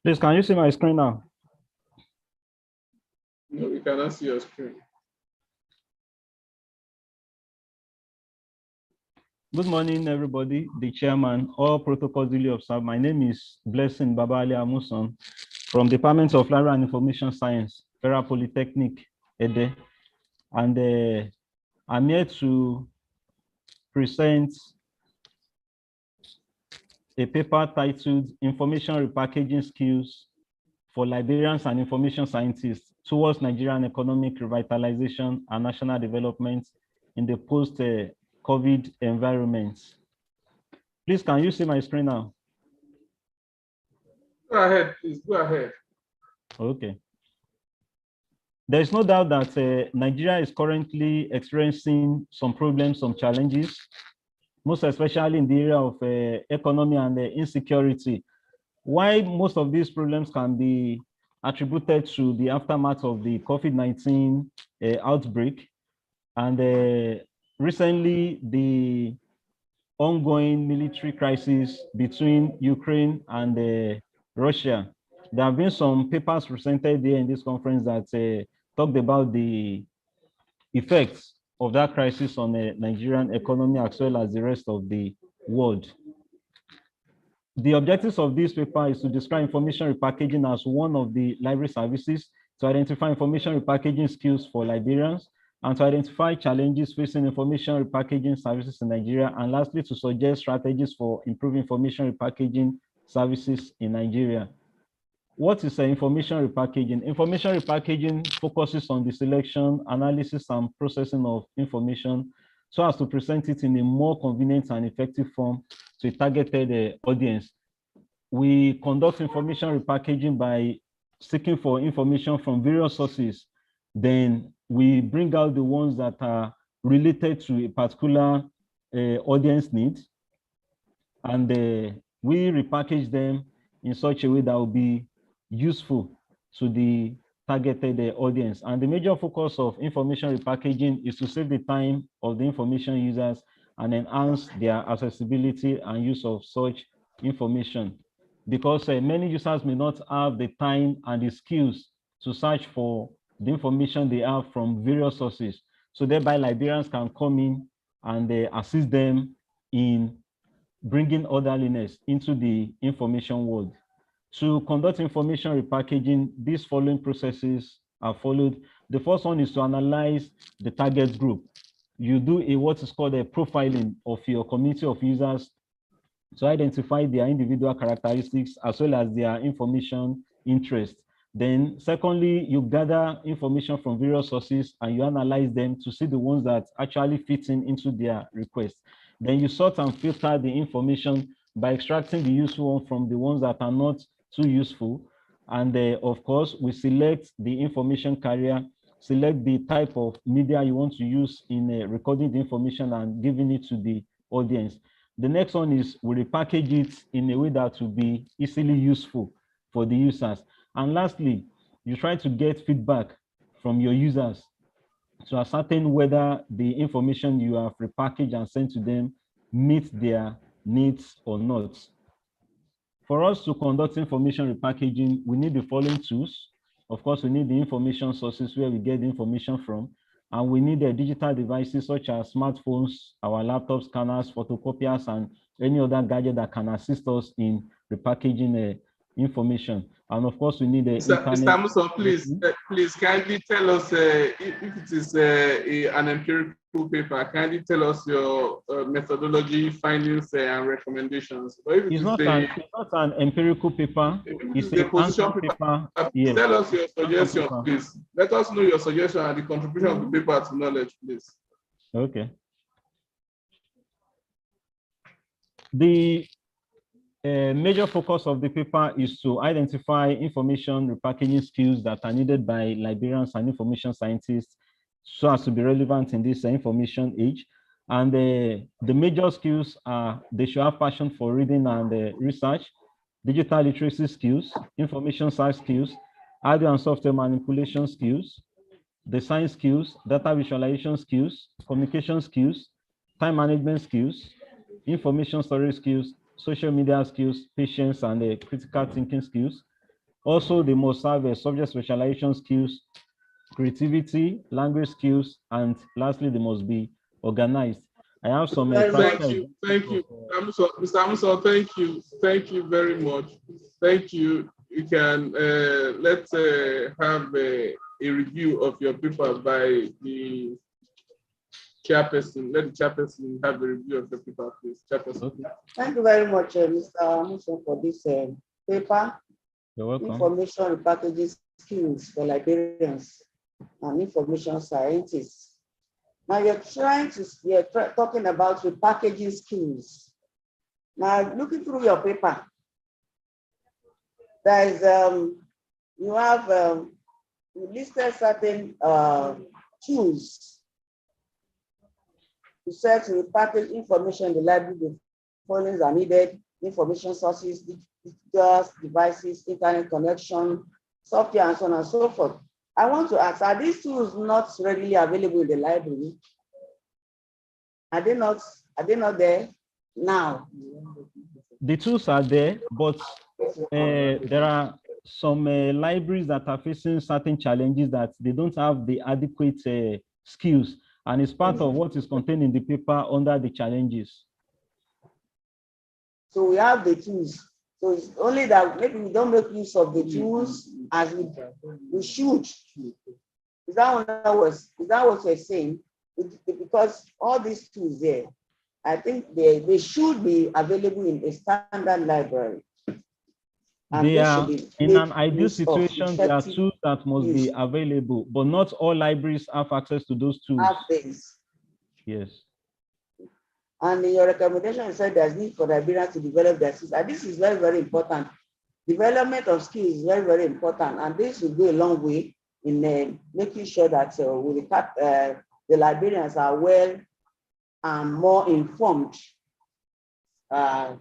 Please, can you see my screen now? No, we cannot see your screen. Good morning, everybody. The chairman, all protocols duly observed. My name is Blessing Babali Amuson from Department of Library and Information Science, Federal Polytechnic, Ede. And I'm here to present a paper titled Information Repackaging Skills for Librarians and Information Scientists Towards Nigerian Economic Revitalization and National Development in the Post-COVID Environment. Please, can you see my screen now? Go ahead, please. Go ahead. Okay. There is no doubt that Nigeria is currently experiencing some problems, some challenges, most especially in the area of economy and insecurity. Why most of these problems can be attributed to the aftermath of the COVID-19 outbreak, and recently the ongoing military crisis between Ukraine and Russia. There have been some papers presented here in this conference that talked about the effects of that crisis on the Nigerian economy as well as the rest of the world. The objectives of this paper is to describe information repackaging as one of the library services, to identify information repackaging skills for librarians, and to identify challenges facing information repackaging services in Nigeria, and lastly, to suggest strategies for improving information repackaging services in Nigeria. What is information repackaging? Information repackaging focuses on the selection, analysis, and processing of information so as to present it in a more convenient and effective form to a targeted audience. We conduct information repackaging by seeking for information from various sources. Then we bring out the ones that are related to a particular audience need, and we repackage them in such a way that will be useful to the targeted audience. And the major focus of information repackaging is to save the time of the information users and enhance their accessibility and use of such information. Because many users may not have the time and the skills to search for the information they have from various sources. So thereby librarians can come in and assist them in bringing orderliness into the information world. To conduct information repackaging, these following processes are followed. The first one is to analyze the target group. You do what is called a profiling of your community of users to identify their individual characteristics as well as their information interests. Then secondly, you gather information from various sources and you analyze them to see the ones that actually fit into their request. Then you sort and filter the information by extracting the useful one from the ones that are not too useful. And of course, we select the information carrier, select the type of media you want to use in recording the information and giving it to the audience. The next one is we repackage it in a way that will be easily useful for the users. And lastly, you try to get feedback from your users to ascertain whether the information you have repackaged and sent to them meets their needs or not. For us to conduct information repackaging, we need the following tools. Of course, we need the information sources where we get the information from, and we need the digital devices such as smartphones, our laptops, scanners, photocopiers, and any other gadget that can assist us in repackaging information. And of course, we need the internet. Mr. Amuson, please kindly tell us if it is an empirical paper, kindly tell us your methodology, findings, and recommendations. But if it's not an empirical paper. It's a position paper. Yes. Tell us your suggestion, please. Let us know your suggestion and the contribution of the paper to knowledge, please. Okay. The major focus of the paper is to identify information repackaging skills that are needed by librarians and information scientists so as to be relevant in this information age. And the major skills are they should have passion for reading and research, digital literacy skills, information science skills, audio and software manipulation skills, design skills, data visualization skills, communication skills, time management skills, information storage skills, social media skills, patience, and critical thinking skills. Also, they must have subject specialization skills, creativity, language skills, and lastly, they must be organized. I have some. Thank you. Mr. Amuson, thank you very much. Thank you. You can let's have a review of your paper by the chairperson. Let the chairperson have a review of the paper, please. Chairperson. Okay. Thank you very much, Mr. Amuson, for this paper. You're welcome. Information repackaging skills for librarians and information scientists. Now you're talking about repackaging skills. Now looking through your paper, there is you have you listed certain tools to search and repackage information in the library. The following are needed: information sources, digital devices, internet connection, software, and so on and so forth. I want to ask, are these tools not readily available in the library? Are they not there now? The tools are there, but there are some libraries that are facing certain challenges that they don't have the adequate skills, and it's part of what is contained in the paper under the challenges. So we have the tools. So it's only that maybe we don't make use of the tools as we should. Is that what you're saying? Because all these tools there, I think they should be available in a standard library. They are in an ideal situation. There are tools that must be available, but not all libraries have access to those tools. Yes. Yes. And in your recommendation, you said there's need for Liberians to develop their skills. And this is very, very important. Development of skills is very, very important. And this will go a long way in making sure that the Liberians are well and more informed to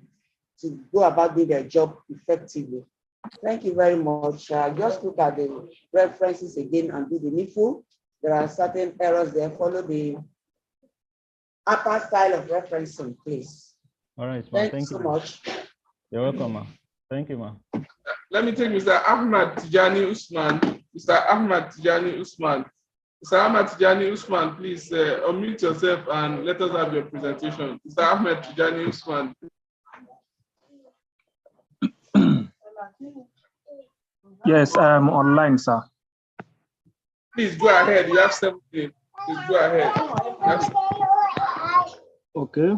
go about doing their job effectively. Thank you very much. Just look at the references again and do the needful. There are certain errors there. Follow the upper style of referencing, please. All right, ma. Thank you so ma. much. You're welcome, ma. Thank you, ma. Let me take Mr. Ahmad Tijani Usman. Mr. Ahmad Tijani Usman. Mr. Ahmad Tijani Usman, please unmute yourself and let us have your presentation. Mr. Ahmad Tijani Usman. Yes, I'm online, sir. Please go ahead. You have 7 minutes. Please go ahead. Okay.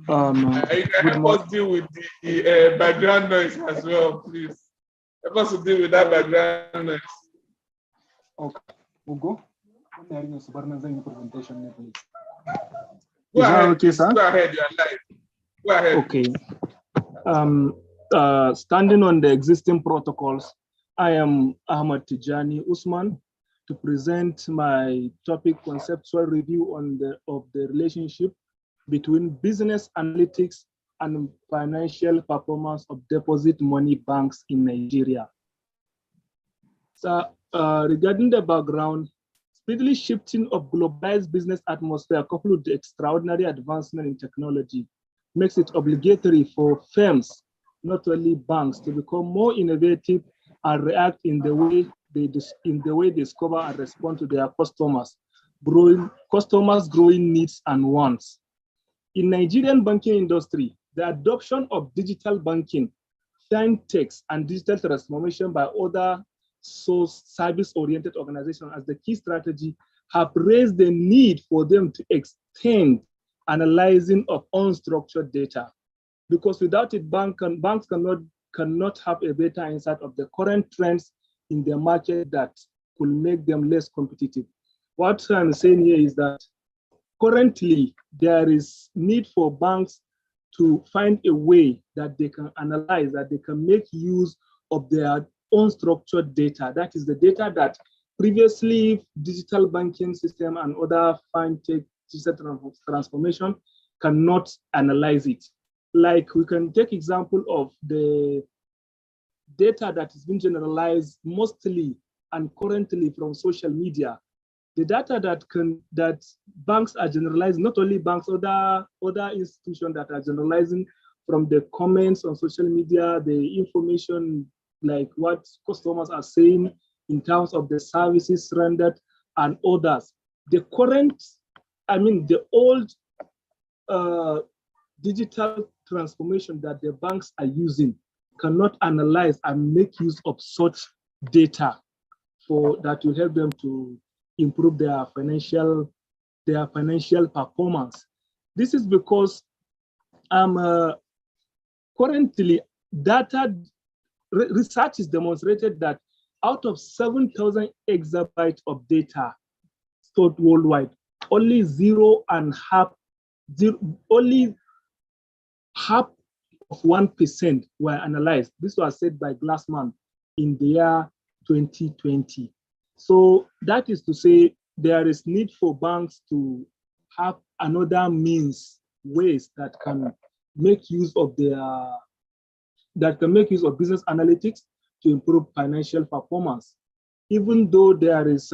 You can help us deal with the background noise as well, please. Help us to deal with that background noise. Okay. Ugo, go ahead, okay, please. sir? Go ahead, you're live. Go ahead. Okay. Standing on the existing protocols, I am Ahmad Tijani Usman to present my topic conceptual review on the relationship between business analytics and financial performance of deposit money banks in Nigeria. So regarding the background, speedily shifting of globalized business atmosphere coupled with the extraordinary advancement in technology makes it obligatory for firms, not only banks, to become more innovative and react in the way they discover and respond to their customers' growing needs and wants. In Nigerian banking industry, the adoption of digital banking, fintechs, and digital transformation by other service-oriented organizations as the key strategy have raised the need for them to extend analyzing of unstructured data. Because without it, banks cannot have a better insight of the current trends in the market that could make them less competitive. What I'm saying here is that currently there is need for banks to find a way that they can analyze, that they can make use of their unstructured data. That is the data that previously digital banking system and other fintech digital transformation cannot analyze it. Like we can take example of the data that is being generalized mostly and currently from social media. The data that banks are generalizing, not only banks, other institutions that are generalizing from the comments on social media, the information like what customers are saying in terms of the services rendered and others. The old digital transformation that the banks are using cannot analyze and make use of such data that will help them to improve their financial performance. This is because currently research is demonstrated that out of 7,000 exabytes of data stored worldwide, only half 1% were analyzed. This was said by Glassman in the year 2020. So that is to say there is need for banks to have another means, ways that can make use of business analytics to improve financial performance. Even though there is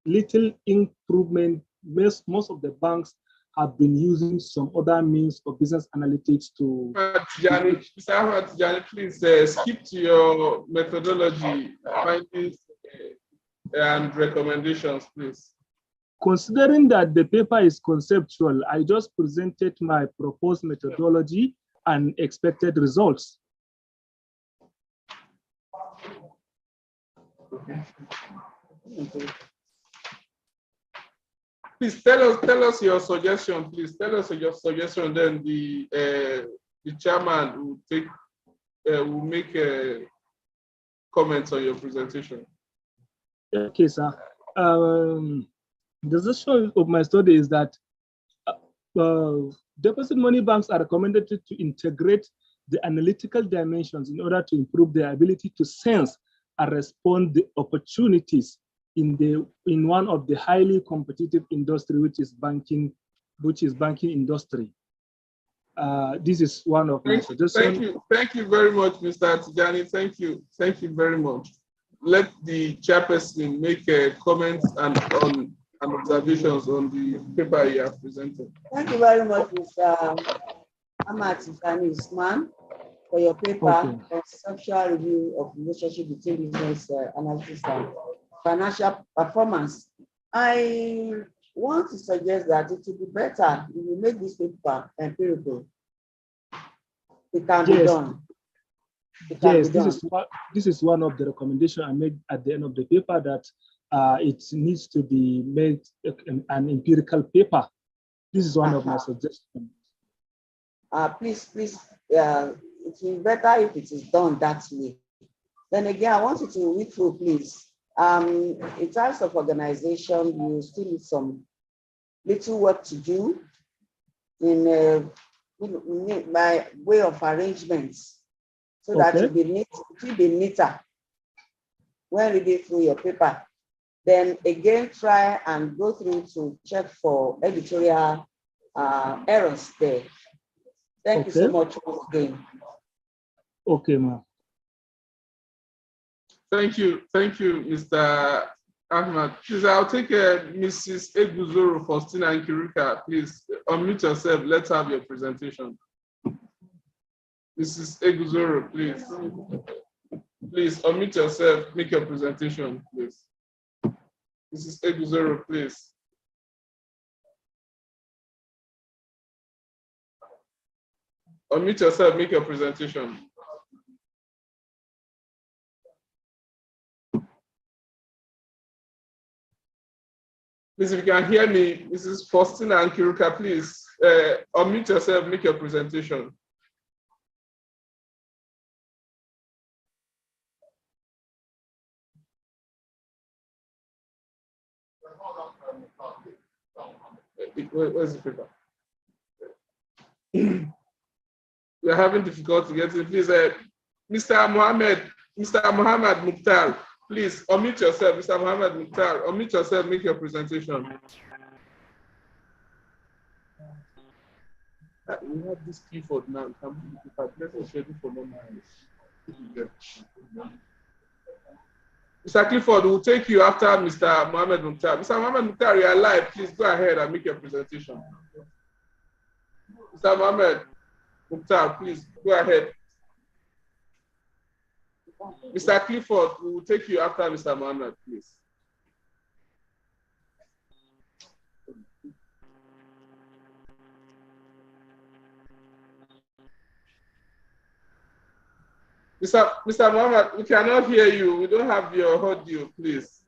little improvement, most of the banks have been using some other means of business analytics to. Mr. Ahmad Tijani, please skip to your methodology, findings, and recommendations, please. Considering that the paper is conceptual, I just presented my proposed methodology and expected results. Okay. Please tell us your suggestion. Please tell us your suggestion. Then the chairman will make comments on your presentation. Okay, sir. The suggestion of my study is that deposit money banks are recommended to integrate the analytical dimensions in order to improve their ability to sense and respond the opportunities in one of the highly competitive industry, which is banking industry. This is one of my suggestions. Thank you very much, Mr. Tijani. Thank you very much. Let the chairperson make comments and observations on the paper you have presented. Thank you very much, Mr. Ahmad Tijani Usman, for your paper, Conceptual Review of Relationship between Business Analysis and Financial Performance. I want to suggest that it would be better if you make this paper empirical. It can be done. Yes, this is one of the recommendations I made at the end of the paper, that it needs to be made an empirical paper. This is one of my suggestions. Please, it will be better if it is done that way. Then again, I want you to read through, please. In terms of organization, you still need some little work to do in by way of arrangements, so that it will be neater when reading through your paper. Then again, try and go through to check for editorial errors there. Thank you so much once again. Okay, ma'am. Thank you, Mr. Ahmad. Please, I'll take Mrs. Eguzoro Faustina Nkirika. Please unmute yourself. Let's have your presentation. Mrs. Eguzoro, please. Please unmute yourself. Make your presentation, please. Mrs. Eguzoro, please. Unmute yourself. Make your presentation. Please, if you can hear me, Mrs. Faustina Nkiruka, please unmute yourself, make your presentation. Where's the paper? We're having difficulty getting, please, Mr. Mohammed Mukhtar. Please unmute yourself, Mr. Mohammed Mukhtar. Unmute yourself, make your presentation. We have this Clifford now. Let's schedule for more. Mr. Clifford, we'll take you after Mr. Mohammed Mukhtar. Mr. Mohammed Mukhtar, you are live. Please go ahead and make your presentation. Mr. Mohammed Mukhtar, please go ahead. Mr. Clifford, we will take you after Mr. Mohammed, please. Mr. Mohammed, we cannot hear you. We don't have your audio, please.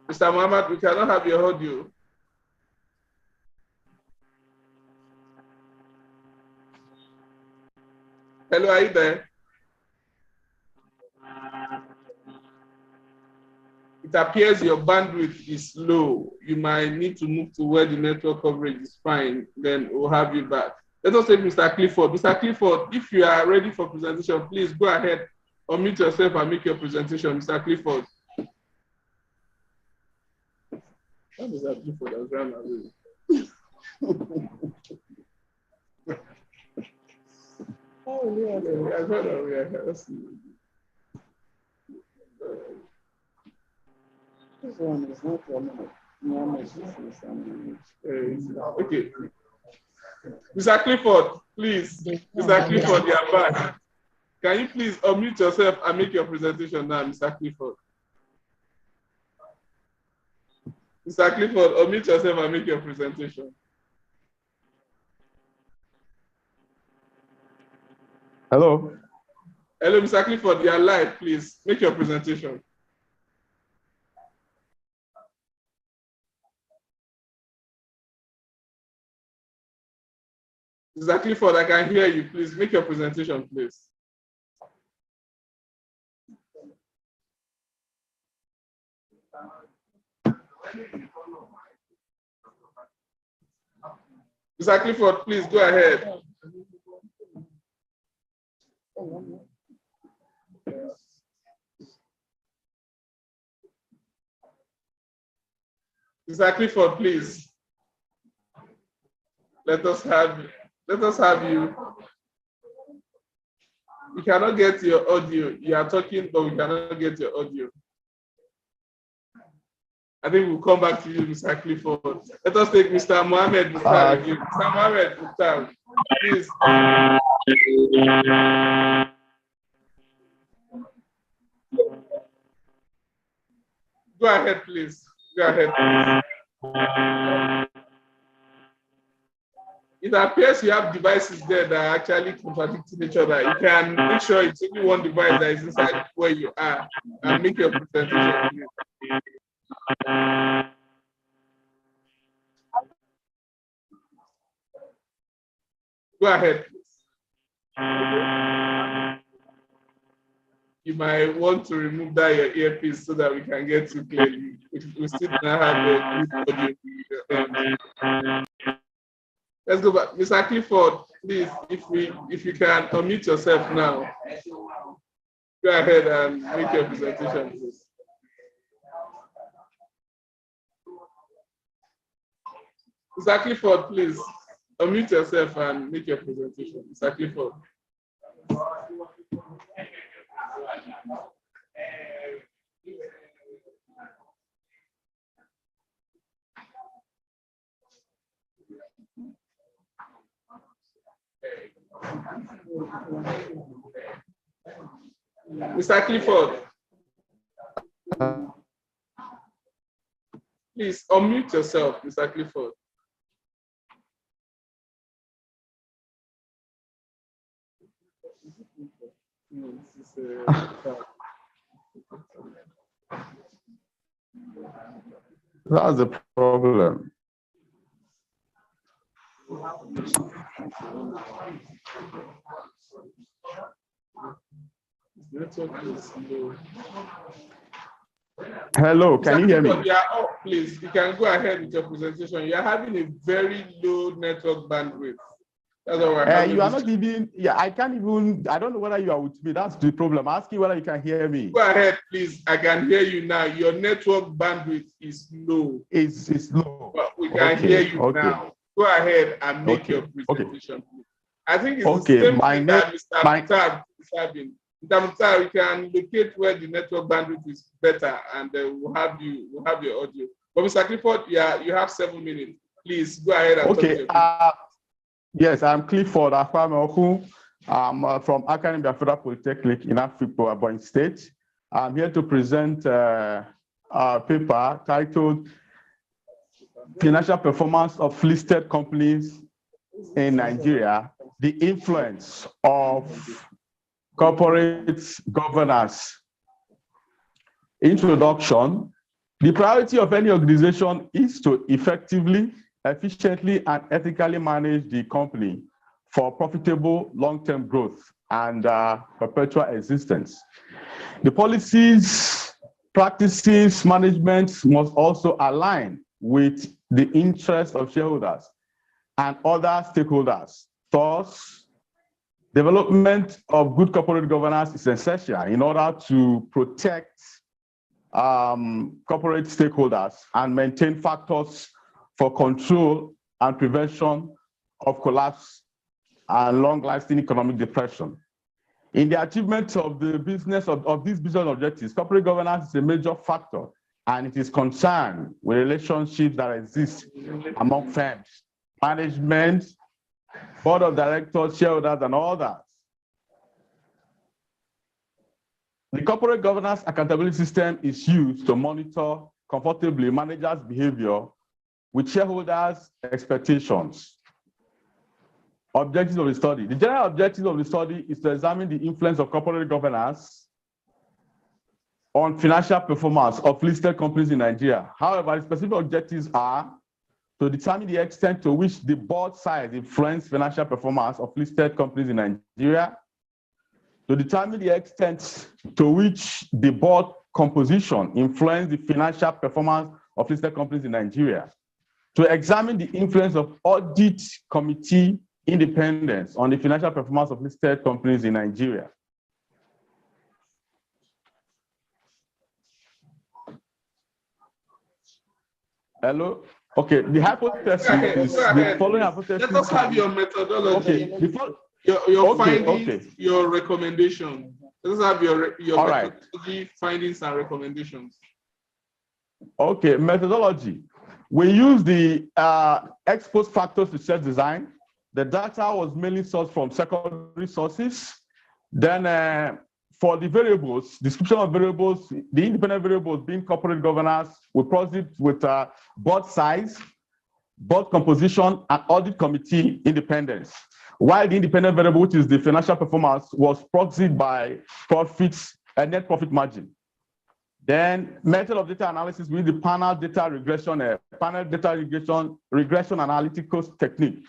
Mr. Mohammed, we cannot have your audio. Hello, are you there? it appears your bandwidth is low. You might need to move to where the network coverage is fine, then we'll have you back. Let us take Mr. Clifford. Mr. Clifford, if you are ready for presentation, please go ahead, unmute yourself and make your presentation. Mr. Clifford. What is that Clifford has run away? Oh, yeah, I've heard of it. Let's see. This one is not okay. Mr. Clifford, please. Mr. Clifford, you are back. Can you please unmute yourself and make your presentation now, Mr. Clifford? Mr. Clifford, unmute yourself and make your presentation. Hello. Hello, Mr. Clifford, you are live, please. Make your presentation. Mr. Clifford, I can hear you. Please make your presentation, please. Mr. Clifford, please go ahead. Mr. Clifford, please. Let us have you. We cannot get your audio. You are talking, but we cannot get your audio. I think we'll come back to you, Mr. Clifford. Let us take Mr. Mohammed Mukhtar again. Mr. Mohammed Mukhtar, please. Go ahead, please. Go ahead, please. It appears you have devices there that are actually contradicting each other. You can make sure it's only one device that is inside where you are and make your presentation. Go ahead, please. You might want to remove that your earpiece so that we can get you clearly. We still don't have the audio. Let's go back. Mr. Clifford, please, if you can unmute yourself now. Go ahead and make your presentation, please. Mr. Clifford, please unmute yourself and make your presentation. Mr. Clifford. Mr. Clifford, please unmute yourself, Mr. Clifford. That's the problem. Hello, can you hear me? Yeah, oh, please, you can go ahead with your presentation. You are having a very low network bandwidth. That's what we're having. You are not even, yeah, I can't even, I don't know whether you are with me. That's the problem. I'm asking whether you can hear me. Go ahead, please. I can hear you now. Your network bandwidth is low. It's low. But we can hear you now. Go ahead and make your presentation. Please. I think it's the same thing that Mr. Mukhtar is having. Mr. Mukhtar, we can locate where the network bandwidth is better, and we'll have your audio. But Mr. Clifford, yeah, you have 7 minutes. Please go ahead and talk. Yes, I'm Clifford Akwameoku. I'm from ICONBMACS Federal Polytechnic in Africa, Ebonyi State. I'm here to present a paper titled Financial Performance of Listed Companies in Nigeria, the Influence of Corporate Governance. Introduction. The priority of any organization is to effectively, efficiently, and ethically manage the company for profitable long-term growth and perpetual existence. The policies practices management must also align with the interests of shareholders and other stakeholders. Thus, development of good corporate governance is essential in order to protect corporate stakeholders and maintain factors for control and prevention of collapse and long-lasting economic depression. In the achievement of the business of these business objectives, corporate governance is a major factor, and it is concerned with relationships that exist among firms, management, board of directors, shareholders, and others. The corporate governance accountability system is used to monitor comfortably managers' behavior with shareholders' expectations. Objectives of the study. The general objective of the study is to examine the influence of corporate governance on financial performance of listed companies in Nigeria. However, the specific objectives are to determine the extent to which the board size influences financial performance of listed companies in Nigeria, to determine the extent to which the board composition influences the financial performance of listed companies in Nigeria, to examine the influence of audit committee independence on the financial performance of listed companies in Nigeria. Hello? Okay, the hypothesis is the following hypothesis. Let us have your methodology. Okay, before your findings, your recommendation. Let us have your methodology, findings, and recommendations. Okay, methodology. We use the ex post factors research design. The data was mainly sourced from secondary sources. Then for the variables, description of variables, the independent variables being corporate governance, we proceed with board size, board composition, and audit committee independence. While the independent variable, which is the financial performance, was proxied by profits and net profit margin. Then method of data analysis with the panel data regression analytical technique.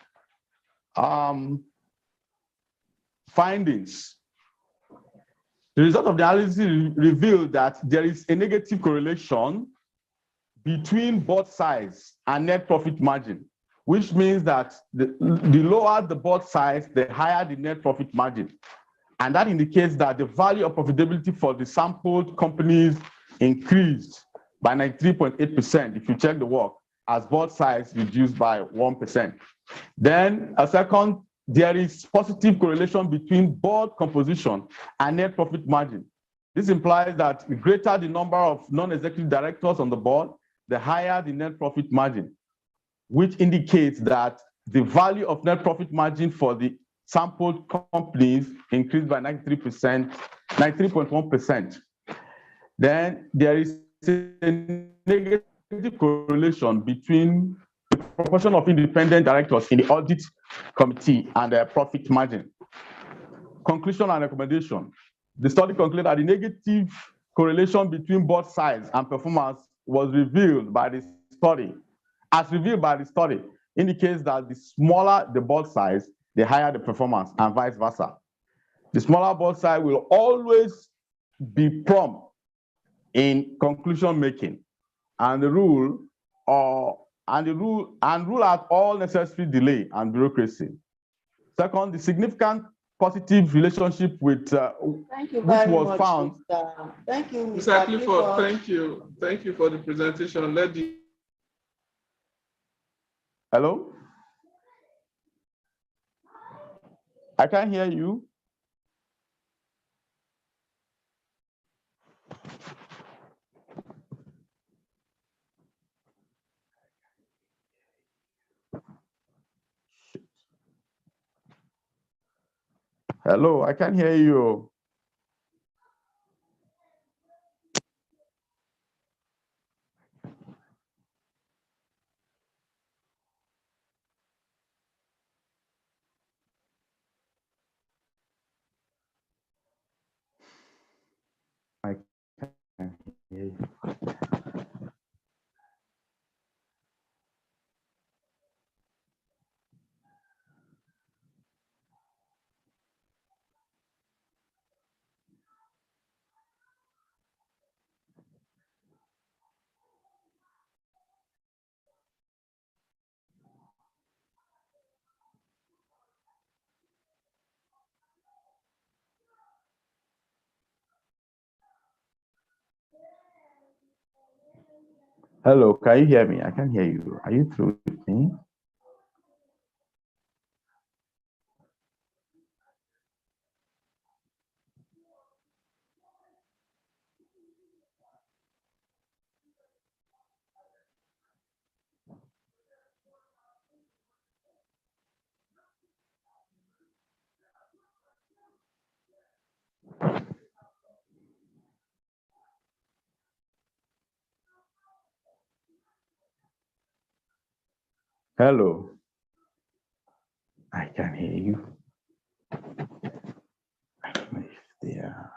Findings. The result of the analysis revealed that there is a negative correlation between board size and net profit margin, which means that the lower the board size, the higher the net profit margin. And that indicates that the value of profitability for the sampled companies increased by 93.8% if you check the work, as board size reduced by 1%. Then a second, there is positive correlation between board composition and net profit margin. This implies that the greater the number of non-executive directors on the board, the higher the net profit margin, which indicates that the value of net profit margin for the sampled companies increased by 93.1%. Then there is a negative correlation between the proportion of independent directors in the audit committee and their profit margin. Conclusion and recommendation. The study concluded that the negative correlation between board size and performance was revealed by the study. As revealed by the study, indicates that the smaller the board size, the higher the performance, and vice versa. The smaller board size will always be prompt in conclusion making, and rule out all necessary delay and bureaucracy. Second, the significant positive relationship with Thank you which very was much, found. Thank you, Mr. Exactly. Clifford. Thank you for the presentation. Hello? I can't hear you. Hello, I can't hear you. I can't hear you. Hello, can you hear me? I can hear you. Are you through with me? Hello. I can hear you. I don't know if they are.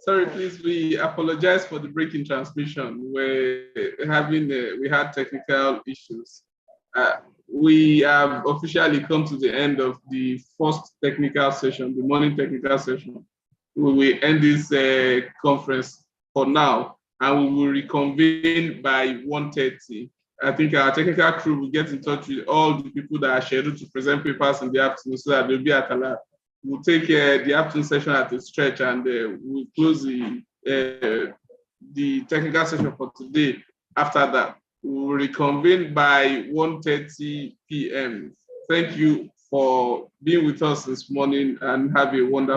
Sorry, please. We apologize for the break in transmission. We had technical issues. We have officially come to the end of the first technical session, the morning technical session. We will end this conference for now, and we will reconvene by 1:30. I think our technical crew will get in touch with all the people that are scheduled to present papers in the afternoon so that they'll be at alert. We'll take the afternoon session at a stretch, and we'll close the technical session for today. After that, we'll reconvene by 1:30 p.m. Thank you for being with us this morning, and have a wonderful